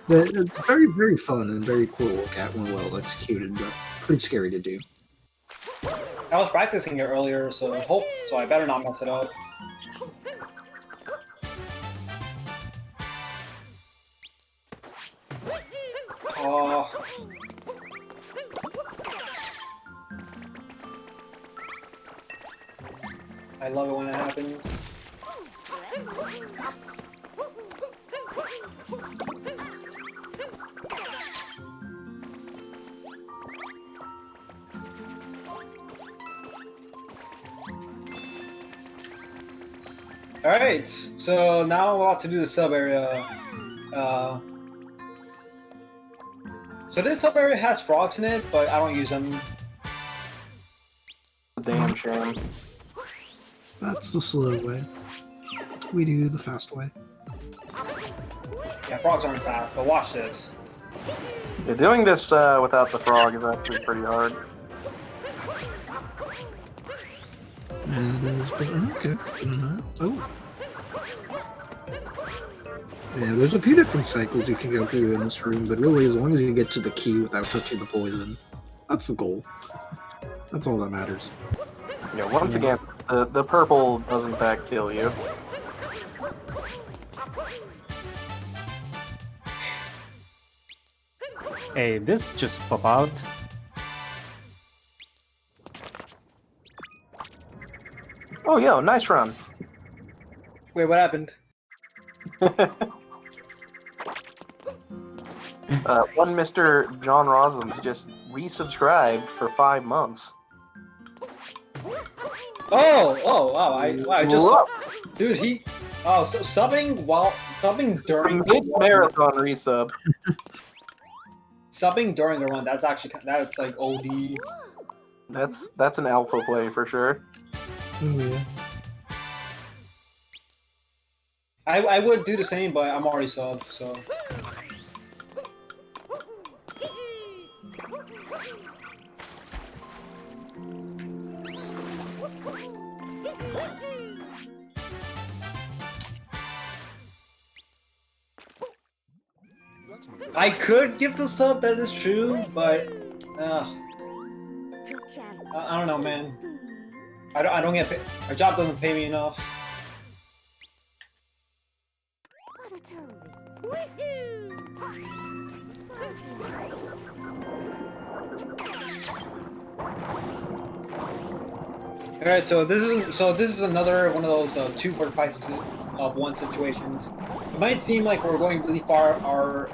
S6: It's very, very fun and very cool to look at when well executed, but pretty scary to do.
S2: I was practicing it earlier, so I better not mess it up. Oh. I love it when it happens. Alright, so now we're about to do the sub area. So this sub area has frogs in it, but I don't use them.
S4: Damn shame.
S6: That's the slow way. We do the fast way.
S2: Yeah, frogs aren't fast, but watch this.
S4: Yeah, doing this without the frog is actually pretty hard.
S6: And it is, but okay. Oh. Yeah, there's a few different cycles you can go through in this room, but really, as long as you get to the key without touching the poison, that's the goal. That's all that matters.
S4: Yeah, once again, the purple doesn't back kill you.
S5: Hey, this just pop out.
S4: Oh, yo, nice run.
S2: Wait, what happened?
S4: One Mr. JohnRossums just resubscribed for 5 months.
S2: Oh, wow! I just,
S4: Whoa.
S2: dude, subbing during
S4: Mid-marathon resub.
S2: subbing during the run. That's like OD.
S4: That's an alpha play for sure.
S6: Oh, yeah.
S2: I would do the same, but I'm already subbed, so. I could give the sub, that is true, but I don't know, man. I don't get paid. Our job doesn't pay me enough. All right, so this is another one of those 2 for the price of 1 situations. It might seem like we're going really far out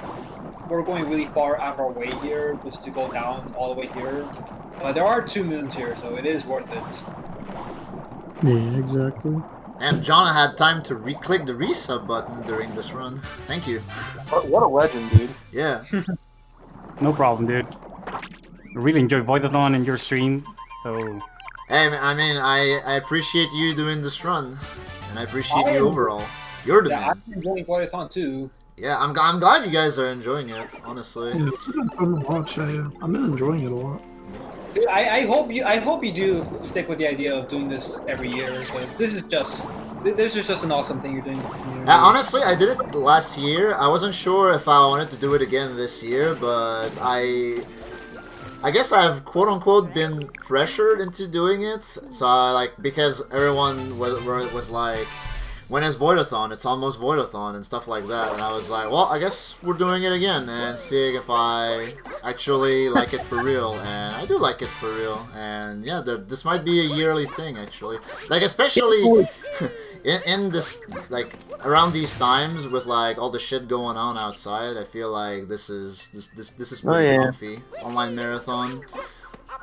S2: of our way here, just to go down all the way here. There are 2 moons here, so it is worth it.
S6: Yeah, exactly.
S1: And John had time to click the resub button during this run. Thank you.
S4: What a legend, dude.
S1: Yeah.
S5: No problem, dude. I really enjoy V0oidathon and your stream, so...
S1: Hey, I mean, I appreciate you doing this run, and I appreciate you overall. You're the man.
S2: I'm enjoying V0oidathon too.
S1: Yeah, I'm glad you guys are enjoying it, honestly.
S6: Yeah, it's been fun to watch. I've been enjoying it a lot.
S2: Dude, I hope you do stick with the idea of doing this every year, because this is just This is just an awesome thing you're doing.
S1: Honestly, I did it last year. I wasn't sure if I wanted to do it again this year, but I guess I've quote-unquote been pressured into doing it. So because everyone was like, when is V0oidathon? It's almost V0oidathon and stuff like that. And I was like, well, I guess we're doing it again and seeing if I actually like it for real. And I do like it for real. And yeah, this might be a yearly thing actually. Like especially in this around these times with all the shit going on outside. I feel like this is pretty comfy. Online marathon.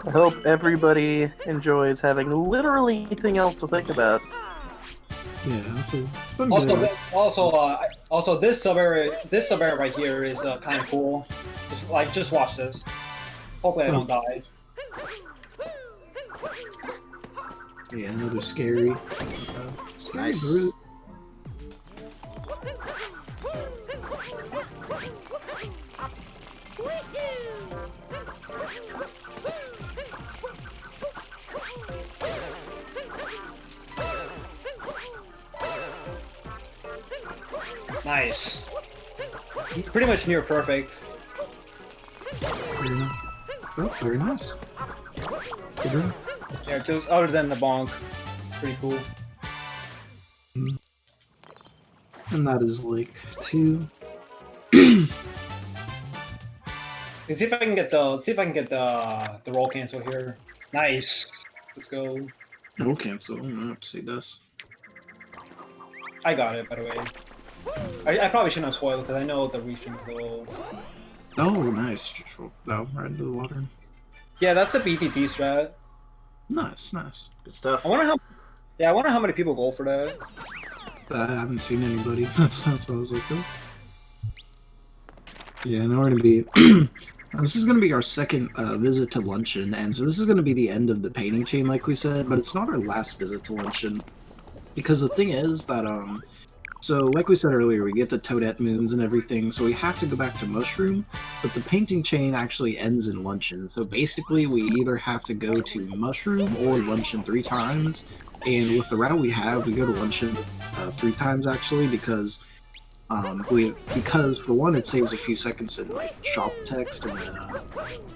S4: I hope everybody enjoys having literally anything else to think about.
S6: Yeah, it's been good.
S2: Also, this sub area right here is kind of cool. Just watch this. Hopefully, I don't die.
S6: Yeah, another scary.
S1: Nice.
S6: Really...
S2: Nice. Pretty much near perfect.
S6: Oh, very nice. Good run.
S2: Yeah, just other than the bonk, pretty cool.
S6: And that is like 2.
S2: Let's see if I can get the roll cancel here. Nice. Let's go.
S6: No cancel. I'm gonna have to see this.
S2: I got it, by the way. I probably shouldn't have spoiled because I know the region though.
S6: Oh, nice. Just roll down right into the water.
S2: Yeah, that's the BTT strat.
S6: Nice, nice.
S1: Good stuff.
S2: I wonder how many people go for that.
S6: I haven't seen anybody. That's what I was like, oh. Yeah, now we're gonna be. This is gonna be our second visit to luncheon, and so this is gonna be the end of the painting chain, like we said. But it's not our last visit to luncheon, because the thing is that so like we said earlier, we get the Toadette moons and everything, so we have to go back to Mushroom. But the painting chain actually ends in luncheon, so basically we either have to go to Mushroom or luncheon 3 times. And with the route we have, we go to luncheon 3 times actually, because for one, it saves a few seconds in shop text,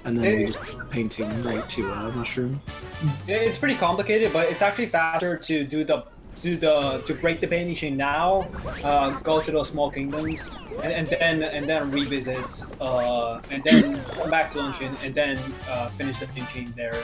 S6: and then we just painting right to Mushroom.
S2: It's pretty complicated, but it's actually faster to do to break the painting chain now, go to those small kingdoms, and then revisit, and then come back to luncheon, and then finish the painting chain there.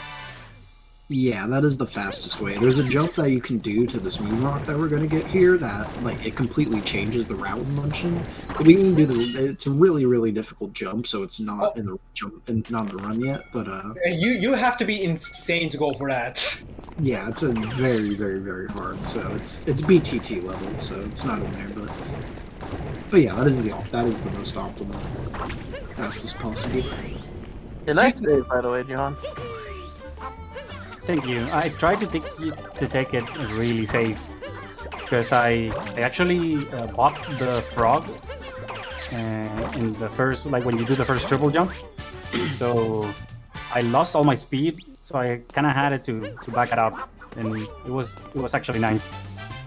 S6: Yeah, that is the fastest way. There's a jump that you can do to this moon rock that we're gonna get here that it completely changes the route in luncheon. But we can do it's a really, really difficult jump, so it's not in the jump and not in the run yet. But
S2: you have to be insane to go for that.
S6: Yeah, it's a very, very, very hard. So it's BTT level, so it's not in there. But yeah, that is the most optimal, fastest possible.
S4: Yeah, nice save, by the way, John.
S5: Thank you. I tried to take it really safe because I actually bought the frog in the first, when you do the first triple jump. So I lost all my speed, so I kind of had it to back it up, and it was actually nice.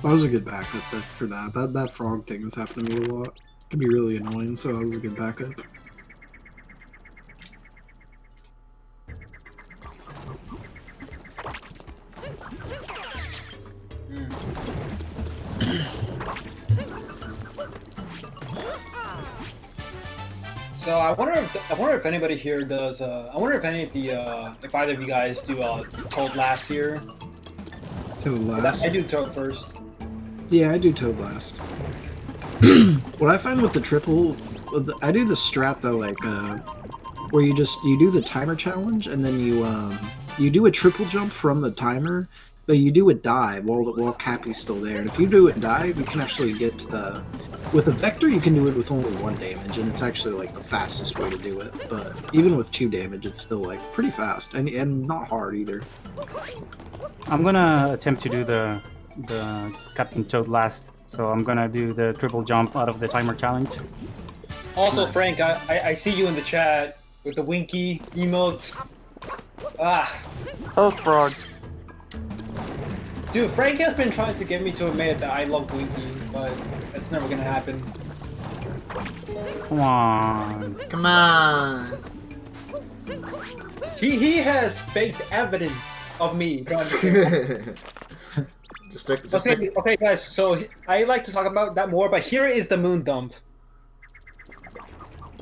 S6: That was a good backup for that. That frog thing has happened to me a lot. It can be really annoying, so that was a good backup.
S2: So I wonder if anybody here does. I wonder if any of if either of you guys do Toad last here.
S6: Toad last.
S2: I do Toad first.
S6: Yeah, I do Toad last. What I find with the triple, I do the strat though, where you do the timer challenge and then you do a triple jump from the timer, but you do a dive while Cappy's still there. And if you do it dive, you can actually get to the. With a vector, you can do it with only 1 damage, and it's actually the fastest way to do it. But even with 2 damage, it's still pretty fast and not hard either.
S5: I'm gonna attempt to do the Captain Toad last, so I'm gonna do the triple jump out of the timer challenge.
S2: Also, Frank, I see you in the chat with the winky emote. Ah.
S4: Oh, frogs.
S2: Dude, Frank has been trying to get me to admit that I love Winky, but that's never gonna happen.
S5: Come on.
S1: Come on.
S2: He has faked evidence of me. Okay, guys. So I like to talk about that more, but here is the moon dump.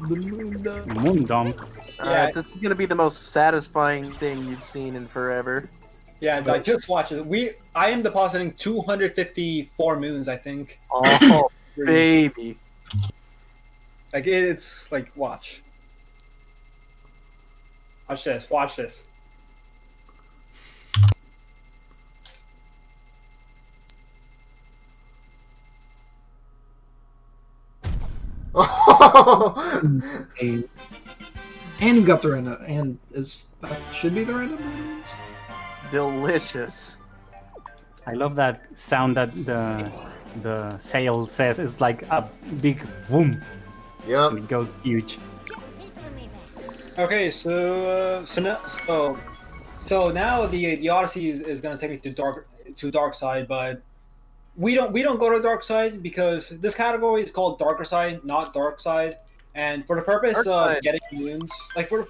S6: The moon dump.
S5: Moon dump.
S2: Yeah.
S4: This is gonna be the most satisfying thing you've seen in forever.
S2: Yeah, like just watch it. I am depositing 254 moons, I think.
S4: Oh, baby.
S2: Like it's like watch. Watch this. Watch this.
S6: Insane. And you got the random, and that should be the random moons?
S4: Delicious.
S5: I love that sound that the sail says. It's like a big boom.
S1: Yep.
S5: It goes huge.
S2: Okay, so now the Odyssey is gonna take me to dark side, but we don't go to dark side because this category is called darker side, not dark side. And for the purpose of getting moons, like for the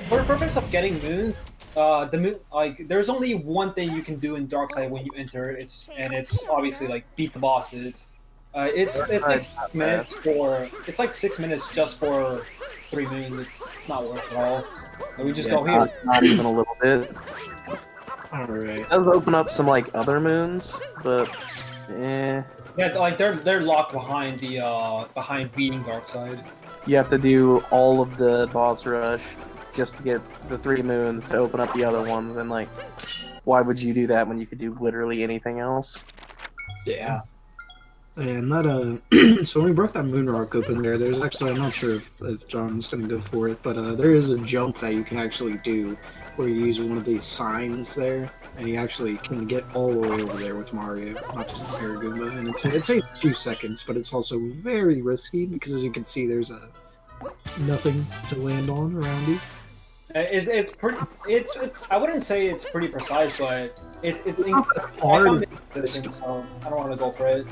S2: purpose of getting moons, the moon, like there's only one thing you can do in dark side when you enter. It's obviously like beat the bosses. It's like 6 minutes it's like 6 minutes just for 3 moons. It's not worth it at all. So we just go here.
S4: Not even a little bit.
S6: Alright.
S4: It does open up some like other moons, but eh.
S2: Yeah, like they're locked behind behind beating dark side.
S4: You have to do all of the boss rush just to get the 3 moons to open up the other ones, and like, why would you do that when you could do literally anything else?
S6: Yeah. And that, so when we broke that moon rock open there's actually, I'm not sure if John's gonna go for it, but there is a jump that you can actually do where you use one of these signs there, and you actually can get all the way over there with Mario, not just the Paragoomba, and it's a few seconds, but it's also very risky, because as you can see, there's nothing to land on around you.
S2: It's pretty. It's. I wouldn't say it's pretty precise, but it's
S6: not that hard.
S2: So I don't want to go for it.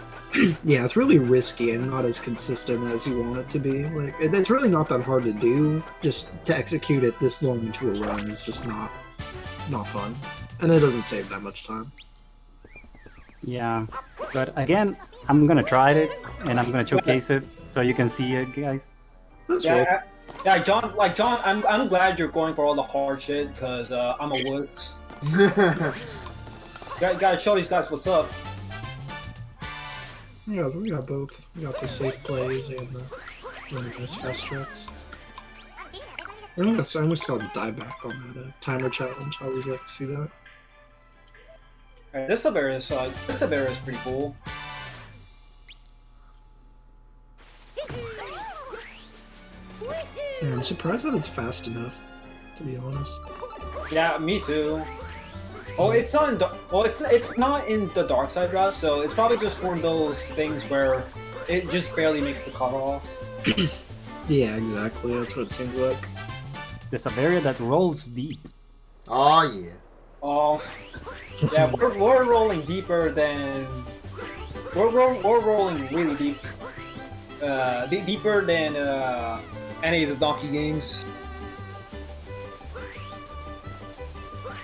S6: Yeah, it's really risky and not as consistent as you want it to be. Like, it's really not that hard to do. Just to execute it this long into a run is just not fun, and it doesn't save that much time.
S5: Yeah, but again, I'm gonna try it and I'm gonna showcase it so you can see it, guys.
S6: That's right.
S2: Yeah, John. I'm glad you're going for all the hard shit because I'm a wuss. Gotta show these guys what's up.
S6: Yeah, we got both. We got the safe plays and the nice fast tracks. I almost saw the dieback on that timer challenge. I always like to see that.
S2: Alright, this sub area is pretty cool.
S6: Yeah, I'm surprised that it's fast enough, to be honest.
S2: Yeah, me too. Oh, it's not in it's not in the dark side route, so it's probably just one of those things where it just barely makes the cutoff.
S6: Yeah, exactly. That's what it seems like.
S5: There's a area that rolls deep.
S1: Oh yeah.
S2: Oh, yeah, we're rolling deeper than we're rolling really deep, deeper than any of the Donkey games.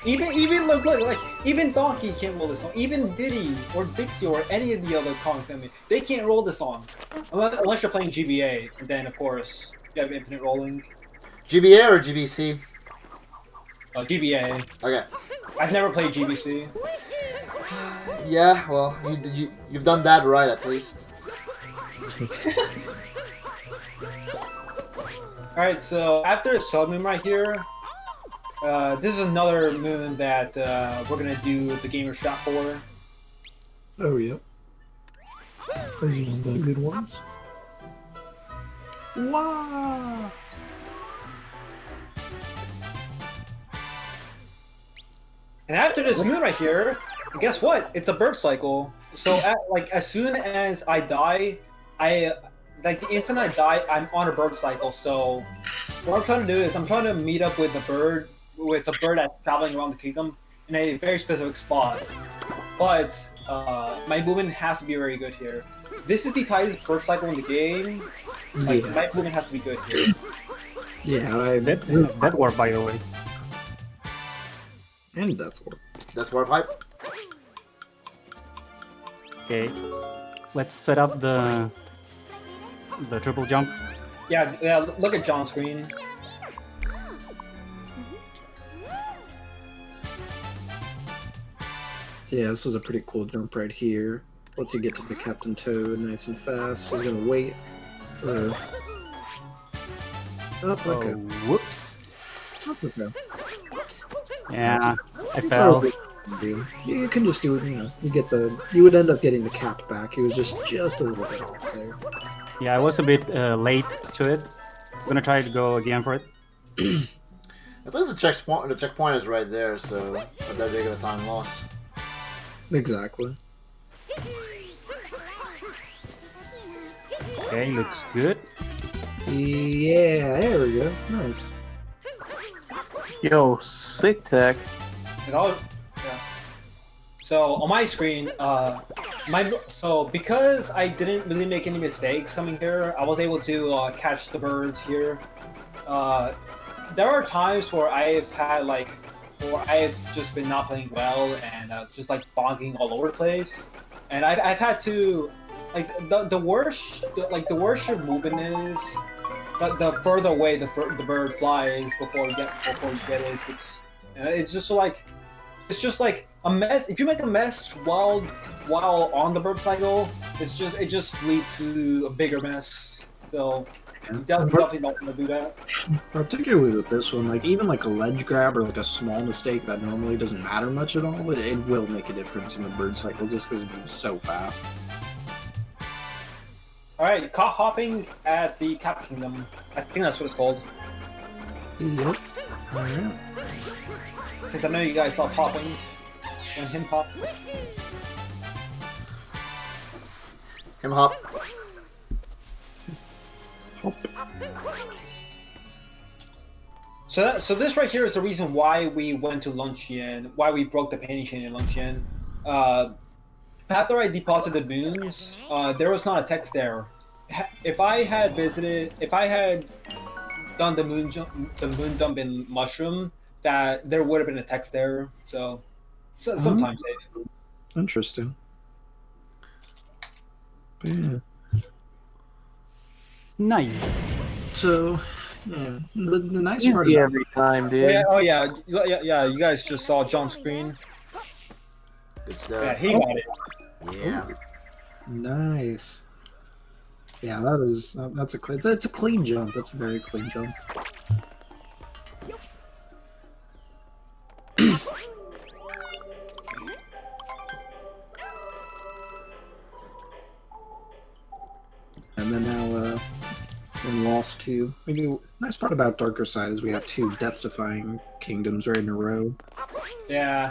S2: Even look like even Donkey can't roll this song. Even Diddy or Dixie or any of the other Kong family, they can't roll this song unless you're playing GBA. And then of course you have infinite rolling.
S1: GBA or GBC?
S2: GBA.
S1: Okay.
S2: I've never played GBC.
S1: Yeah, well, you've done that right at least.
S2: Alright, so after the sub moon right here, this is another moon that we're gonna do the gamer shot for.
S6: Oh, yeah. This is one of the good ones. Wow!
S2: And after this moon right here, guess what? It's a bird cycle. So as soon as I die, the instant I die, I'm on a bird cycle. So what I'm trying to do is I'm trying to meet up with a bird that's traveling around the kingdom in a very specific spot. but my movement has to be very good here. This is the tightest bird cycle in the game. Like,
S6: Yeah.
S2: my movement has to be good here.
S6: Yeah,
S5: That war, by the way.
S6: and Death Warp.
S1: That's warp hype.
S5: Okay, let's set up the triple jump.
S2: Yeah, yeah. Look at John's screen.
S6: Yeah, this is a pretty cool jump right here. Once you get to the Captain Toad nice and fast, he's gonna wait for... Oh, okay.
S5: Oh, whoops.
S6: That's okay.
S5: Yeah, I
S6: It's
S5: fell.
S6: not a big deal. You can just do it, you know, you would end up getting the cap back. He was just a little bit off there.
S5: Yeah, I was a bit late to it. I'm gonna try to go again for it.
S1: I think the checkpoint is right there, so it's not that big of a time loss.
S6: Exactly.
S5: Okay, looks good.
S6: Yeah, there we go. Nice.
S4: Yo, sick tech.
S2: Like, yeah. So on my screen, because I didn't really make any mistakes coming here, I was able to catch the birds here. There are times where I've had where I've just been not playing well and just like bonking all over the place, and I've had to the worse your movement is, the further away the bird flies before you get it. It's just like a mess. If you make a mess while on the burp cycle, it just leads to a bigger mess. So you definitely don't want to do that.
S6: Particularly with this one, like even like a ledge grab or like a small mistake that normally doesn't matter much at all, it will make a difference in the bird cycle just because it moves so fast.
S2: All right, caught hopping at the Cap Kingdom. I think that's what it's called.
S6: Yep. Alright.
S2: Since I know you guys love hopping, and him hop.
S1: Him hop.
S6: Hop.
S2: So this right here is the reason why we went to Luncheon, why we broke the painting chain in Luncheon. After I deposited moons, there was not a text there. If I had done the moon dump in Mushroom, that there would have been a text there. So sometimes safe.
S6: Interesting. But yeah.
S5: Nice.
S6: So, yeah, the nice part
S4: Easy
S6: about
S4: every time, dude.
S2: Yeah, you guys just saw John's screen.
S1: Good stuff.
S2: Yeah, he got it.
S1: Yeah.
S6: nice. Yeah, that's a clean jump. That's a very clean jump. And then now, in Lost 2, nice part about Darker Side is we have 2 death-defying kingdoms right in a row.
S2: Yeah,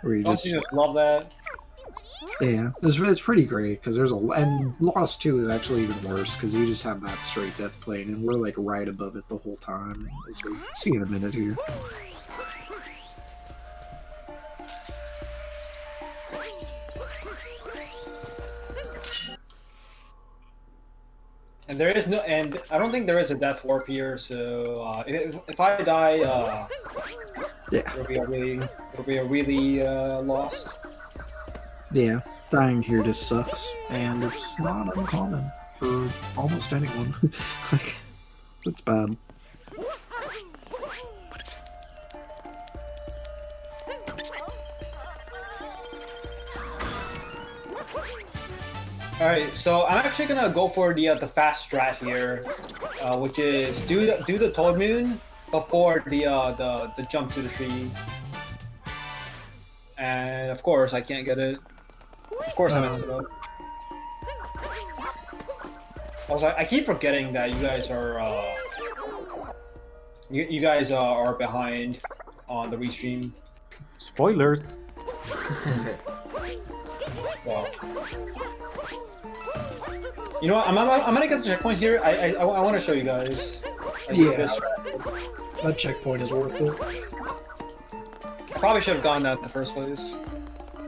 S6: Where you
S2: don't
S6: just
S2: you just love that?
S6: yeah, it's pretty great because there's and Lost 2 is actually even worse because you just have that straight death plane and we're like right above it the whole time, as we see in a minute here.
S2: And I don't think there is a death warp here. So if I die,
S6: Yeah,
S2: it'll be a really lost.
S6: yeah, dying here just sucks, and it's not uncommon for almost anyone. Like, it's bad.
S2: All right, so I'm actually gonna go for the fast strat here, which is do the Toad Moon before the jump to the tree. And of course, I can't get it. Of course, I messed it up. I keep forgetting that you guys are you guys are behind on the restream.
S5: Spoilers.
S2: Wow. You know what? I'm gonna get the checkpoint here. I want to show you guys.
S6: Yeah, that checkpoint is worth it.
S2: Probably should have gone that in the first place.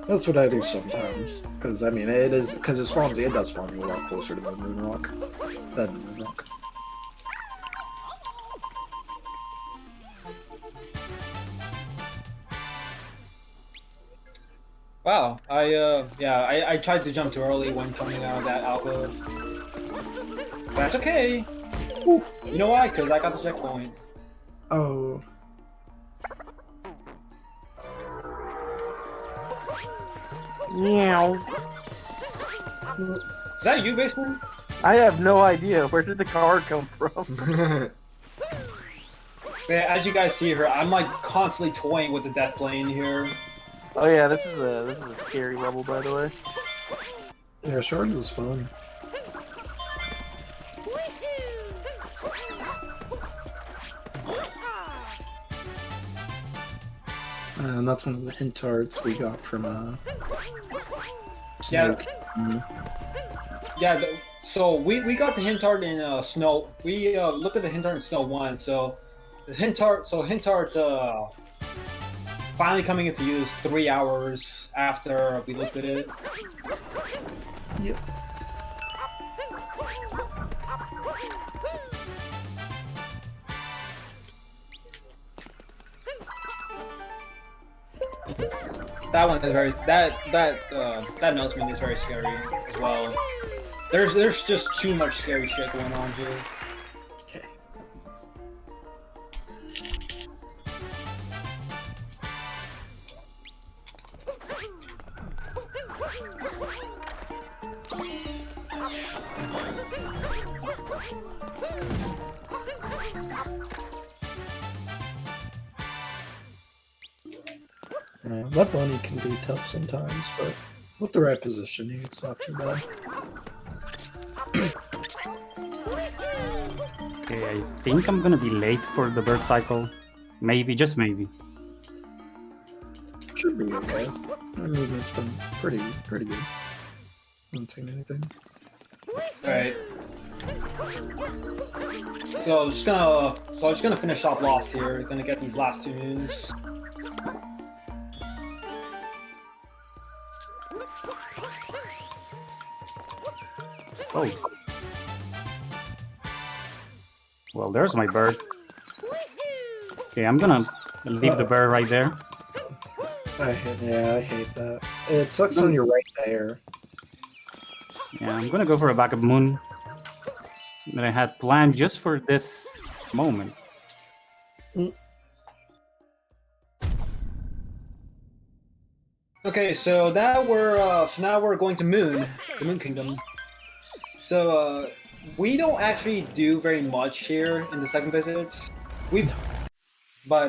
S6: That's what I do sometimes. Because, I mean, it does spawn you a lot closer to the moon rock than the moon rock.
S2: Wow, I tried to jump too early when coming out of that alcove. That's okay. You know why? Because I got the checkpoint.
S6: Oh.
S4: Meow.
S2: Is that you, Basement?
S4: I have no idea. Where did the car come from?
S2: Yeah, as you guys see here, I'm like constantly toying with the death plane here.
S4: Oh yeah, this is a scary level, by the way.
S6: Yeah, Shards was fun. And that's one of the hint arts we got from
S2: Yeah.
S6: Snoke.
S2: Yeah, so we got the hint art in Snow. We looked at the hint art in Snow 1. So the hint art, finally coming into use 3 hours after we looked at it.
S6: Yep.
S2: That one is very that announcement is very scary as well. There's just too much scary shit going on here.
S6: Okay. That bunny can be tough sometimes, but with the right positioning, it's not too bad.
S5: Okay, I think I'm gonna be late for the bird cycle. Maybe, just maybe.
S6: Should be okay. My movement's been pretty good. Haven't seen anything.
S2: Alright. So I'm just gonna finish off Lost here. Gonna get these last 2 moons.
S5: Oh. Well, there's my bird. Okay, I'm gonna leave the bird right there.
S6: I hate that. It sucks when you're right there.
S5: Yeah, I'm gonna go for a backup moon that I had planned just for this moment.
S2: Okay, so now we're going to Moon, the Moon Kingdom. So we don't actually do very much here in the second visits. But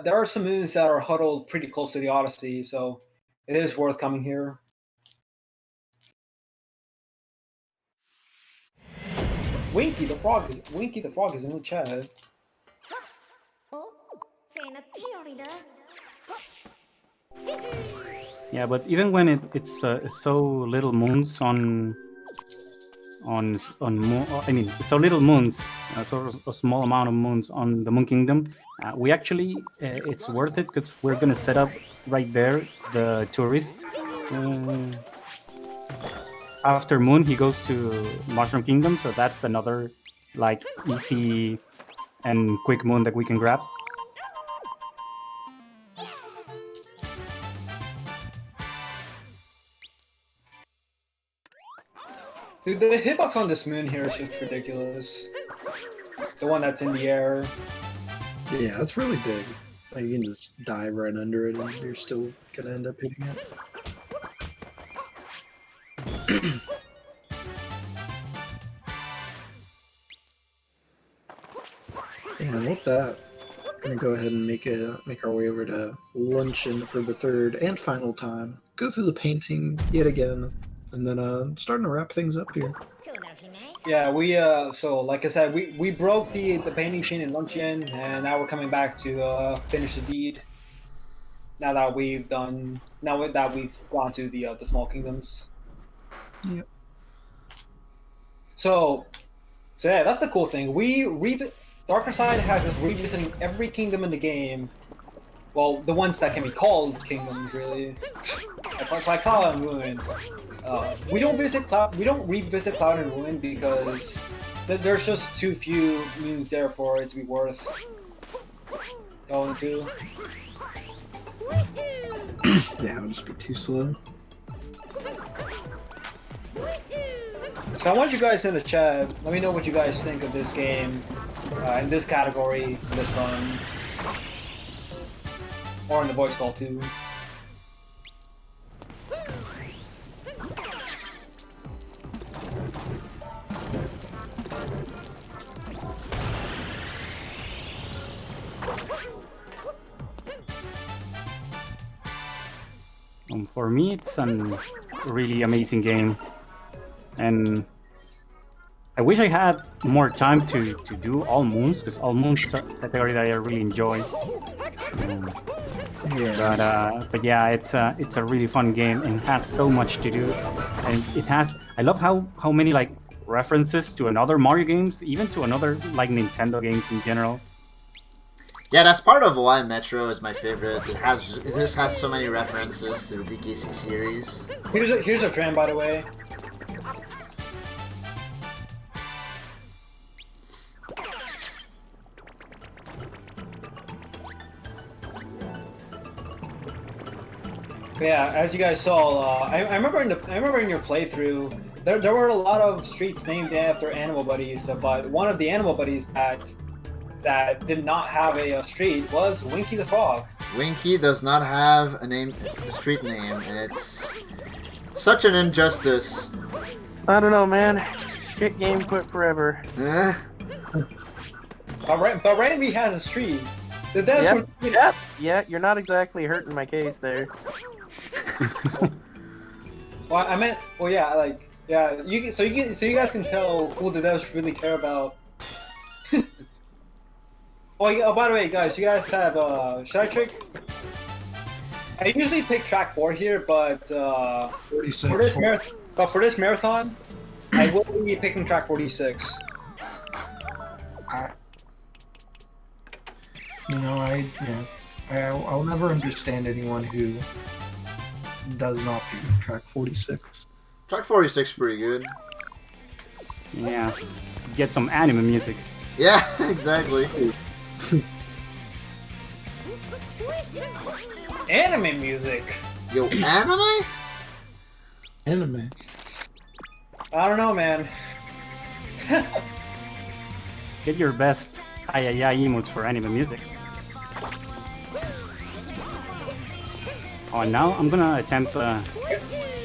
S2: there are some moons that are huddled pretty close to the Odyssey, so it is worth coming here. Winky the frog is in the chat.
S5: Yeah, but even when it's so little moons so little moons, so a small amount of moons on the Moon Kingdom, we actually it's worth it because we're gonna set up right there the tourist. After Moon, he goes to Mushroom Kingdom, so that's another like easy and quick moon that we can grab.
S2: Dude, the hitbox on this moon here is just ridiculous. The one that's in the air.
S6: Yeah, it's really big. Like, you can just dive right under it and you're still gonna end up hitting it. And with that, we're gonna go ahead and make our way over to luncheon for the third and final time. Go through the painting yet again, and then starting to wrap things up here.
S2: Yeah, so like I said, we broke the painting chain in Luncheon, and now we're coming back to finish the deed. Now that we've gone to the small kingdoms.
S6: Yep.
S2: So yeah, that's the cool thing. Darker Side has us revisiting every kingdom in the game well, the ones that can be called kingdoms, really. If I Cloud and Ruin, we don't revisit Cloud and Ruin because there's just too few moons there for it to be worth going to.
S6: Yeah, it would just be too slow.
S2: So I want you guys in the chat. Let me know what you guys think of this game, in this category, in this run, or in the voice call too.
S5: For me, it's a really amazing game, and I wish I had more time to do all moons, because all moons is a category that I really enjoy. But yeah, it's a really fun game and has so much to do, and it has. I love how many like references to another Mario games, even to another like Nintendo games in general.
S1: Yeah, that's part of why Metro is my favorite. It just has so many references to the DKC series.
S2: Here's a trend, by the way. Yeah, as you guys saw, I remember in your playthrough, there were a lot of streets named after animal buddies, but one of the animal buddies that did not have a street was Winky the Frog.
S1: Winky does not have a street name, and it's such an injustice.
S4: I don't know, man. Shit game quit forever.
S1: Eh?
S2: But Randy has a street.
S4: Yeah, you're not exactly hurting my case there.
S2: Well, I meant, well, yeah, like, yeah. So you guys can tell who the devs really care about. Oh, yeah, oh, by the way, guys, you guys have should I trick? I usually pick track 4 here, but
S6: 46.
S2: for this marathon, I will be picking track 46.
S6: I'll never understand anyone who does not do track 46.
S1: Track 46 is pretty good.
S5: Yeah, get some anime music.
S1: Yeah, exactly.
S2: Anime music.
S1: Yo, anime?
S6: Anime.
S2: I don't know, man.
S5: Get your best ayaya emotes for anime music. Oh, now I'm gonna attempt the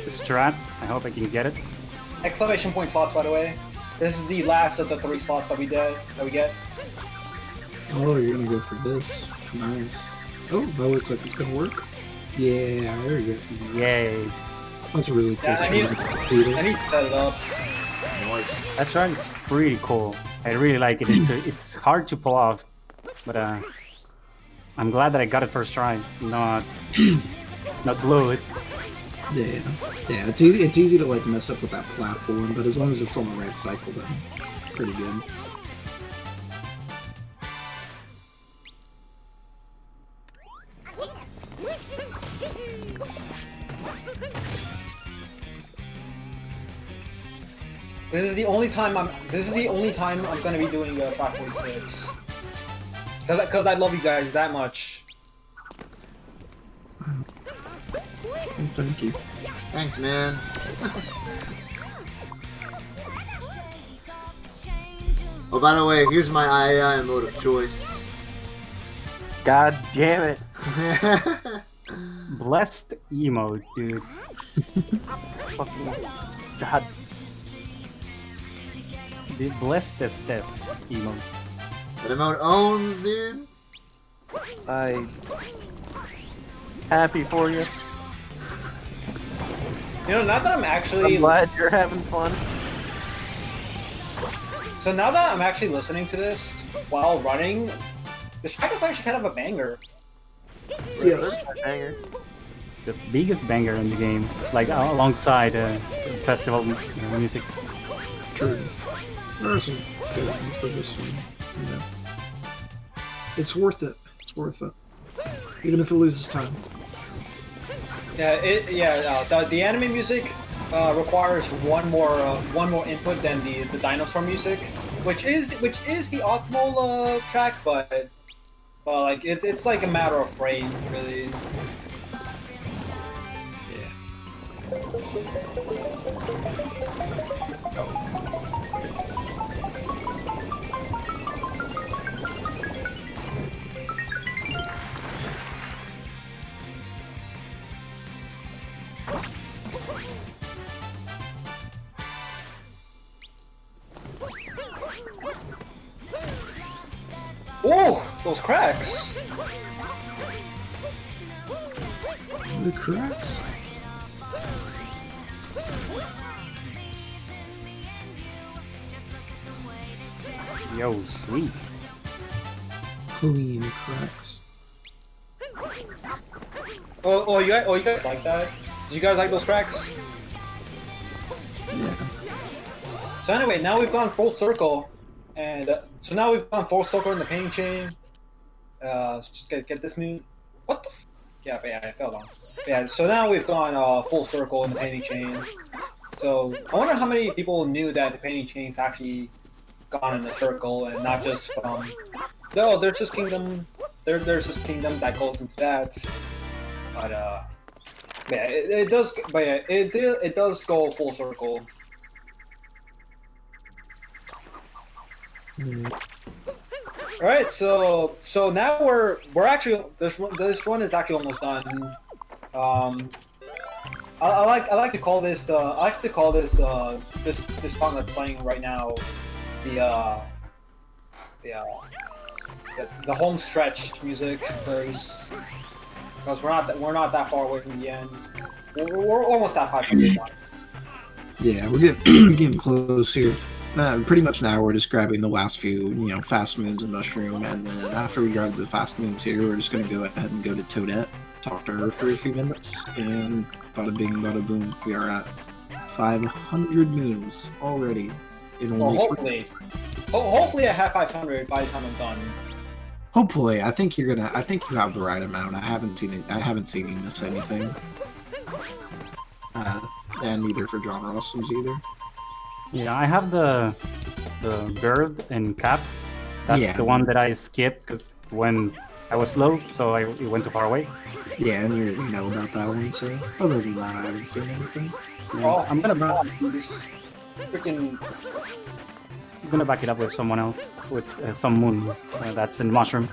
S5: strat. I hope I can get it.
S2: Exclamation point slots, by the way. This is the last of the 3 slots that we get.
S6: Oh, you're gonna go for this. Nice. Oh, that looks like it's gonna work. Yeah, there you go.
S5: Yay.
S6: That's a really cool
S2: Yeah, I need to set it up.
S1: Nice.
S5: That strat is pretty cool. I really like it. It's hard to pull off, but I'm glad that I got it first try, not blow it.
S6: Yeah, it's easy to like mess up with that platform, but as long as it's on the right cycle, then pretty good.
S2: This is the only time I'm gonna be doing track 46. Cause I love you guys that much.
S6: Oh, thank you.
S1: Thanks, man. Oh, by the way, here's my II mode of choice.
S4: God damn it.
S5: Blessed emote, dude. Fucking God. The blessedest emote.
S1: That emote owns, dude.
S4: Happy for you.
S2: You know, now that
S4: I'm glad you're having fun.
S2: So now that I'm actually listening to this while running, this track is actually kind of a banger.
S6: Yes.
S4: Banger.
S5: The biggest banger in the game, like alongside festival music.
S6: True. There are some good ones for this one. Yeah. It's worth it. It's worth it. even if it loses time.
S2: Yeah, the anime music requires one more input than the dinosaur music, which is the optimal track, but like it's like a matter of frame, really. Oh, those cracks!
S6: The cracks?
S5: Yo, sweet.
S6: Clean cracks.
S2: Oh, you guys like that? Did you guys like those cracks?
S6: Yeah.
S2: So anyway, now we've gone full circle, and so now we've gone full circle in the painting chain. Just get this moon. What the? Yeah, I fell down. Yeah, so now we've gone full circle in the painting chain. So I wonder how many people knew that the painting chain's actually gone in a circle and not just from. No, there's this kingdom. There's this kingdom that goes into that. But yeah, it does. But yeah, it does go full circle. All right, so now we're actually this one is actually almost done. I like to call this this song that's playing right now the home stretch music because we're not that far away from the end. We're almost at 500.
S6: Yeah, we're getting close here. Pretty much now we're just grabbing the last few, fast moons and mushroom, and then after we grab the fast moons here, we're just gonna go ahead and go to Toadette, talk to her for a few minutes, and bada bing, bada boom, we are at 500 moons already. In only
S2: hopefully I have 500 by the time I'm done.
S6: Hopefully, I think you have the right amount. I haven't seen you miss anything. And neither for JohnRossums either.
S5: Yeah, I have the bird and cap. That's the one that I skipped because when I was slow, so it went too far away.
S6: Yeah, and you know about that one, so other than that, I haven't seen anything.
S5: Yeah,
S2: Oh,
S5: I'm gonna back it up with someone else, with some moon that's in mushroom.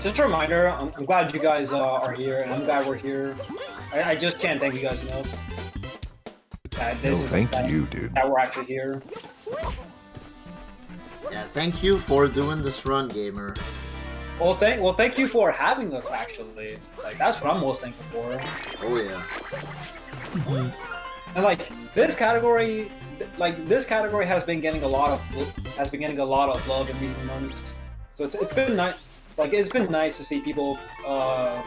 S2: Just a reminder, I'm glad you guys are here, and I'm glad we're here. I just can't thank you guys enough.
S7: Thank you, dude.
S2: That we're actually here.
S1: Yeah, thank you for doing this run, gamer.
S2: Well, thank you for having us. Actually, like that's what I'm most thankful for.
S1: Oh yeah.
S2: And like this category has been getting a lot of love in recent months. So it's been nice. Like it's been nice to see people,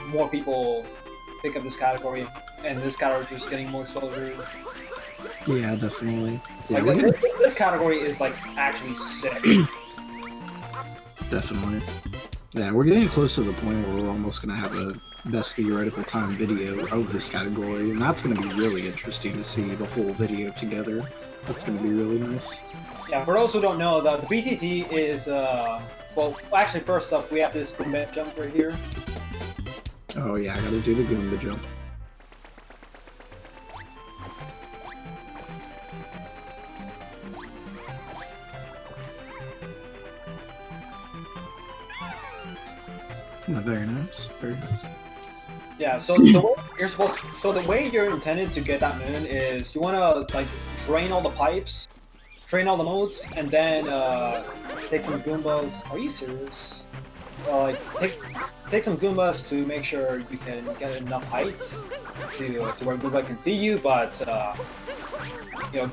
S2: more people, pick up this category, and this category just getting more exposure.
S6: Yeah, definitely. Yeah,
S2: like, this category is like actually sick.
S6: Definitely. Yeah, we're getting close to the point where we're almost gonna have a best theoretical time video of this category, and that's gonna be really interesting to see the whole video together. That's gonna be really nice.
S2: Yeah, for those who don't know, the BTT is well, actually, first up, we have this Goomba jump right here.
S6: Oh yeah, I gotta do the Goomba jump. Very nice, very nice.
S2: Yeah, so the way you're intended to get that moon is you wanna like drain all the pipes, drain all the modes, and then take some Goombas. Are you serious? Like take some Goombas to make sure you can get enough height to where Goomba can see you, but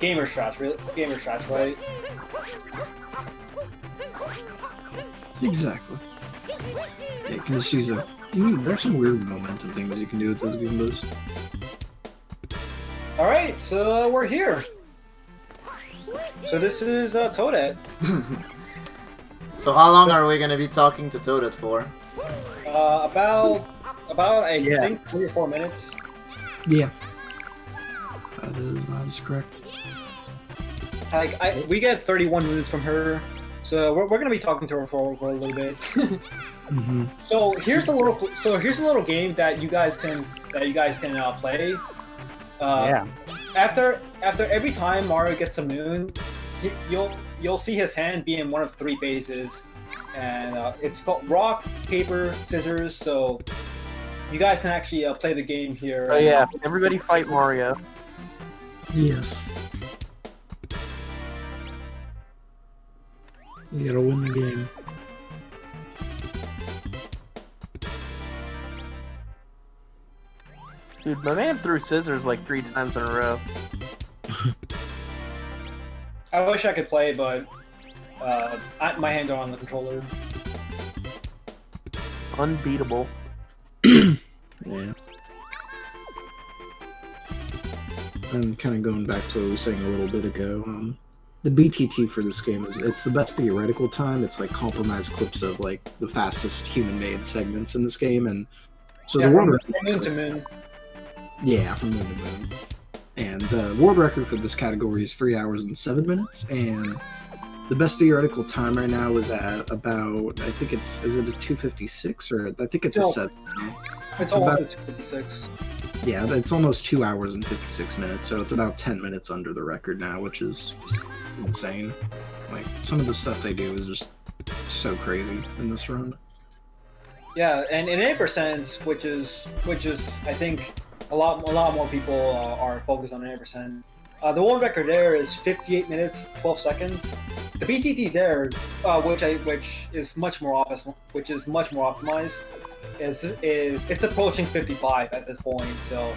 S2: gamer strats, right?
S6: Exactly. Yeah, you can just use there's some weird momentum things you can do with those Goombas.
S2: Alright, so we're here. So this is Toadette.
S1: So how long are we gonna be talking to Toadette for?
S2: About I
S4: Yeah.
S2: think 3 or 4 minutes.
S6: Yeah. That is correct.
S2: Like we get 31 minutes from her, so we're gonna be talking to her for a little bit.
S6: Mm-hmm.
S2: So here's a little game that you guys can play.
S5: Yeah.
S2: After every time Mario gets a moon, you'll see his hand be in one of 3 phases, and it's called rock, paper, scissors. So you guys can actually play the game here.
S4: Oh yeah, everybody fight Mario.
S6: Yes. You gotta win the game.
S4: Dude, my man threw scissors like 3 times in a row.
S2: I wish I could play, but my hands are on the controller.
S4: Unbeatable.
S6: Yeah. And kind of going back to what we were saying a little bit ago, the BTT for this game it's the best theoretical time. It's like compromised clips of like the fastest human-made segments in this game, and so
S2: Yeah,
S6: the world
S2: from moon to moon.
S6: yeah, from moon to moon. And the world record for this category is 3 hours and 7 minutes, and the best theoretical time right now is at about, I think is it a 2:56 or I think it's a 7 now.
S2: It's
S6: about-
S2: almost 256.
S6: Yeah, it's almost 2 hours and 56 minutes, so it's about 10 minutes under the record now, which is just insane. Like, some of the stuff they do is just so crazy in this run.
S2: Yeah, and in 8%, which is I think a lot more people are focused on 8%. The world record there is 58 minutes 12 seconds. The BTT there, which is much more optimized, is it's approaching 55 at this point. So,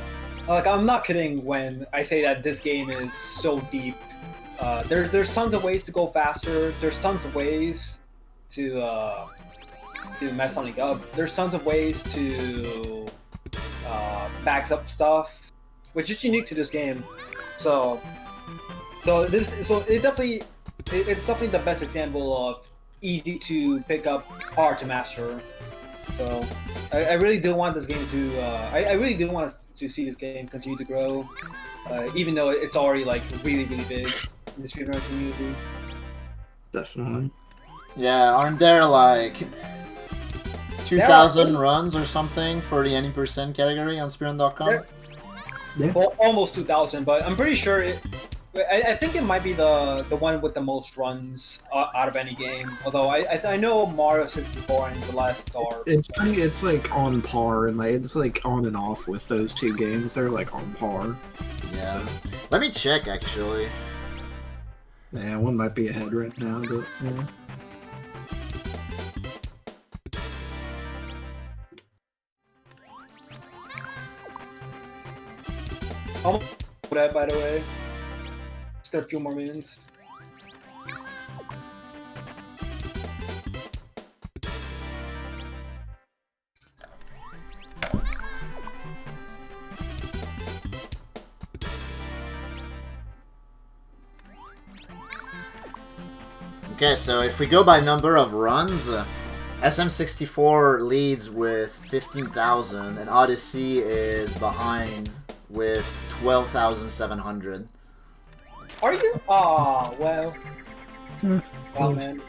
S2: like, I'm not kidding when I say that this game is so deep. There's tons of ways to go faster. There's tons of ways to mess something up. There's tons of ways to back up stuff, which is unique to this game. So it's definitely the best example of easy to pick up, hard to master. So I really do want this game to I really do want us to see this game continue to grow, even though it's already like really big in the speedrunner community.
S6: Definitely.
S1: Yeah, aren't there like 2,000 runs or something for the any percent category on speedrun.com?
S6: Yeah.
S2: Well, almost 2,000, but I'm pretty sure I think it might be the one with the most runs out of any game. Although I know Mario 64 and The Last Star.
S6: It's like on par, and like it's like on and off with those 2 games. They're like on par.
S1: Yeah.
S6: So,
S1: Let me check actually.
S6: yeah, one might be ahead right now, but yeah.
S2: Almost that, by the way. Just got a few more minutes.
S1: Okay, so if we go by number of runs, SM64 leads with 15,000, and Odyssey is behind with 12,700.
S2: Are you? Ah, well. Wow, man.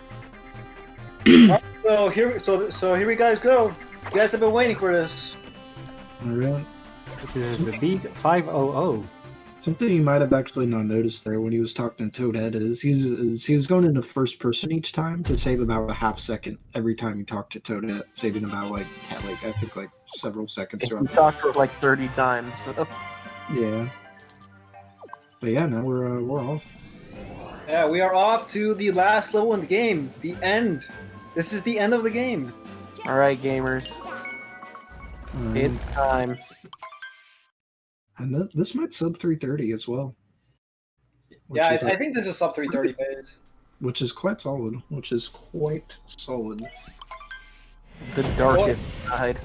S2: So here we guys go. You guys have been waiting for this.
S6: Alright.
S5: The big 500.
S6: Something you might have actually not noticed there when he was talking to Toadhead is he was going into first person each time to save about a half second every time he talked to Toadhead, saving about like I think like several seconds
S4: We
S6: throughout.
S4: talked for like 30 times. So.
S6: Yeah. But yeah, now we're off.
S2: Yeah, we are off to the last level in the game. The end. This is the end of the game.
S4: Alright, gamers. It's time.
S6: And this might sub 330 as well.
S2: Yeah, I think this is sub 330 phase.
S6: Which is quite solid.
S4: The darkest side.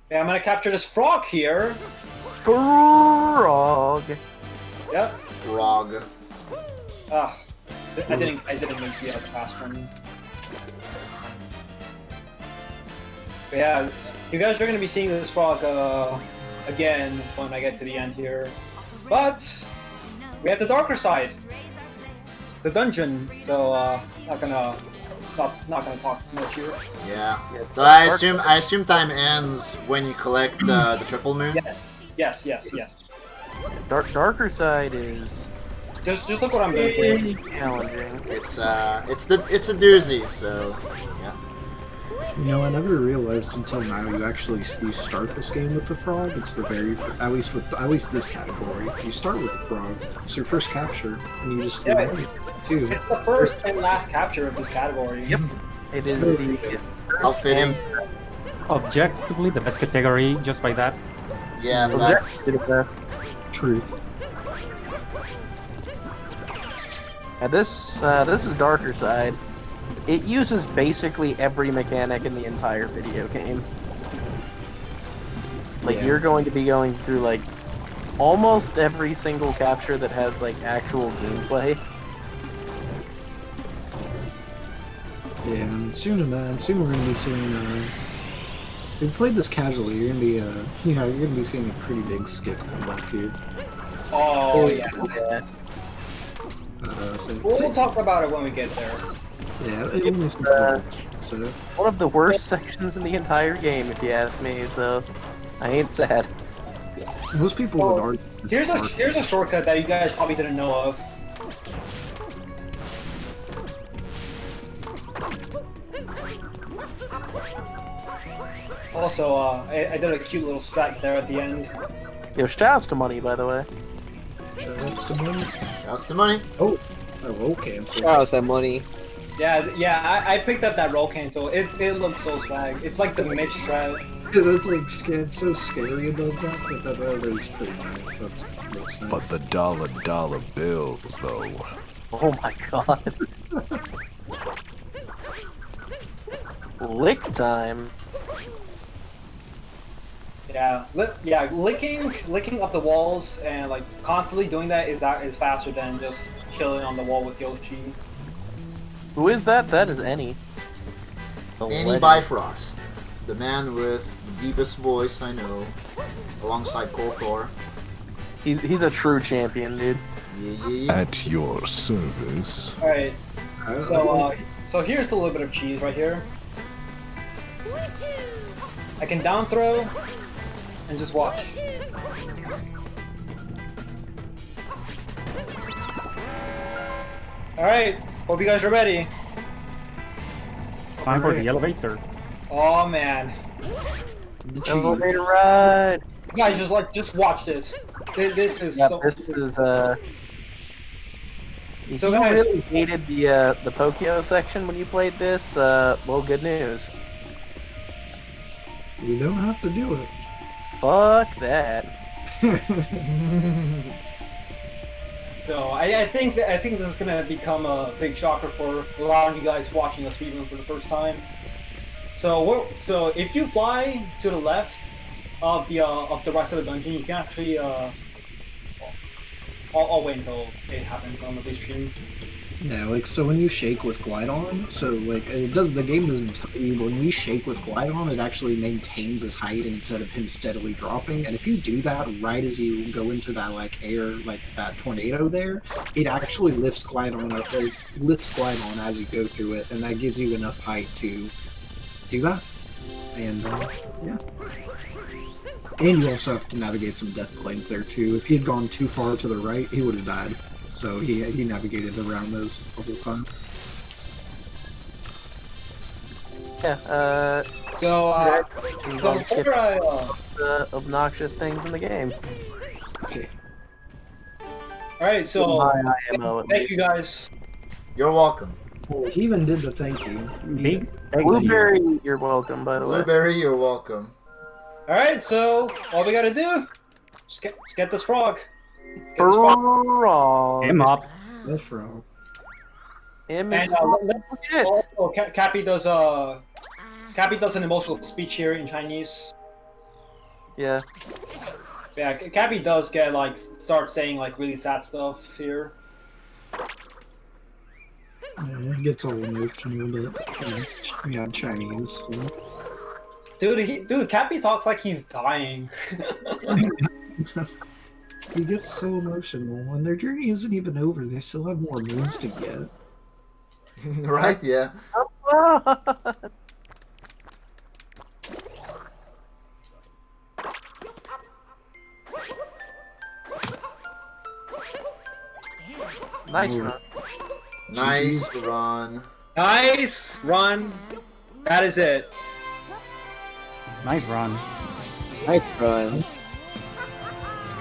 S2: Yeah, I'm gonna capture this frog here.
S4: Frog.
S2: Yep.
S1: Frog.
S2: Ah, I didn't make the fast one. But yeah, you guys are gonna be seeing this frog again when I get to the end here. But we have the darker side, the dungeon. So not gonna talk too much here.
S1: Yeah. So I assume time ends when you collect the triple moon.
S2: Yes.
S4: Darker side is
S2: Just look what I'm doing.
S4: challenging.
S1: It's a doozy. So yeah.
S6: You know, I never realized until now you start this game with the frog. It's the very at least this category. You start with the frog. It's your first capture, and you just
S2: Yeah,
S6: too.
S2: it's the first and last capture of this category.
S4: Yep. It is the
S1: I'll fit him.
S5: Objectively, the best category just by that.
S1: Yeah, that's
S6: Truth.
S4: And this is darker side. It uses basically every mechanic in the entire video game. Like
S6: Yeah.
S4: you're going to be going through like almost every single capture that has like actual gameplay.
S6: Yeah, and soon we're gonna be seeing. If you played this casually, you're gonna be you're gonna be seeing a pretty big skip come up here.
S2: Oh yeah. We'll talk about it when we get there.
S6: Yeah, so
S4: One of the worst sections in the entire game, if you ask me. So I ain't sad.
S6: most people would argue. it's hard.
S2: Here's a shortcut that you guys probably didn't know of. Also, I did a cute little strat there at the end.
S4: Yo, shoutouts to money, by the way.
S6: Shoutouts to money.
S1: that's the money.
S6: Oh, a roll cancel.
S9: How's that money?
S2: Yeah, I picked up that roll cancel. It looks so swag. It's like the Mitch strat.
S6: Yeah, that's like it's so scary about that, but that is pretty nice. Looks nice.
S7: But the dollar bills, though.
S4: Oh my god. Lick time.
S2: Yeah, licking up the walls and like constantly doing that is faster than just chilling on the wall with Yoshi.
S4: Who is that? That is Annie. The
S1: Annie
S4: legend.
S1: Bifrost, the man with the deepest voice I know, alongside Thor.
S4: He's a true champion, dude.
S1: Yeah.
S7: At your service.
S2: All right, so here's a little bit of cheese right here. I can down throw and just watch. All right, hope you guys are ready.
S5: It's time for the elevator.
S2: Oh man,
S4: Elevator ride.
S2: guys, just watch this. This is
S4: Yeah,
S2: so.
S4: this is If
S2: So
S4: you
S2: guys-
S4: really hated the Pokio section when you played this, well, good news.
S6: You don't have to do it.
S4: Fuck that.
S2: So I think this is gonna become a big shocker for a lot of you guys watching us speedrun for the first time. So if you fly to the left of the rest of the dungeon, you can actually I'll wait until it happens on the big stream.
S6: Yeah, like so when you shake with glide on, so like the game doesn't tell you when we shake with glide on, it actually maintains his height instead of him steadily dropping. And if you do that right as you go into that like air, like that tornado there, it actually lifts glide on as you go through it, and that gives you enough height to do that. And yeah. And you also have to navigate some death planes there too. If he had gone too far to the right, he would have died. So he navigated around those the whole time.
S4: Yeah,
S2: So before I
S4: the obnoxious things in the game.
S6: Okay.
S2: alright, so
S4: My IMO at
S2: thank
S4: least.
S2: you guys.
S1: You're welcome.
S6: Well, he even did the thank you.
S5: Big egg here.
S4: Blueberry, you're welcome, by the way.
S1: Blueberry, you're welcome.
S2: Alright, so all we gotta do is get this frog. Get this frog.
S4: Frog.
S5: Him up.
S6: The frog.
S4: Him is
S2: And
S4: shit.
S2: also, Cappy does an emotional speech here in Chinese.
S4: Yeah.
S2: Yeah, Cappy does start saying like really sad stuff here.
S6: gets all emotional, but yeah, Chinese. So.
S2: Dude, Cappy talks like he's dying.
S6: He gets so emotional, and their journey isn't even over. They still have more moons to get.
S1: Right? Yeah.
S4: Nice
S6: Ooh.
S4: run.
S1: Nice run.
S2: Nice run. That is it.
S5: Nice run.
S9: Nice run.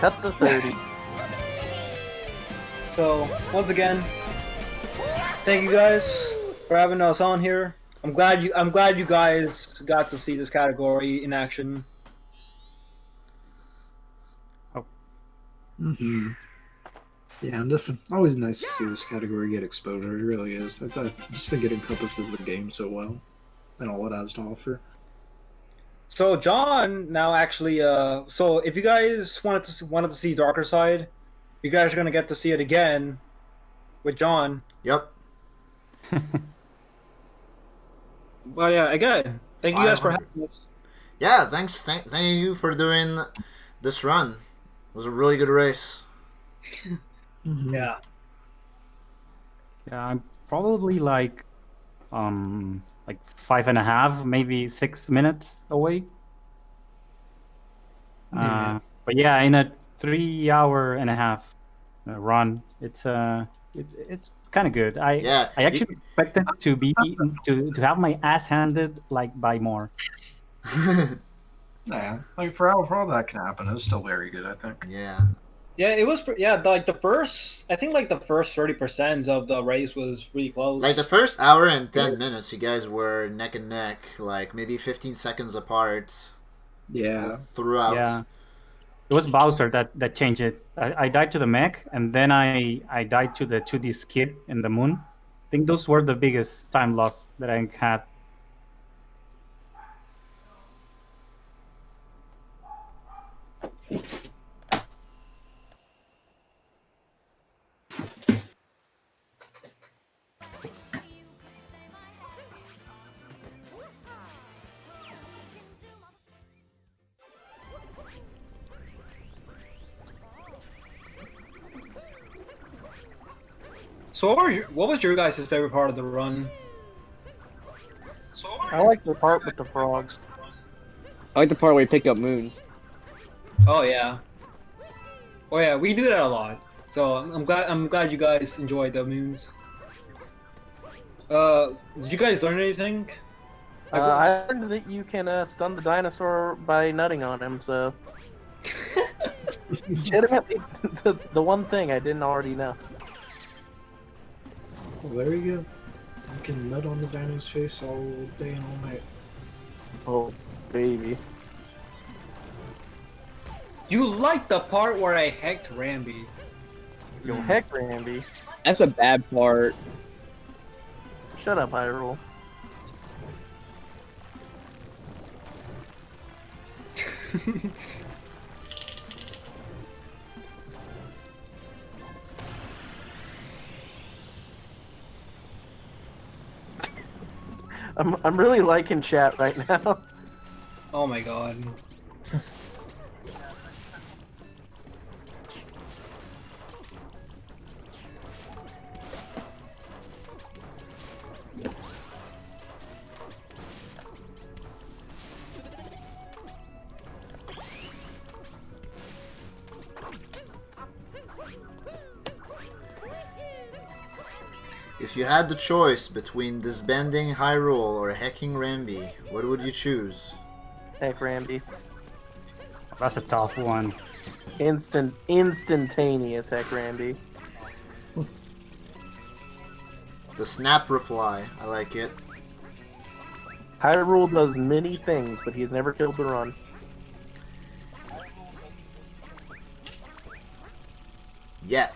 S4: Cut the 30.
S2: So once again, thank you guys for having us on here. I'm glad you guys got to see this category in action.
S6: Mm-hmm. Yeah, I'm definitely always nice to see this category get exposure. It really is. I just think it encompasses the game so well and all it has to offer.
S2: So John now actually, so if you guys wanted to see Darker Side, you guys are gonna get to see it again with John.
S1: Yep.
S2: But yeah, again, thank you guys for having us.
S1: Yeah, thanks. Thank you for doing this run. It was a really good race.
S6: Mm-hmm.
S2: Yeah.
S5: Yeah, I'm probably like 5.5, maybe 6 minutes away.
S6: Yeah.
S5: But yeah, in a 3.5 hour run, it's kind of good.
S1: Yeah.
S5: I actually expected to be to have my ass handed like by more.
S6: Yeah, like for all that can happen, it's still very good, I think.
S1: Yeah.
S2: Yeah, it was. Yeah, like the first, I think like the first 30% of the race was really close.
S1: Like the first hour and 10 minutes, you guys were neck and neck, like maybe 15 seconds apart.
S6: Yeah.
S1: Throughout.
S5: Yeah, it was Bowser that changed it. I died to the mech, and then I died to the 2D skid in the moon. I think those were the biggest time loss that I had.
S2: So what was your guys' favorite part of the run?
S4: I like the part with the frogs.
S9: I like the part where you pick up moons.
S2: Oh yeah. Oh yeah, we do that a lot. So I'm glad you guys enjoyed the moons. Did you guys learn anything?
S4: I learned that you can stun the dinosaur by nutting on him, so... Legitimately, the one thing I didn't already know.
S6: Well, there you go. You can nut on the dino's face all day and all night.
S4: Oh, baby.
S2: You like the part where I hecked Rambi.
S4: Yo, heck, Randy.
S9: That's a bad part.
S4: Shut up, Hyrule. I'm really liking chat right now.
S2: Oh my god.
S1: If you had the choice between disbanding Hyrule or hacking Rambi, what would you choose?
S4: Heck, Randy.
S5: That's a tough one.
S4: Instantaneous heck, Randy.
S1: The snap reply. I like it.
S4: Hyrule does many things, but he's never killed the run.
S1: Yet.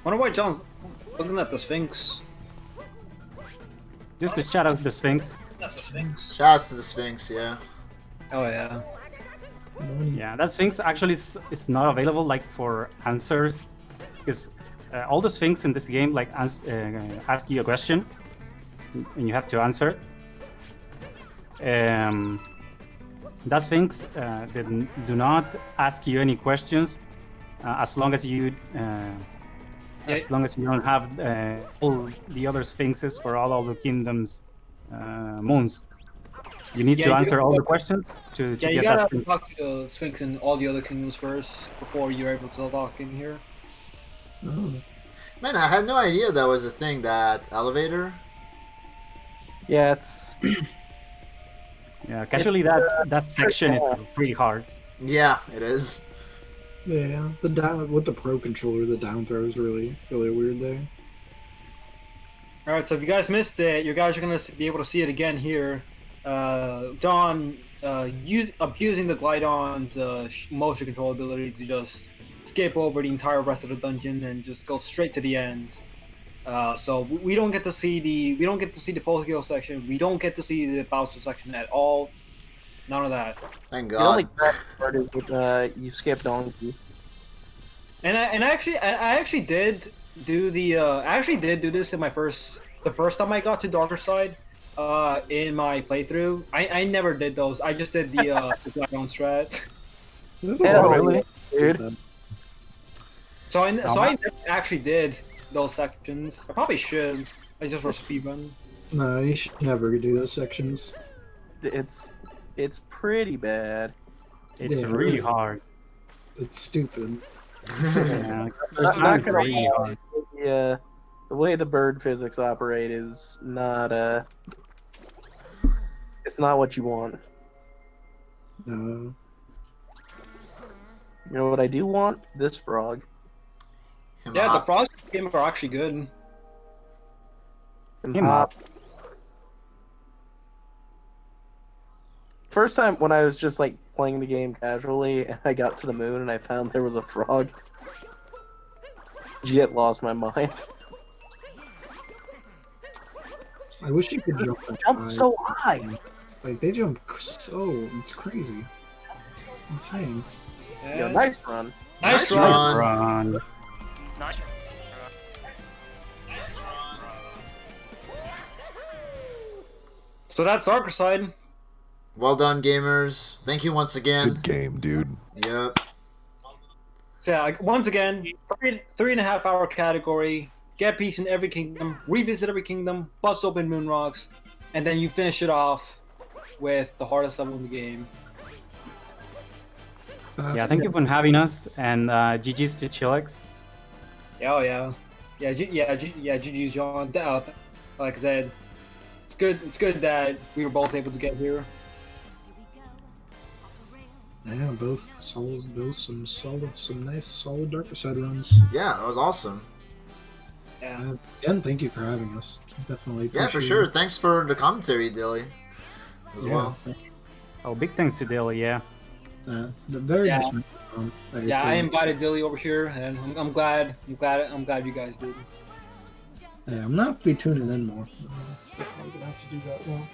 S2: Wonder why John's looking at the Sphinx.
S5: Just to shout out the Sphinx.
S2: That's the Sphinx.
S1: Shouts to the Sphinx, yeah.
S2: Oh yeah.
S5: Yeah, that Sphinx actually is not available like for answers, because all the Sphinx in this game like ask you a question, and you have to answer. That Sphinx do not ask you any questions as long as you don't have all the other Sphinxes for all the kingdoms moons. You need to answer all the questions to
S2: Yeah, you
S5: get that
S2: gotta
S5: Sphinx.
S2: talk to the Sphinx and all the other kingdoms first before you're able to lock in here.
S6: Oh.
S1: Man, I had no idea that was a thing, that elevator.
S4: Yeah, it's
S5: Yeah, casually that section is pretty hard.
S1: Yeah, it is.
S6: Yeah, the down with the Pro controller, the down throw is really weird there.
S2: All right, so if you guys missed it, you guys are gonna be able to see it again here. John abusing the Glidon's motion control ability to just skip over the entire rest of the dungeon and just go straight to the end. So we don't get to see the Polygil section. We don't get to see the Bowser section at all. None of that.
S1: Thank
S4: the only
S1: God.
S4: bad part is with you skip Donkey.
S2: And I actually did do this in the first time I got to Darker Side. In my playthrough, I never did those. I just did the Glidon strat.
S6: There's
S4: Yeah,
S6: lot of
S4: really?
S6: weird
S4: Dude.
S2: So I never actually did those sections. I probably should. I just for speedrun.
S6: No, you should never do those sections.
S4: It's pretty bad.
S5: It's
S6: Yeah,
S5: really
S6: really.
S5: hard.
S6: It's stupid.
S5: Yeah,
S4: I'm not gonna
S5: really
S4: lie,
S5: hard.
S4: the way the bird physics operate is not it's not what you want.
S6: No.
S4: You know what I do want? This frog.
S1: Him
S2: Yeah, the
S1: hop.
S2: frogs game are actually good.
S4: And
S5: Him
S4: hop. First time when I was just like playing the game casually and I got to the moon and I found there was a frog. Legit lost my mind.
S6: I wish you could jump that
S4: Jump
S6: high.
S4: so high.
S6: Like they jump so it's crazy. Insane.
S4: Yo, nice run.
S2: Nice
S1: Nice
S2: run.
S1: run.
S5: Run.
S3: Nice.
S2: So that's Darker Side.
S1: Well done, gamers. Thank you once again.
S7: Good game, dude.
S1: Yep.
S2: So yeah, like, once again, 3.5 hour category. Get peace in every kingdom. Revisit every kingdom. Bust open moon rocks, and then you finish it off with the hardest level in the game.
S5: Yeah, thank you for having us, and GG's to Chilex.
S2: Oh yeah, GG's John. Like I said, it's good. It's good that we were both able to get here.
S6: Yeah, both some nice solid Darker Side runs.
S1: Yeah, that was awesome.
S2: Yeah.
S6: Again, thank you for having us. Definitely.
S1: Yeah, for
S6: appreciate
S1: sure.
S6: it.
S1: Thanks for the commentary, Dilly, as
S6: Yeah,
S1: well.
S5: Oh, big thanks to Dilly, yeah.
S6: Very
S2: Yeah.
S6: nice.
S2: Yeah, I invited Dilly over here, and I'm glad you guys did.
S6: Yeah, I'm not be tuning in more. Definitely gonna have to do that now.